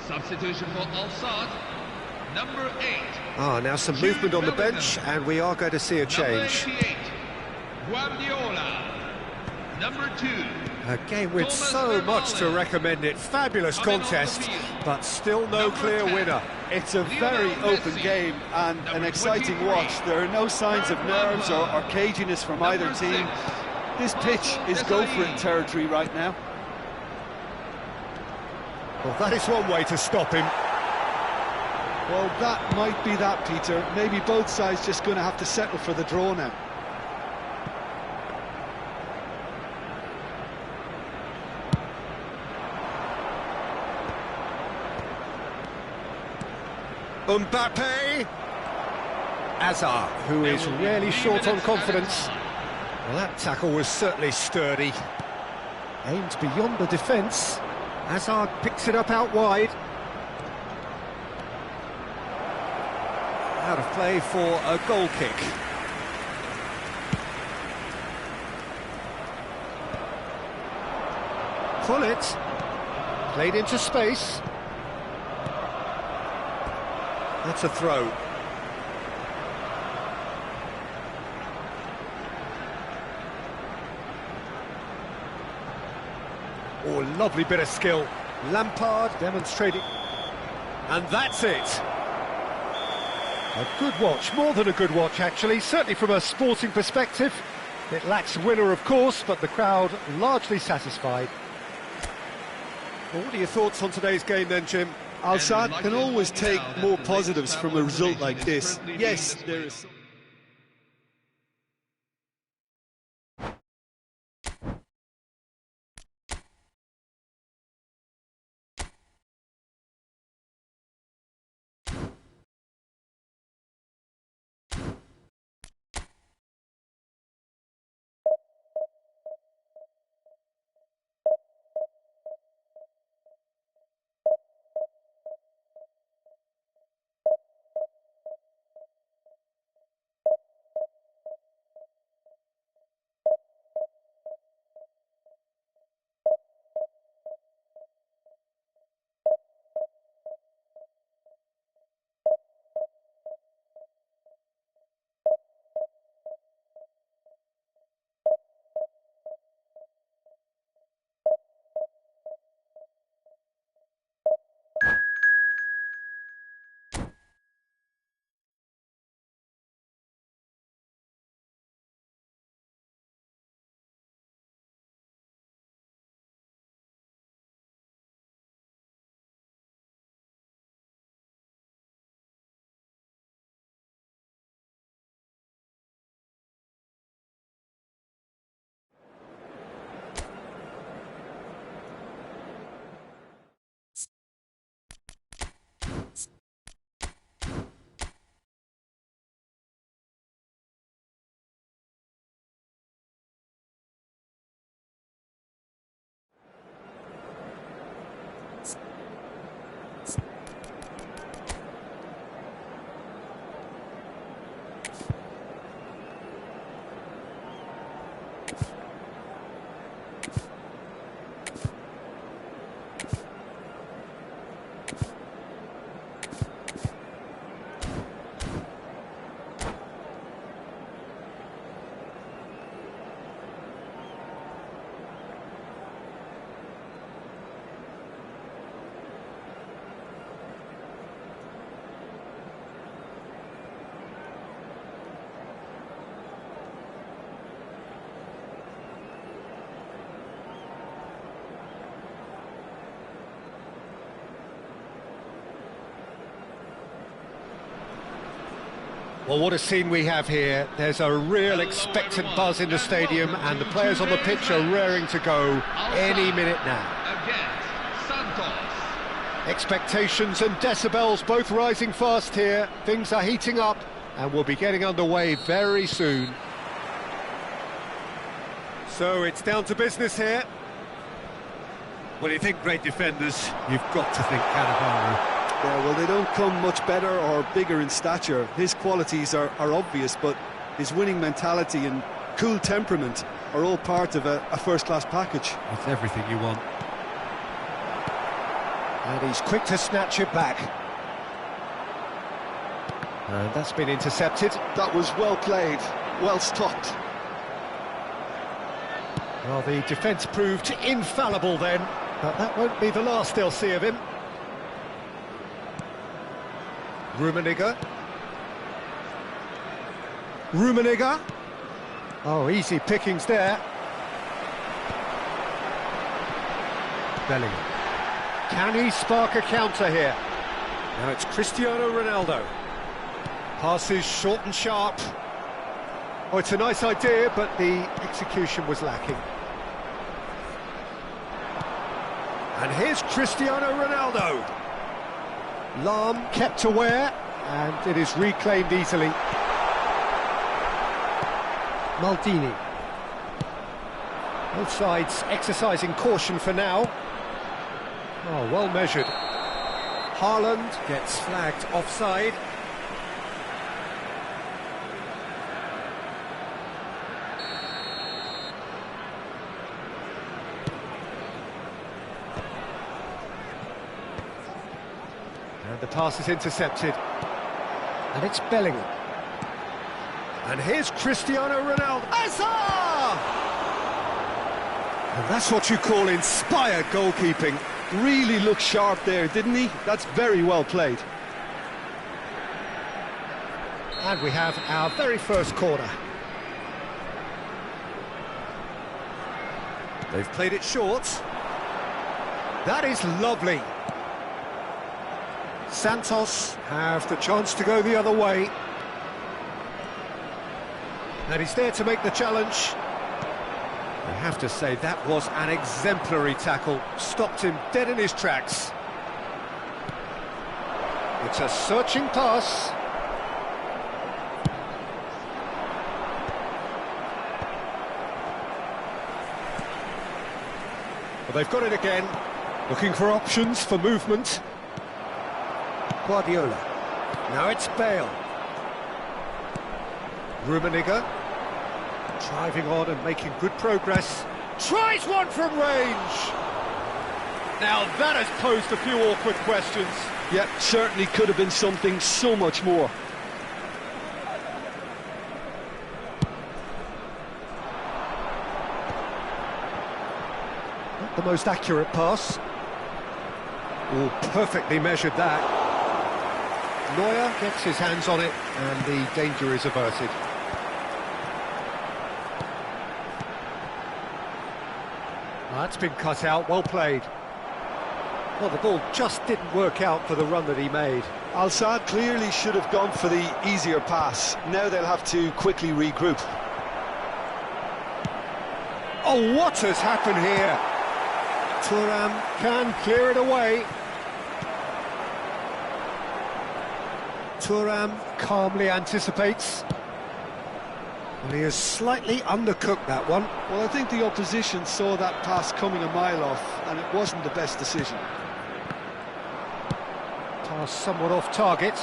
Substitution for Al-Saad, number 8. Now some movement on the bench, and we are going to see a change. Number 88, Guardiola. Number 2. A game with so much to recommend it. Fabulous contest, but still no clear winner. It's a very open game and an exciting watch. There are no signs of nerves or caginess from either team. This pitch is go-for-it territory right now. Well, that is one way to stop him. Well, that might be that, Peter. Maybe both sides just going to have to settle for the draw now. Mbappe! Hazard, who is really short on confidence. Well, that tackle was certainly sturdy. Aimed beyond the defence. Hazard picks it up out wide. Out of play for a goal kick. Hullet. Played into space. That's a throw. Oh, lovely bit of skill. Lampard demonstrating. And that's it. A good watch, more than a good watch actually, certainly from a sporting perspective. It lacks a winner of course, but the crowd largely satisfied. Well, what are your thoughts on today's game then, Jim? Al-Sadd can always take more positives from a result like this. Yes, there is... Well, what a scene we have here. There's a real expectant buzz in the stadium and the players on the pitch are raring to go any minute now. Against Santos. Expectations and decibels both rising fast here. Things are heating up and we'll be getting underway very soon. So it's down to business here. When you think great defenders, you've got to think Cannavaro. Yeah, well, they don't come much better or bigger in stature. His qualities are obvious, but his winning mentality and cool temperament are all part of a first-class package. It's everything you want. And he's quick to snatch it back. And that's been intercepted. That was well played, well stopped. Well, the defence proved infallible then, but that won't be the last they'll see of him. Rummenigge. Oh, easy pickings there. Bellingham. Can he spark a counter here? Now it's Cristiano Ronaldo. Passes short and sharp. Oh, it's a nice idea, but the execution was lacking. And here's Cristiano Ronaldo. Lahm kept aware, and it is reclaimed easily. Maldini. Both sides exercising caution for now. Oh, well measured. Haaland gets flagged offside. And the pass is intercepted. And it's Bellingham. And here's Cristiano Ronaldo. Hazard! And that's what you call inspired goalkeeping. Really looked sharp there, didn't he? That's very well played. And we have our very first corner. They've played it short. That is lovely. Santos have the chance to go the other way. And he's there to make the challenge. I have to say, that was an exemplary tackle. Stopped him dead in his tracks. It's a searching pass. Well, they've got it again. Looking for options for movement. Guardiola. Now it's Bale. Rummenigge. Driving on and making good progress. Tries one from range! Now that has posed a few awkward questions. Yeah, certainly could have been something so much more. Not the most accurate pass. Oh, perfectly measured that. Neuer gets his hands on it and the danger is averted. That's been cut out, well played. Well, the ball just didn't work out for the run that he made. Al-Sadd clearly should have gone for the easier pass. Now they'll have to quickly regroup. Oh, what has happened here? Thuram can clear it away. Thuram calmly anticipates. Well, he has slightly undercooked that one. Well, I think the opposition saw that pass coming a mile off, and it wasn't the best decision. Pass somewhat off target.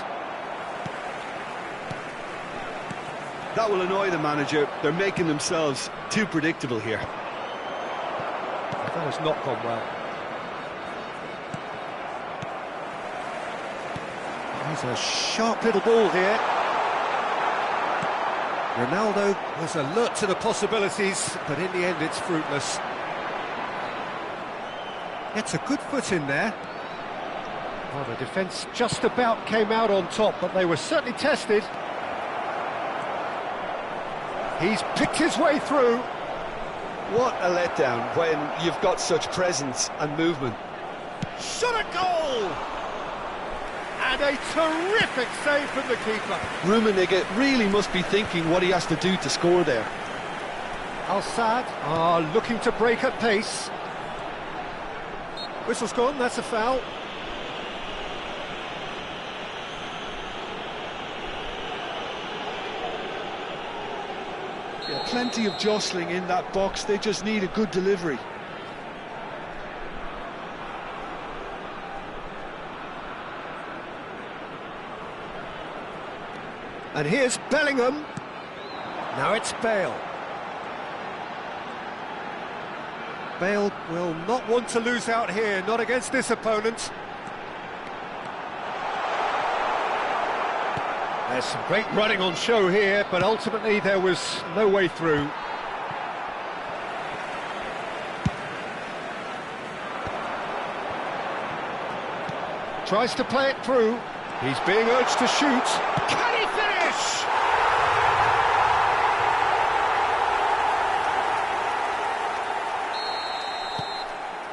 That will annoy the manager. They're making themselves too predictable here. That has not gone well. There's a sharp little ball here. Ronaldo was alert to the possibilities, but in the end it's fruitless. Gets a good foot in there. Well, the defence just about came out on top, but they were certainly tested. He's picked his way through. What a letdown when you've got such presence and movement. Shot a goal! And a terrific save from the keeper. Rummenigge really must be thinking what he has to do to score there. Al-Sadd are looking to break at pace. Whistle's gone, that's a foul. Yeah, plenty of jostling in that box, they just need a good delivery. And here's Bellingham. Now it's Bale. Bale will not want to lose out here, not against this opponent. There's some great running on show here, but ultimately there was no way through. Tries to play it through. He's being urged to shoot. Can he finish?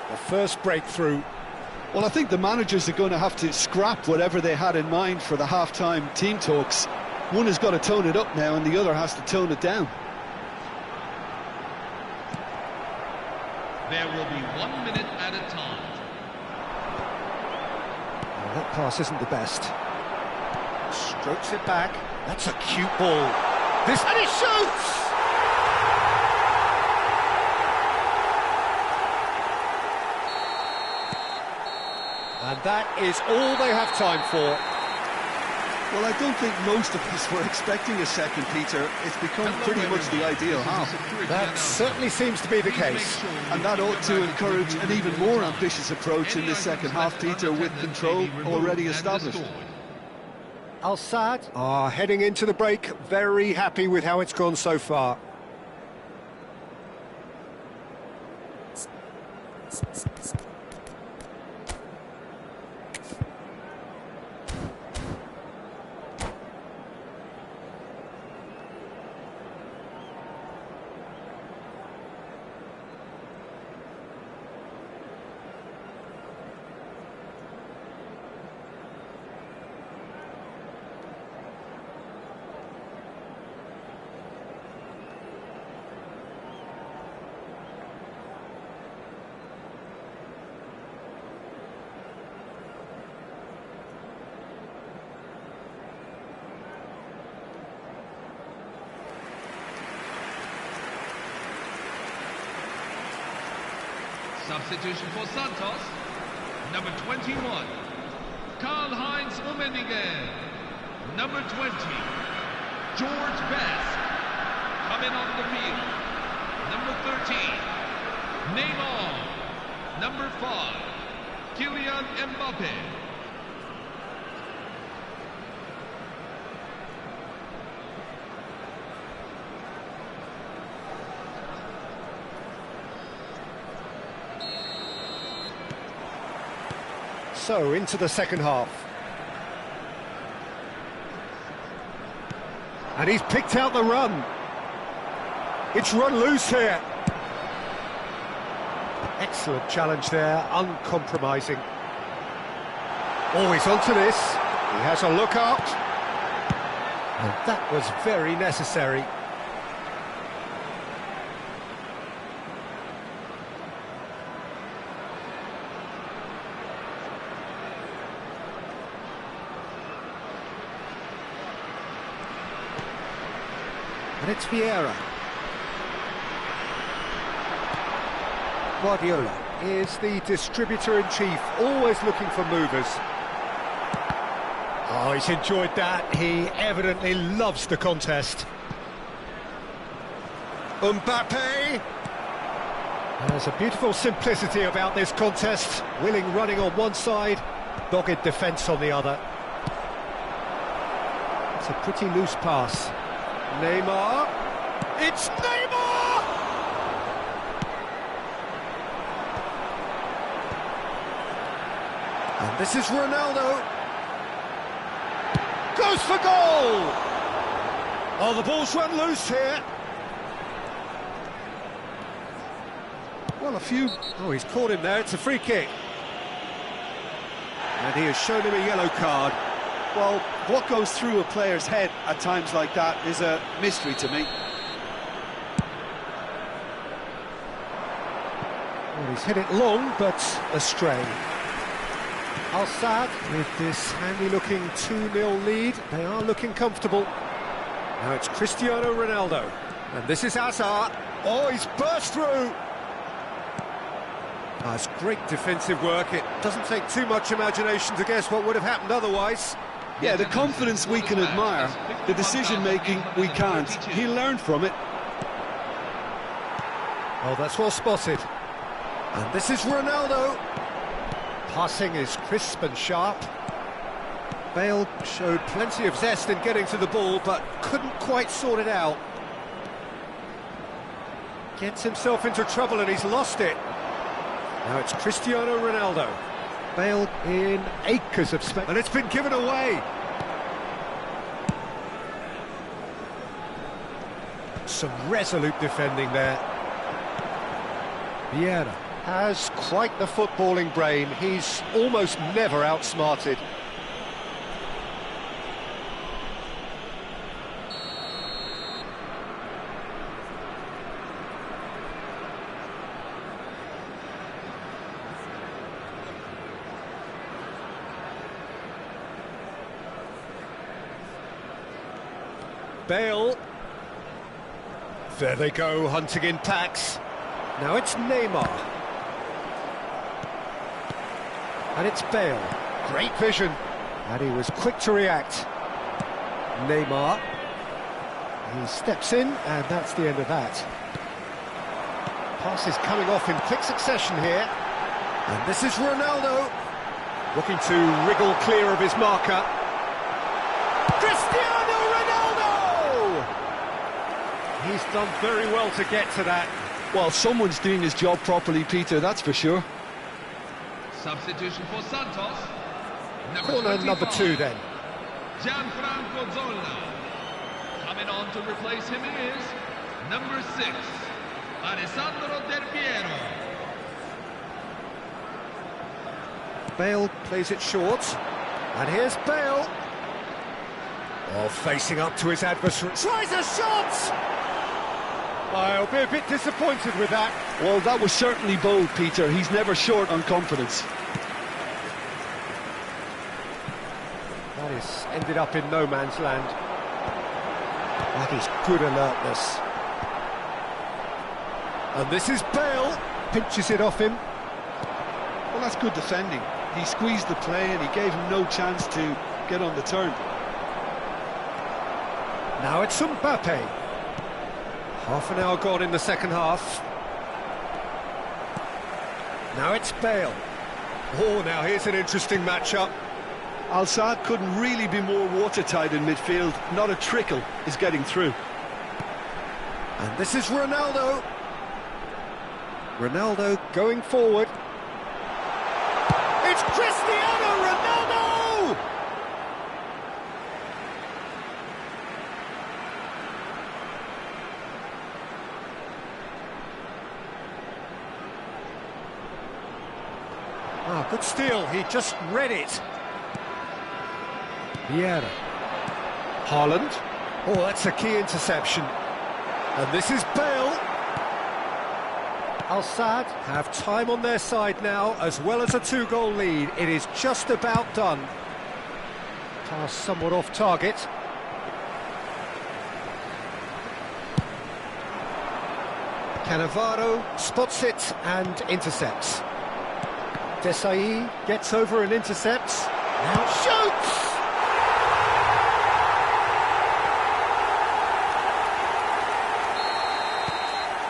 The first breakthrough. Well, I think the managers are going to have to scrap whatever they had in mind for the half-time team talks. One has got to tone it up now and the other has to tone it down. There will be 1 minute at a time. Well, that pass isn't the best. Strokes it back. That's a cute ball. And he shoots! And that is all they have time for. Well, I don't think most of us were expecting a second, Peter. It's become pretty much the ideal half. That certainly seems to be the case. And that ought to encourage an even more ambitious approach in the second half, Peter, with control already established. Al-Sadd are heading into the break, very happy with how it's gone so far. Substitution for Santos. Number 21, Karl-Heinz Rummenigge. Number 20, George Best. Coming on the field. Number 13, Neymar. Number 5, Kylian Mbappe. So, into the second half. And he's picked out the run. It's run loose here. Excellent challenge there, uncompromising. Always onto this. He has a look up. And that was very necessary. And it's Vieira. Guardiola is the distributor-in-chief, always looking for movers. Oh, he's enjoyed that. He evidently loves the contest. Mbappe! There's a beautiful simplicity about this contest. Willing running on one side, dogged defence on the other. It's a pretty loose pass. Neymar. It's Neymar! And this is Ronaldo. Goes for goal! Oh, the ball's run loose here. Well, a few... Oh, he's caught him there. It's a free kick. And he has shown him a yellow card. Well, what goes through a player's head at times like that is a mystery to me. Well, he's hit it long, but astray. Al-Sadd with this handy-looking 2-0 lead. They are looking comfortable. Now it's Cristiano Ronaldo. And this is Hazard. Oh, he's burst through. That's great defensive work. It doesn't take too much imagination to guess what would have happened otherwise. Yeah, the confidence we can admire, the decision-making we can't. He learned from it. Oh, that's well spotted. And this is Ronaldo. Passing is crisp and sharp. Bale showed plenty of zest in getting to the ball, but couldn't quite sort it out. Gets himself into trouble and he's lost it. Now it's Cristiano Ronaldo. Bale in acres of space, and it's been given away. Some resolute defending there. Vieira has quite the footballing brain. He's almost never outsmarted. Bale. There they go, hunting in packs. Now it's Neymar. And it's Bale. Great vision. And he was quick to react. Neymar. He steps in, and that's the end of that. Pass is coming off in quick succession here. And this is Ronaldo. Looking to wriggle clear of his marker. Cristiano Ronaldo! He's done very well to get to that. Well, someone's doing his job properly, Peter, that's for sure. Substitution for Santos. Corner number 2 then. Gianfranco Zola. Coming on to replace him is number 6, Alessandro Del Piero. Bale plays it short. And here's Bale. Oh, facing up to his adversary. Tries a shot! I'll be a bit disappointed with that. Well, that was certainly bold, Peter. He's never short on confidence. That is ended up in no man's land. That is good alertness. And this is Bale. Pinches it off him. Well, that's good defending. He squeezed the play and he gave him no chance to get on the turn. Now it's Mbappe. Half an hour gone in the second half. Now it's Bale. Oh, now here's an interesting matchup. Al-Saad couldn't really be more watertight in midfield. Not a trickle is getting through. And this is Ronaldo. Ronaldo going forward. It's Cristiano Ronaldo! Ah, good steal. He just read it. Vieira. Haaland. Oh, that's a key interception. And this is Bale. Al-Saad have time on their side now, as well as a 2-goal lead. It is just about done. Pass somewhat off target. Cannavaro spots it and intercepts. Desai gets over and intercepts. Now shoots!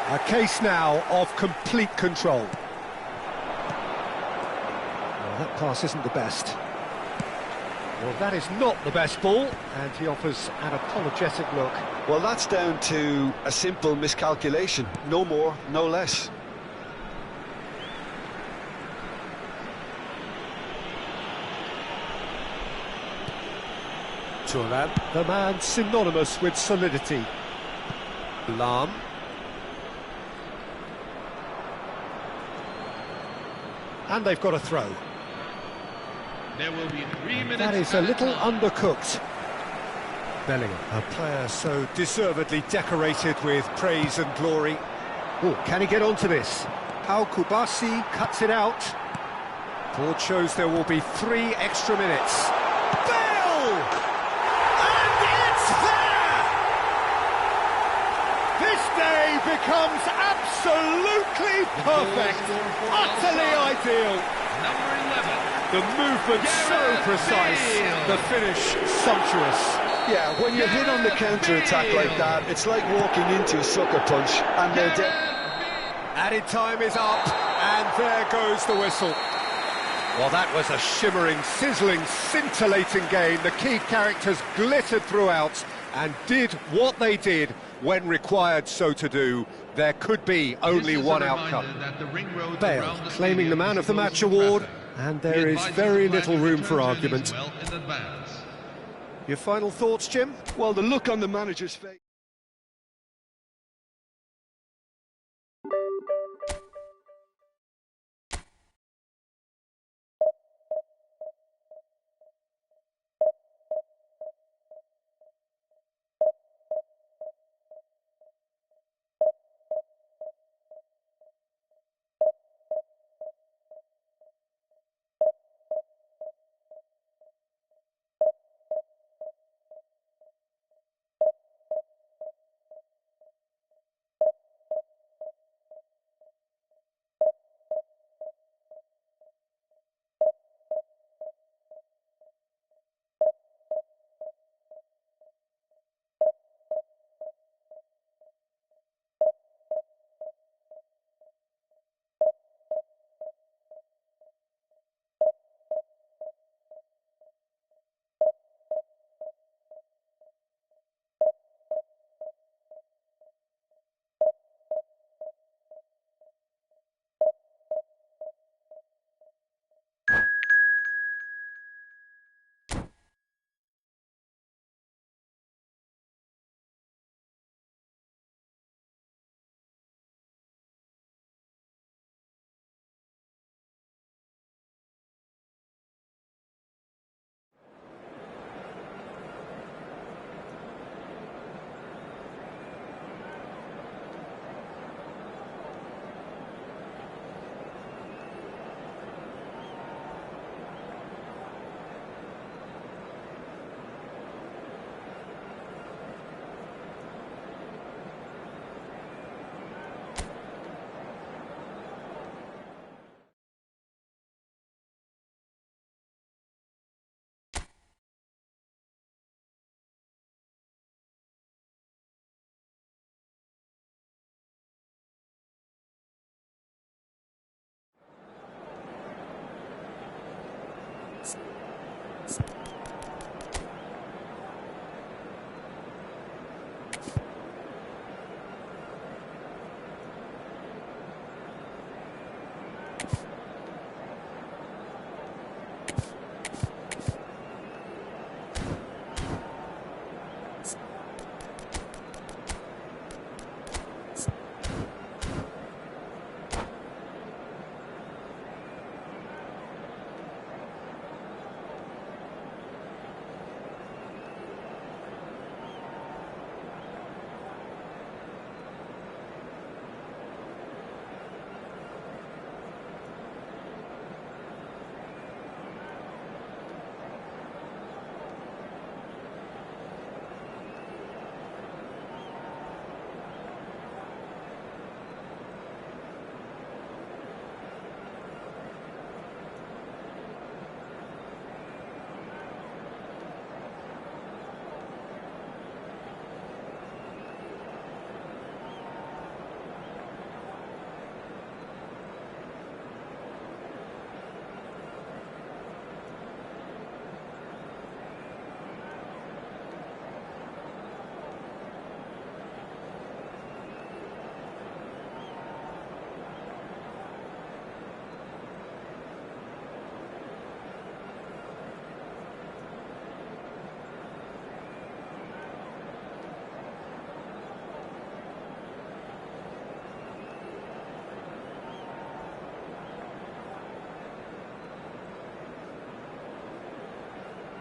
A case now of complete control. Well, that pass isn't the best. Well, that is not the best ball, and he offers an apologetic look. Well, that's down to a simple miscalculation. No more, no less. Turan, the man synonymous with solidity. Lam. And they've got a throw. There will be 3 minutes. That is a little undercooked. Bellingham, a player so deservedly decorated with praise and glory. Oh, can he get onto this? How Kubasi cuts it out. Board shows there will be 3 extra minutes. Bale! And it's there! This day becomes absolutely perfect, utterly ideal. Number 11. The movement so precise, the finish sumptuous. Yeah, when you hit on the counter-attack like that, it's like walking into a sucker punch, and they're dead. Added time is up, and there goes the whistle. Well, that was a shimmering, sizzling, scintillating game. The key characters glittered throughout and did what they did when required so to do. There could be only one outcome. Bale claiming the Man of the Match award, and there is very little room for argument. Your final thoughts, Jim? Well, the look on the manager's face.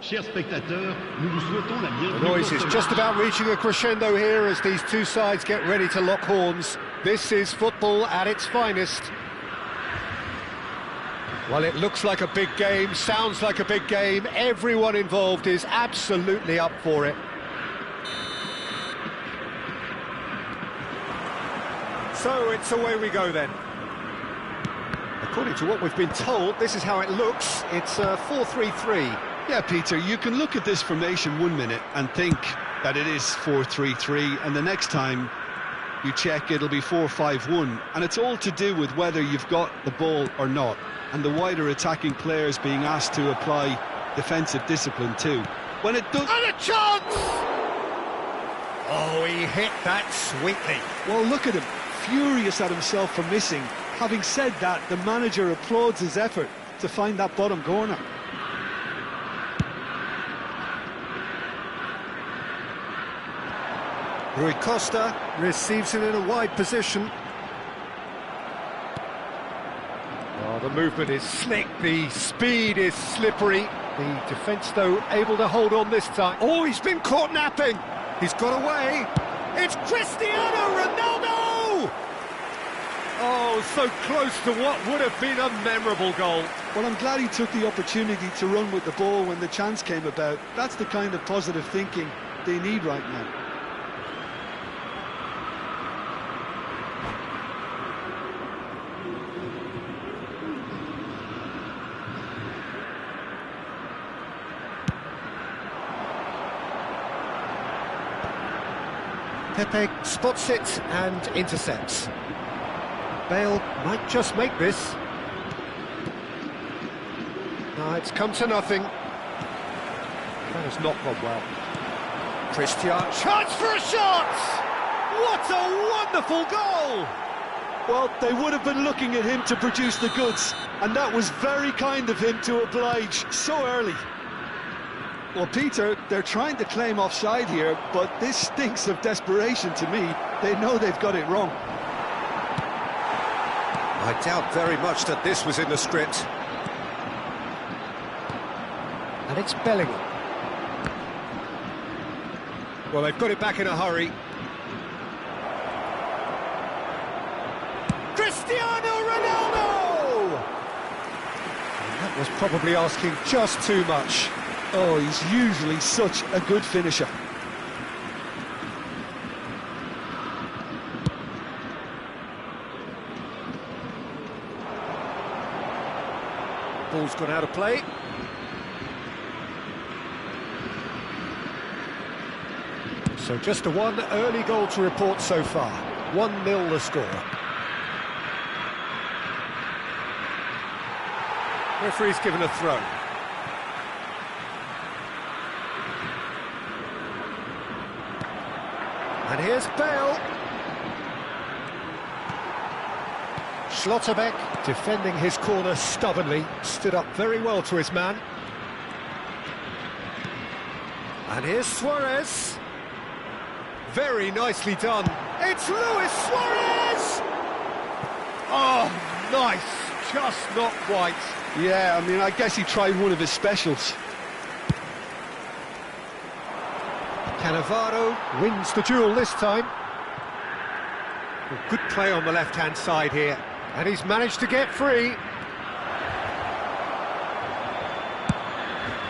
Chers spectateurs, nous vous souhaitons la bienvenue. The noise is just about reaching a crescendo here as these two sides get ready to lock horns. This is football at its finest. Well, it looks like a big game, sounds like a big game. Everyone involved is absolutely up for it. So it's away we go then. According to what we've been told, this is how it looks. It's 4-3-3. Yeah, Peter, you can look at this formation 1 minute and think that it is 4-3-3, and the next time you check, it'll be 4-5-1, and it's all to do with whether you've got the ball or not, and the wider attacking players being asked to apply defensive discipline too. When it does... And a chance! Oh, he hit that sweetly. Well, look at him, furious at himself for missing. Having said that, the manager applauds his effort to find that bottom corner. Rui Costa receives it in a wide position. Oh, the movement is slick, the speed is slippery. The defence, though, able to hold on this time. Oh, he's been caught napping. He's got away. It's Cristiano Ronaldo! Oh, so close to what would have been a memorable goal. Well, I'm glad he took the opportunity to run with the ball when the chance came about. That's the kind of positive thinking they need right now. Pepe spots it and intercepts. Bale might just make this. No, it's come to nothing. That has not gone well. Cristiano, chance for a shot! What a wonderful goal! Well, they would have been looking at him to produce the goods, and that was very kind of him to oblige so early. Well, Peter, they're trying to claim offside here, but this stinks of desperation to me. They know they've got it wrong. I doubt very much that this was in the script. And it's Bellingham. Well, they've got it back in a hurry. Cristiano Ronaldo! And that was probably asking just too much. Oh, he's usually such a good finisher. Ball's gone out of play. So just a one early goal to report so far. 1-0 the score. Referee's given a throw. And here's Bale. Schlotterbeck defending his corner stubbornly, stood up very well to his man. And here's Suarez. Very nicely done. It's Luis Suarez! Oh, nice. Just not quite. Yeah, I mean, I guess he tried one of his specials. Cannavaro wins the duel this time. Well, good play on the left-hand side here. And he's managed to get free.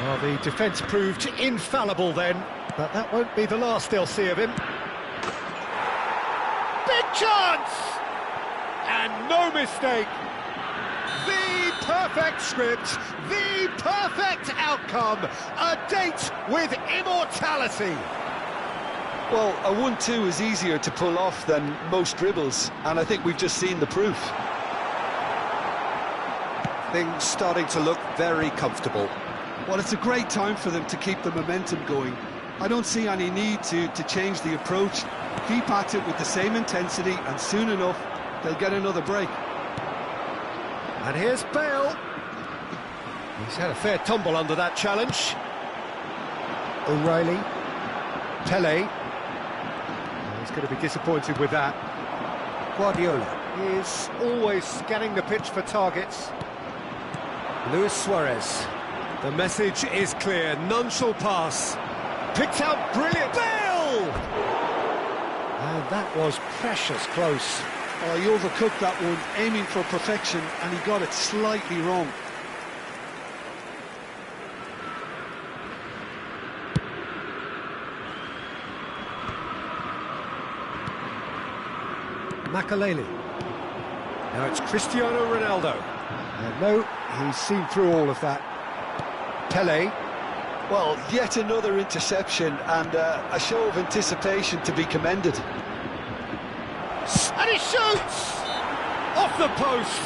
Well, the defence proved infallible then, but that won't be the last they'll see of him. Big chance! And no mistake. The perfect script, the perfect outcome. A date with immortality. Well, a 1-2 is easier to pull off than most dribbles, and I think we've just seen the proof. Things starting to look very comfortable. Well, it's a great time for them to keep the momentum going. I don't see any need to change the approach. Keep at it with the same intensity, and soon enough, they'll get another break. And here's Bale. He's had a fair tumble under that challenge. O'Reilly. Pele. He's going to be disappointed with that. Guardiola is always scanning the pitch for targets. Luis Suarez. The message is clear, none shall pass. Picked out brilliant, Bale! And that was precious close. Oh, he overcooked that one, aiming for perfection, and he got it slightly wrong. Makaleli. Now it's Cristiano Ronaldo. And no, he's seen through all of that. Pele. Well, yet another interception and a show of anticipation to be commended. And he shoots! Off the post!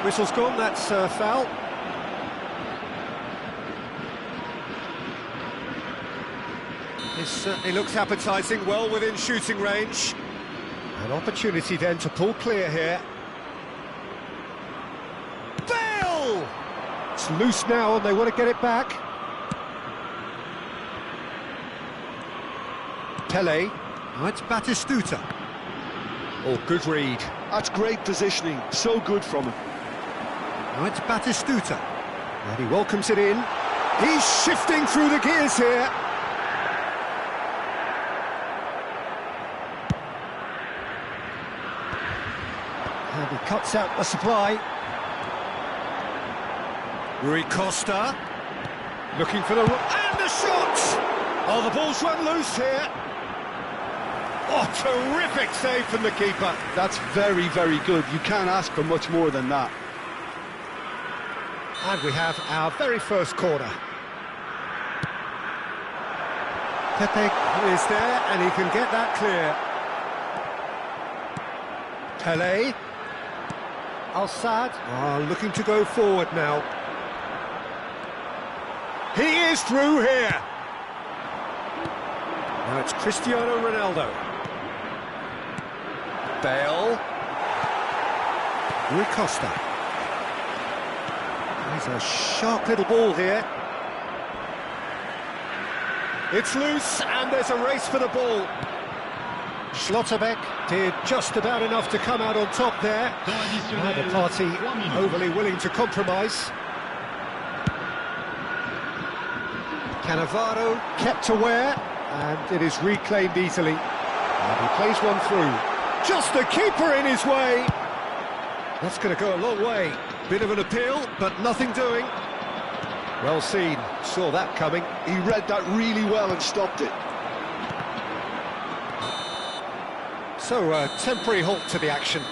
Whistle's gone, that's a foul. This certainly looks appetising, well within shooting range. An opportunity then to pull clear here. Bale! It's loose now and they want to get it back. Pele. Now it's Batistuta. Oh, good read. That's great positioning, so good from him. Now it's Batistuta. And he welcomes it in. He's shifting through the gears here. And he cuts out the supply. Rui Costa. Looking for the... And the shot! Oh, the ball's run loose here. Oh, terrific save from the keeper. That's very, very good. You can't ask for much more than that. And we have our very first corner. Pepe is there, and he can get that clear. Pele. Al-Sad, looking to go forward now. He is through here. Now it's Cristiano Ronaldo. Bale. Rui Costa. He's a sharp little ball here. It's loose, and there's a race for the ball. Schlotterbeck did just about enough to come out on top there. Neither party overly willing to compromise. Cannavaro kept aware, and it is reclaimed easily. And he plays one through. Just the keeper in his way. That's going to go a long way. Bit of an appeal, but nothing doing. Well seen, saw that coming. He read that really well and stopped it. So, a temporary halt to the action.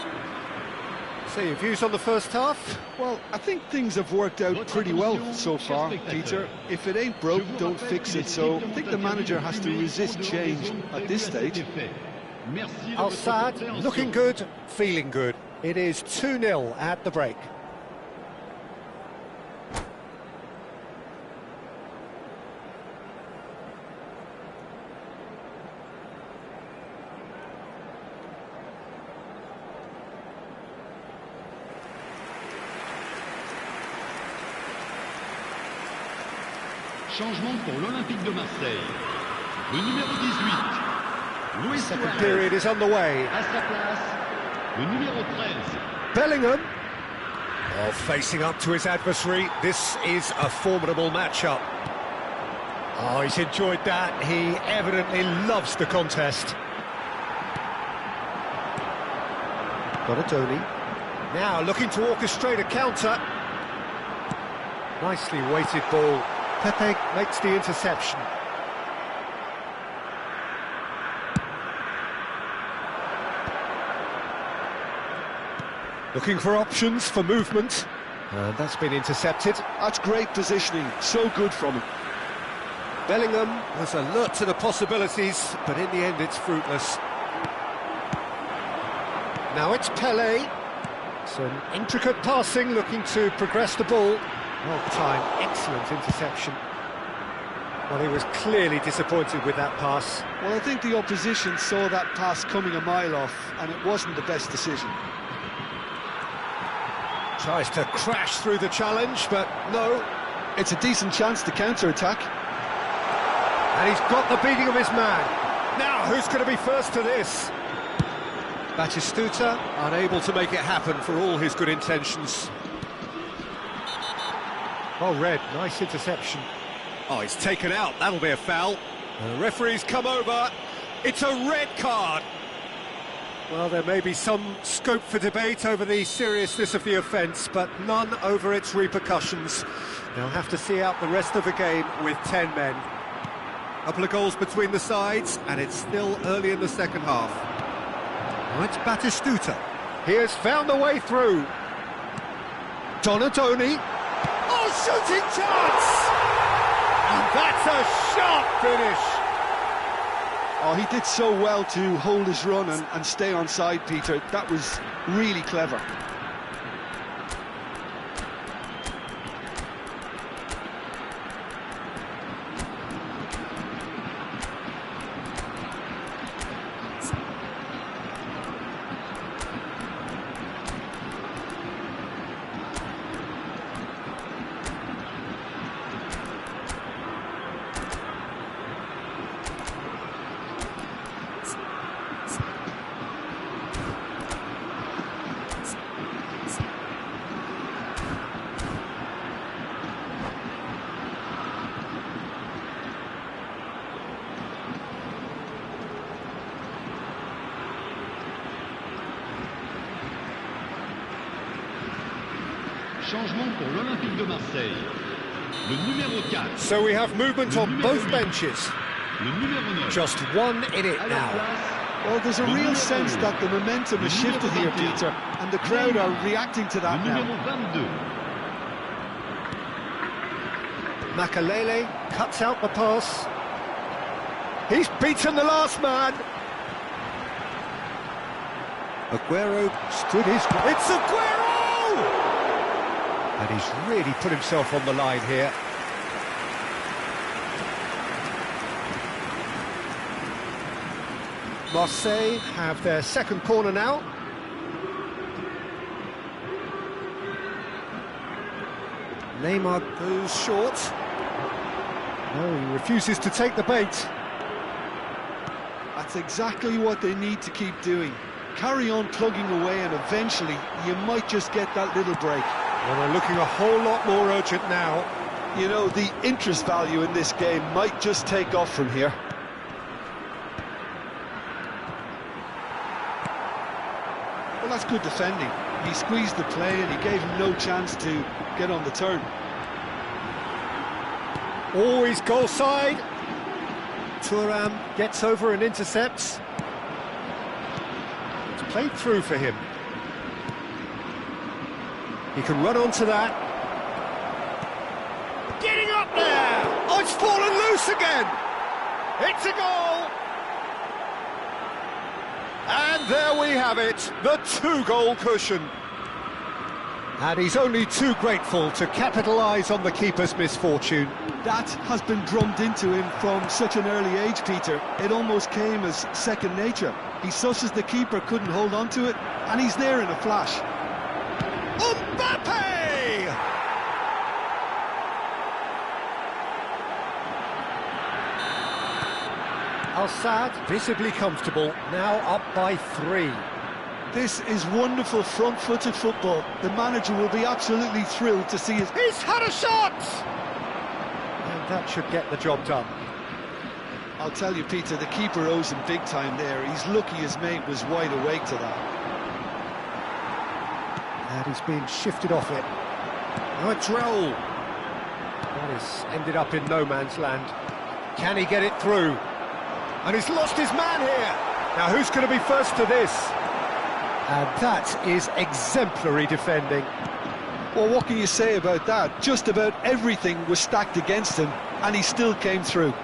So, your views on the first half? Well, I think things have worked out pretty well so far, Peter. If it ain't broke, don't fix it. So, I think the manager has to resist change at this stage. Al-Sad, looking good, feeling good. It is 2-0 at the break. Changement pour l'Olympique de Marseille. Le numéro 18, Luis Second Suarez. period is underway. À sa place, le numéro 13. Bellingham. Oh, facing up to his adversary. This is a formidable matchup. Oh, he's enjoyed that. He evidently loves the contest. Donatoni. Now looking to orchestrate a counter. Nicely weighted ball. Pepe makes the interception. Looking for options for movement. And that's been intercepted. That's great positioning, so good from him. Bellingham was alert to the possibilities, but in the end it's fruitless. Now it's Pele. Some intricate passing, looking to progress the ball. Well timed, excellent interception. Well, he was clearly disappointed with that pass. Well, I think the opposition saw that pass coming a mile off, and it wasn't the best decision. Tries to crash through the challenge, but no. It's a decent chance to counter-attack. And he's got the beating of his man. Now, who's going to be first to this? Batistuta, unable to make it happen for all his good intentions. Well read, Nice interception. Oh, it's taken out. That'll be a foul. And the referee's come over. It's a red card. Well, there may be some scope for debate over the seriousness of the offence, but none over its repercussions. They'll have to see out the rest of the game with 10 men. A couple of goals between the sides, and it's still early in the second half. Now it's Batistuta. He has found a way through. Donadoni. Oh, shooting chance! And that's a sharp finish. Oh, he did so well to hold his run and stay on side, Peter. That was really clever. Changement pour l'Olympique de Marseille. Le numéro 4. So we have movement on both benches. Le numéro 9. Just one in it now. Well, there's a real sense that the momentum has shifted here, Peter, and the crowd are reacting to that Le now. numéro 22. Makalele cuts out the pass. He's beaten the last man. Aguero stood his... It's Aguero! And he's really put himself on the line here. Marseille have their second corner now. Neymar goes short. No, he refuses to take the bait. That's exactly what they need to keep doing. Carry on plugging away, and eventually you might just get that little break. Well, they're looking a whole lot more urgent now. You know, the interest value in this game might just take off from here. Well, that's good defending. He squeezed the play and he gave him no chance to get on the turn. Always goal side. Thuram gets over and intercepts. It's played through for him. He can run onto that. Getting up there! Oh, it's fallen loose again! It's a goal! And there we have it, the two-goal cushion. And he's only too grateful to capitalise on the keeper's misfortune. That has been drummed into him from such an early age, Peter. It almost came as second nature. He susses the keeper couldn't hold on to it, and he's there in a flash. Mbappe! Al-Sadd visibly comfortable, now up by 3. This is wonderful front-footed football. The manager will be absolutely thrilled to see his... He's had a shot! And that should get the job done. I'll tell you, Peter, the keeper owes him big time there. He's lucky his mate was wide awake to that. And he's been shifted off it. Now it's Raul. That has ended up in no man's land. Can he get it through? And he's lost his man here. Now who's going to be first to this? And that is exemplary defending. Well, what can you say about that? Just about everything was stacked against him, and he still came through.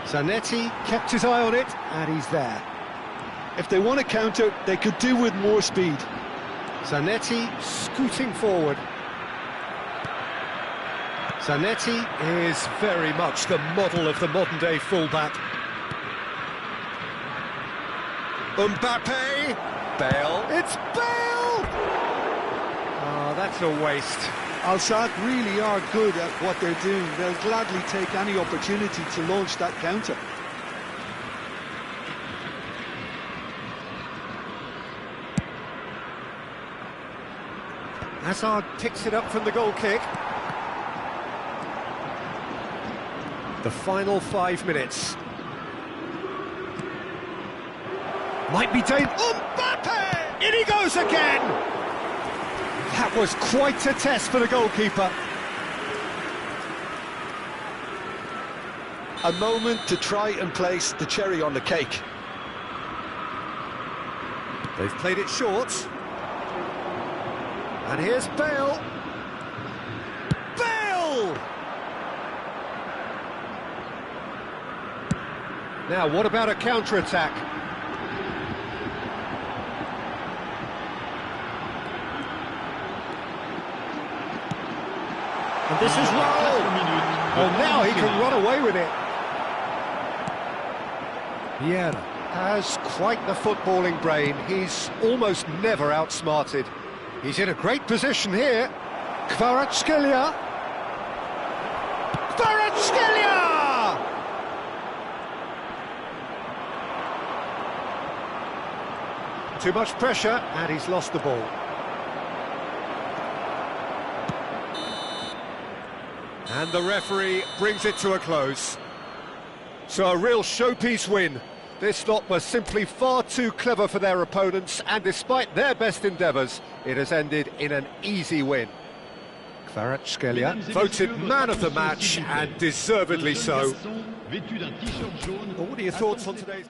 Zanetti kept his eye on it, and he's there. If they want to counter, they could do with more speed. Zanetti scooting forward. Zanetti is very much the model of the modern-day fullback. Mbappe! Bale! It's Bale! Oh, that's a waste. Al-Sadd really are good at what they're doing. They'll gladly take any opportunity to launch that counter. Hazard picks it up from the goal kick. The final 5 minutes. Might be dangerous. Mbappe! In he goes again! That was quite a test for the goalkeeper. A moment to try and place the cherry on the cake. They've played it short. And here's Bale. Bale! Now, what about a counter-attack? And this is Raul. Well, now he can run away with it. Vieira has quite the footballing brain. He's almost never outsmarted. He's in a great position here. Kvaratskhelia. Kvaratskhelia! Too much pressure, and he's lost the ball. And the referee brings it to a close. So a real showpiece win. This lot was simply far too clever for their opponents, and despite their best endeavours, it has ended in an easy win. Kvaratskhelia voted man of the match, and deservedly so. Well, what are your thoughts on today's...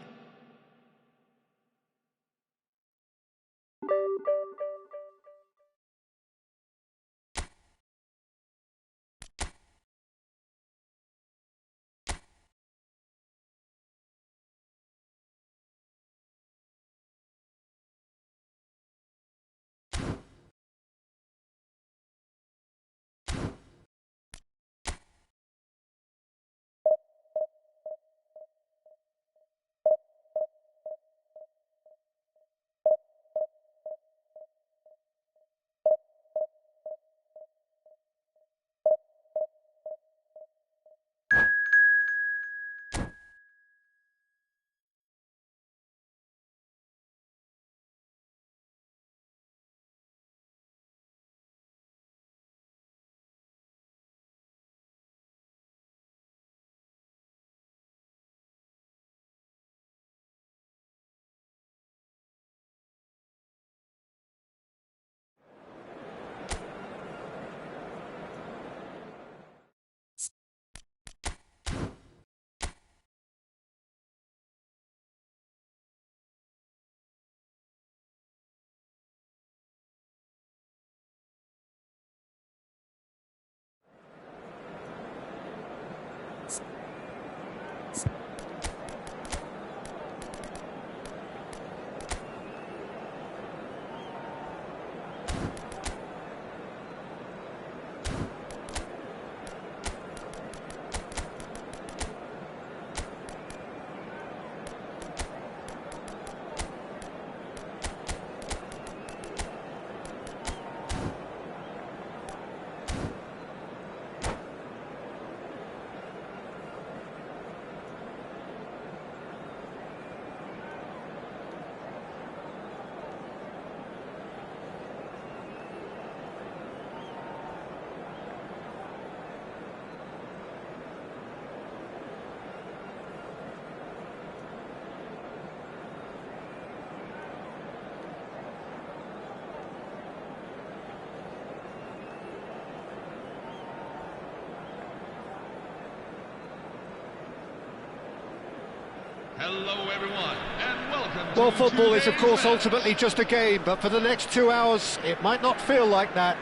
Hello everyone, and welcome to Well, football is, of course, ultimately just a game, but for the next 2 hours, it might not feel like that.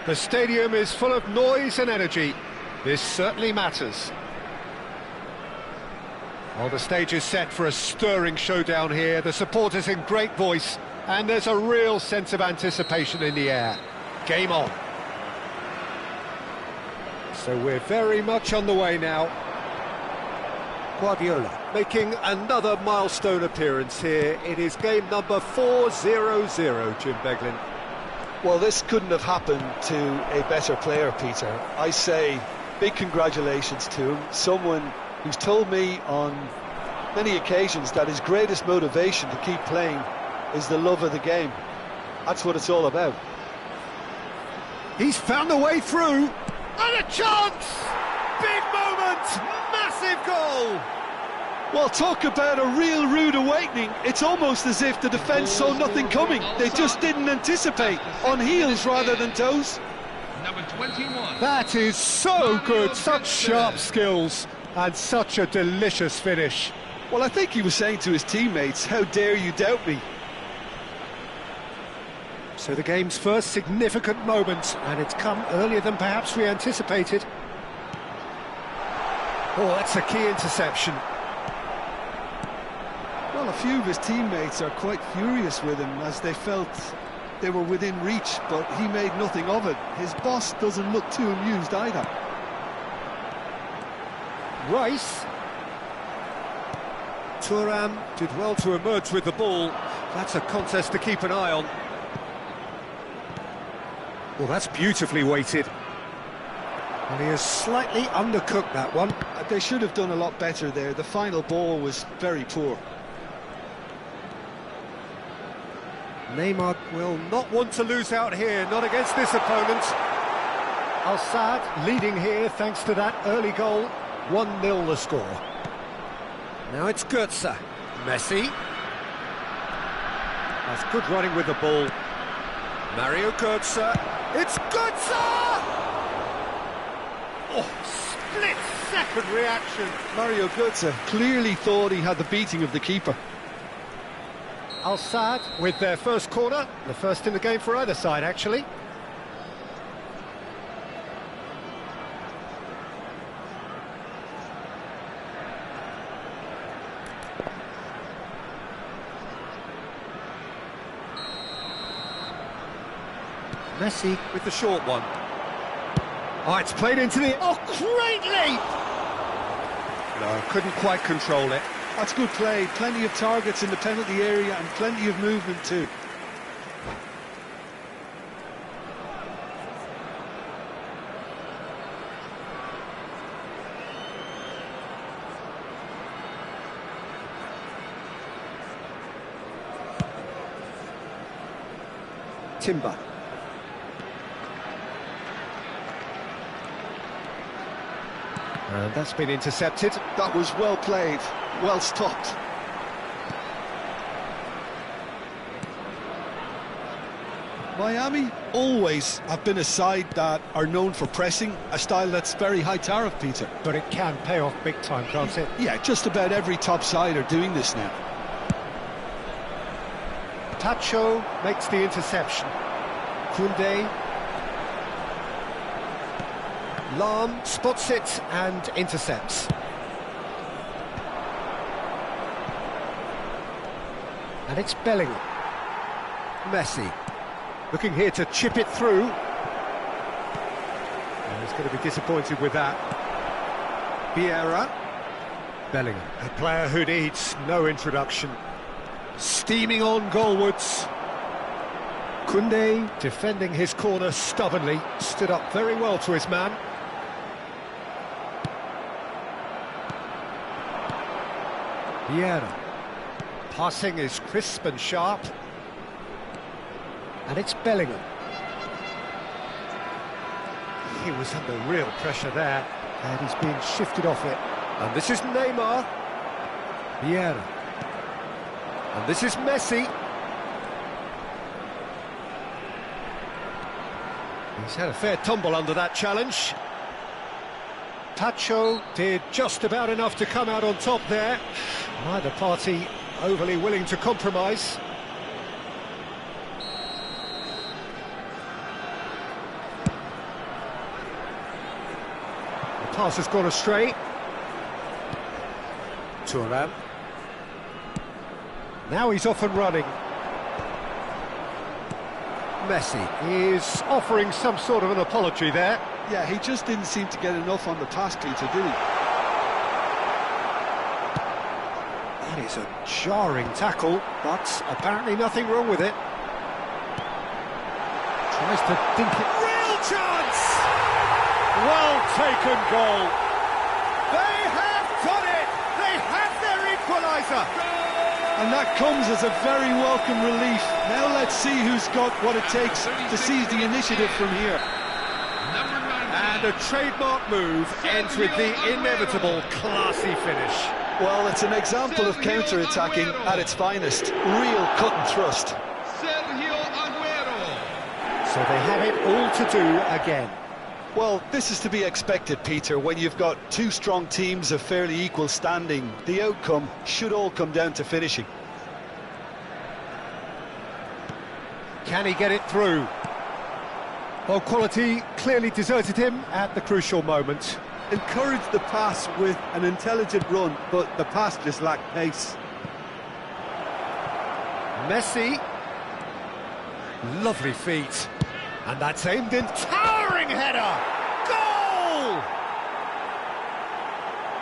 The stadium is full of noise and energy. This certainly matters. Well, the stage is set for a stirring showdown here. The supporters in great voice, and there's a real sense of anticipation in the air. Game on. So we're very much on the way now. Guardiola making another milestone appearance here. It is game number 400, Jim Beglin. Well, this couldn't have happened to a better player, Peter. I say big congratulations to him. Someone who's told me on many occasions that his greatest motivation to keep playing is the love of the game. That's what it's all about. He's found a way through. And a chance! Big moment! Massive goal! Well, talk about a real rude awakening. It's almost as if the defence saw nothing coming. They just didn't anticipate. On heels rather than toes. Number 21. That is so good. Such sharp skills. And such a delicious finish. Well, I think he was saying to his teammates, how dare you doubt me? So the game's first significant moment, and it's come earlier than perhaps we anticipated. Oh, that's a key interception. Well, a few of his teammates are quite furious with him as they felt they were within reach, but he made nothing of it. His boss doesn't look too amused either. Rice. Thuram did well to emerge with the ball. That's a contest to keep an eye on. Well, that's beautifully weighted. And he has slightly undercooked that one. They should have done a lot better there. The final ball was very poor. Neymar will not want to lose out here, not against this opponent. Al-Saad leading here thanks to that early goal. 1-0 the score. Now it's Götze. Messi. That's good running with the ball. Mario Götze. It's Götze! Oh, split-second reaction. Mario Götze clearly thought he had the beating of the keeper. Al-Saad with their first corner. The first in the game for either side, actually. Messi with the short one. Oh, it's played into the... Oh, great leap! No, couldn't quite control it. That's good play. Plenty of targets in the penalty area and plenty of movement too. Timber. And that's been intercepted. That was well played, well stopped. Miami always have been a side that are known for pressing, a style that's very high tariff, Peter. But it can pay off big time, can't it? Yeah, just about every top side are doing this now. Tacho makes the interception. Koundé. Lam spots it and intercepts. And it's Bellingham. Messi. Looking here to chip it through. And he's going to be disappointed with that. Vieira. Bellingham. A player who needs no introduction. Steaming on goalwards. Koundé defending his corner stubbornly. Stood up very well to his man. Vieira. Passing is crisp and sharp. And it's Bellingham. He was under real pressure there, and he's been shifted off it. And this is Neymar. Vieira. And this is Messi. He's had a fair tumble under that challenge. Tacho did just about enough to come out on top there. Neither party overly willing to compromise. The pass has gone astray. Thuram. Now he's off and running. Messi is offering some sort of an apology there. Yeah, he just didn't seem to get enough on the pass, Peter, did he? That is a jarring tackle, but apparently nothing wrong with it. Tries to dink it. Real chance! Well taken goal. They have done it! They have their equaliser! And that comes as a very welcome relief. Now let's see who's got what it takes to seize the initiative from here. And a trademark move ends with the inevitable classy finish. Well, it's an example of counter-attacking at its finest. Real cut and thrust. So they have it all to do again. Well, this is to be expected, Peter. When you've got two strong teams of fairly equal standing, the outcome should all come down to finishing. Can he get it through? Well, quality clearly deserted him at the crucial moment. Encouraged the pass with an intelligent run, but the pass just lacked pace. Messi. Lovely feet. And that's aimed in. Towering header! Goal!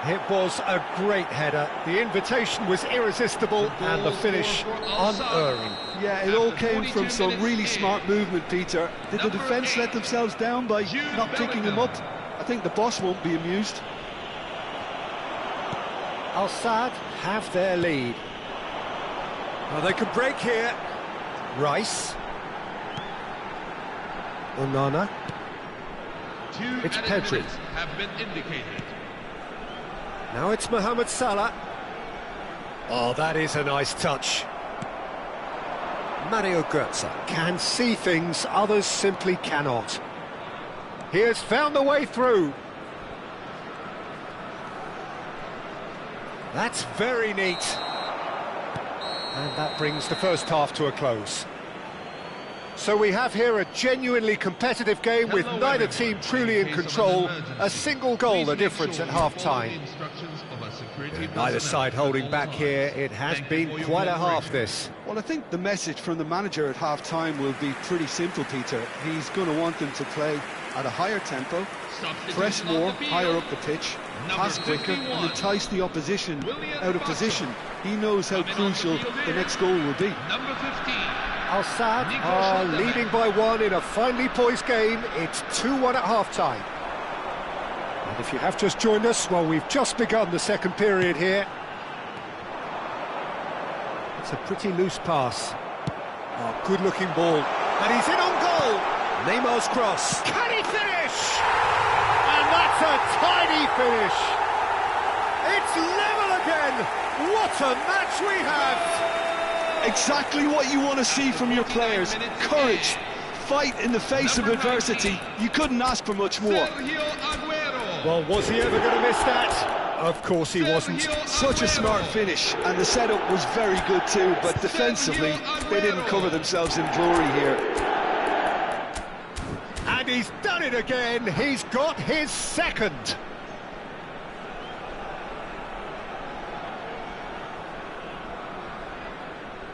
It was a great header. The invitation was irresistible and the finish unerring. Yeah, it all came from some really smart movement, Peter. Did the defence let themselves down by not picking him up? I think the boss won't be amused. Al Sadd have their lead. Well, they could break here. Rice. Onana. It's Pedri. Have been indicated. Now it's Mohamed Salah. Oh, that is a nice touch. Mario Götze can see things others simply cannot. He has found the way through. That's very neat. And that brings the first half to a close. So we have here a genuinely competitive game with neither team truly in control. A single goal the difference at half-time. Neither side holding back here. It has been quite a half, this. Well, I think the message from the manager at half-time will be pretty simple, Peter. He's going to want them to play at a higher tempo, press more, higher up the pitch, pass quicker, and entice the opposition out of position. He knows how crucial the next goal will be. Number 15. Al Sadd are leading by one in a finely poised game. It's 2-1 at half-time. And if you have just joined us, well, we've just begun the second period here. It's a pretty loose pass. Oh, good-looking ball. And he's in on goal! Neymar's cross. Can he finish? And that's a tidy finish. It's level again. What a match we have! Exactly what you want to see from your players. Courage, fight in the face of adversity. You couldn't ask for much more. Well, was he ever going to miss that? Of course he wasn't. Such a smart finish, and the setup was very good too, but defensively, they didn't cover themselves in glory here. And he's done it again. He's got his second.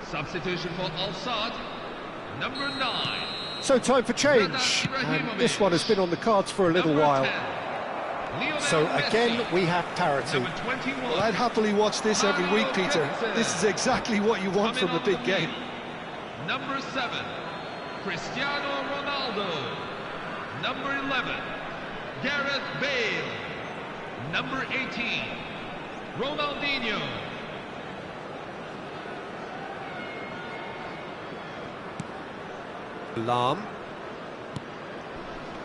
Substitution for Al Sadd, number 9. So time for change, and this one has been on the cards for a little while. So again, we have parity. Well, I'd happily watch this every week, Peter. This is exactly what you want from a big game. Number 7, Cristiano Ronaldo. Number 11, Gareth Bale. Number 18, Ronaldinho. Lam.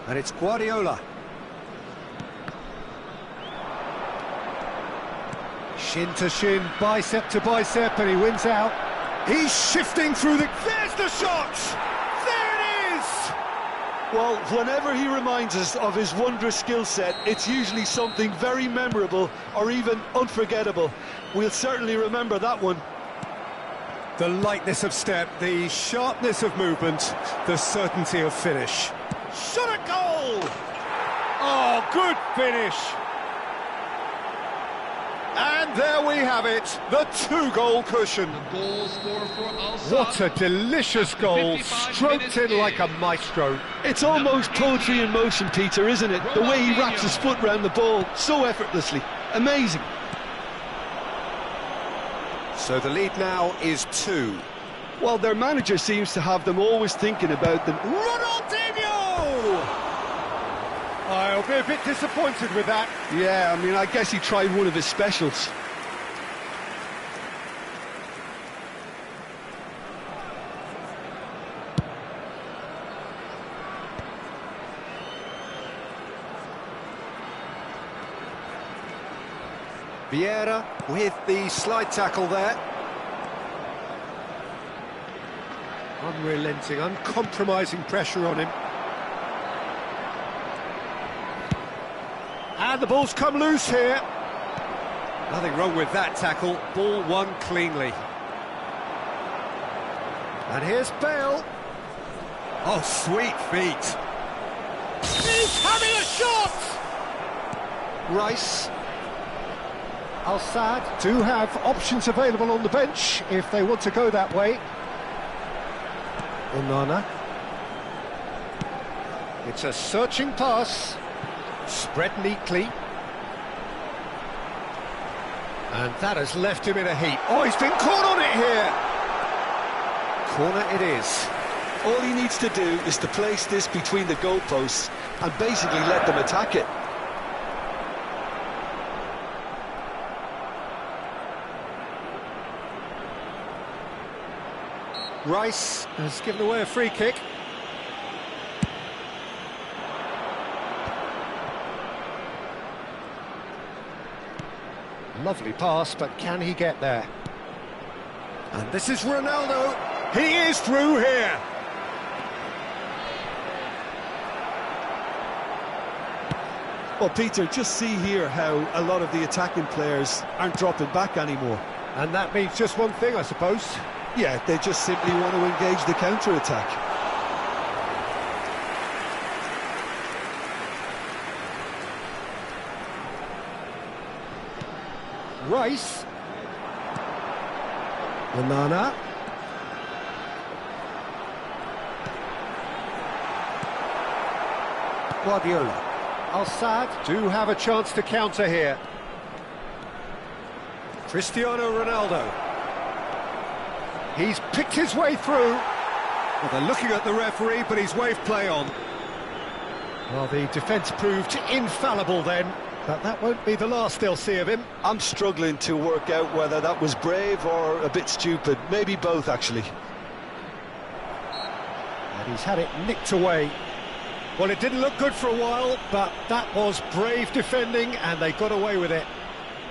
And it's Guardiola. Shin to shin, bicep to bicep, and he wins out. He's shifting through the... There's the shot! There it is! Well, whenever he reminds us of his wondrous skill set, it's usually something very memorable or even unforgettable. We'll certainly remember that one. The lightness of step, the sharpness of movement, the certainty of finish. Shot at goal! Oh, good finish! And there we have it, the 2-goal cushion. The goal scorer for Al Sadd. What a delicious goal, stroked in like a maestro. It's almost poetry in motion, Peter, isn't it? The way he wraps his foot round the ball so effortlessly. Amazing. So the lead now is 2. Well, their manager seems to have them always thinking about them. Ronaldinho! I'll be a bit disappointed with that. Yeah, I mean, I guess he tried one of his specials. Vieira with the slide tackle there. Unrelenting, uncompromising pressure on him. And the ball's come loose here. Nothing wrong with that tackle. Ball won cleanly. And here's Bale. Oh, sweet feet. He's having a shot! Rice. Al-Sad do have options available on the bench if they want to go that way. Onana. It's a searching pass. Spread neatly. And that has left him in a heap. Oh, he's been caught on it here! Corner it is. All he needs to do is to place this between the goalposts and basically let them attack it. Rice has given away a free kick. Lovely pass, but can he get there? And this is Ronaldo. He is through here. Well, Peter, just see here how a lot of the attacking players aren't dropping back anymore. And that means just one thing, I suppose. Yeah, they just simply want to engage the counter-attack. Rice. Onana. Guardiola. Al-Sad do have a chance to counter here. Cristiano Ronaldo. He's picked his way through. Well, they're looking at the referee, but he's waved play on. Well, the defence proved infallible then, but that won't be the last they'll see of him. I'm struggling to work out whether that was brave or a bit stupid. Maybe both, actually. And he's had it nicked away. Well, it didn't look good for a while, but that was brave defending, and they got away with it.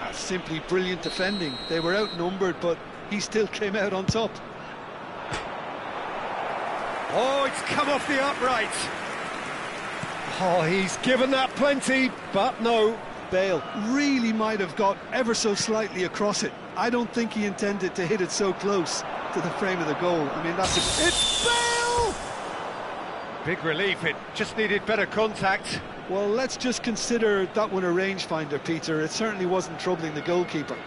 That's simply brilliant defending. They were outnumbered, but he still came out on top. Oh, it's come off the upright. Oh, he's given that plenty, but no. Bale really might have got ever so slightly across it. I don't think he intended to hit it so close to the frame of the goal. I mean, that's a... It's Bale! Big relief, it just needed better contact. Well, let's just consider that one a rangefinder, Peter. It certainly wasn't troubling the goalkeeper.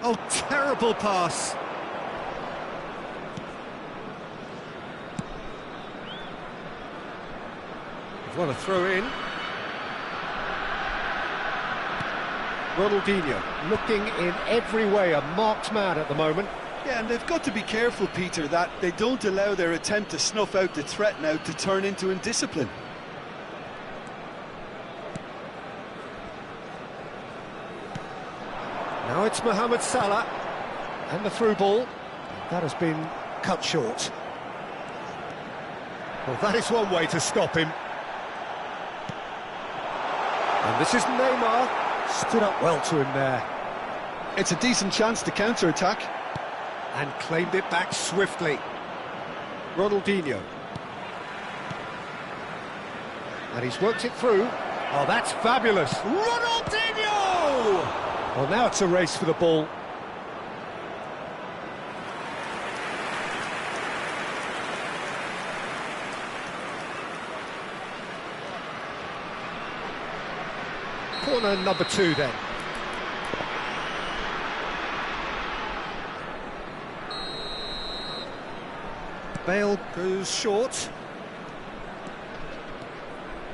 Oh, terrible pass. What a throw in. Ronaldinho looking in every way a marked man at the moment. Yeah, and they've got to be careful, Peter, that they don't allow their attempt to snuff out the threat now to turn into indiscipline. Now it's Mohamed Salah and the through ball. That has been cut short. Well, that is one way to stop him. And this is Neymar. Stood up well to him there. It's a decent chance to counter-attack. And claimed it back swiftly. Ronaldinho. And he's worked it through. Oh, that's fabulous. Ronaldinho! Well, now it's a race for the ball. Corner number 2 then. Bale goes short.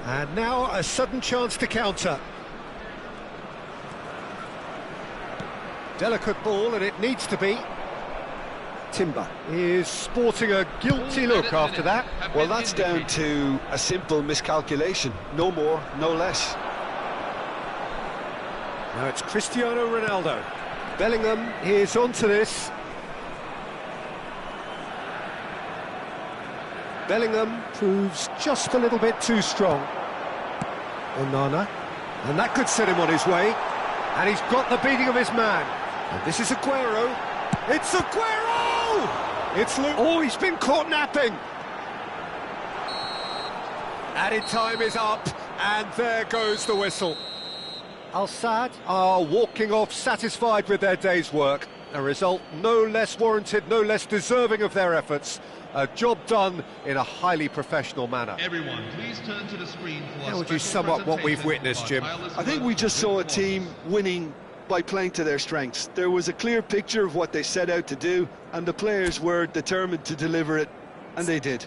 And now a sudden chance to counter. Delicate ball, and it needs to be. Timber is sporting a guilty look after that. Well, that's down to a simple miscalculation. No more, no less. Now it's Cristiano Ronaldo. Bellingham is onto this. Bellingham proves just a little bit too strong. Onana. And that could set him on his way. And he's got the beating of his man. And this is Aguero. It's Aguero! It's Luke. Oh, he's been caught napping. Added time is up, and there goes the whistle. Al-Sadd are walking off satisfied with their day's work. A result no less warranted, no less deserving of their efforts. A job done in a highly professional manner. Everyone, please turn to the screen for How would you sum up what we've witnessed, Jim? I think we just saw a team winning by playing to their strengths. There was a clear picture of what they set out to do, and the players were determined to deliver it, and they did.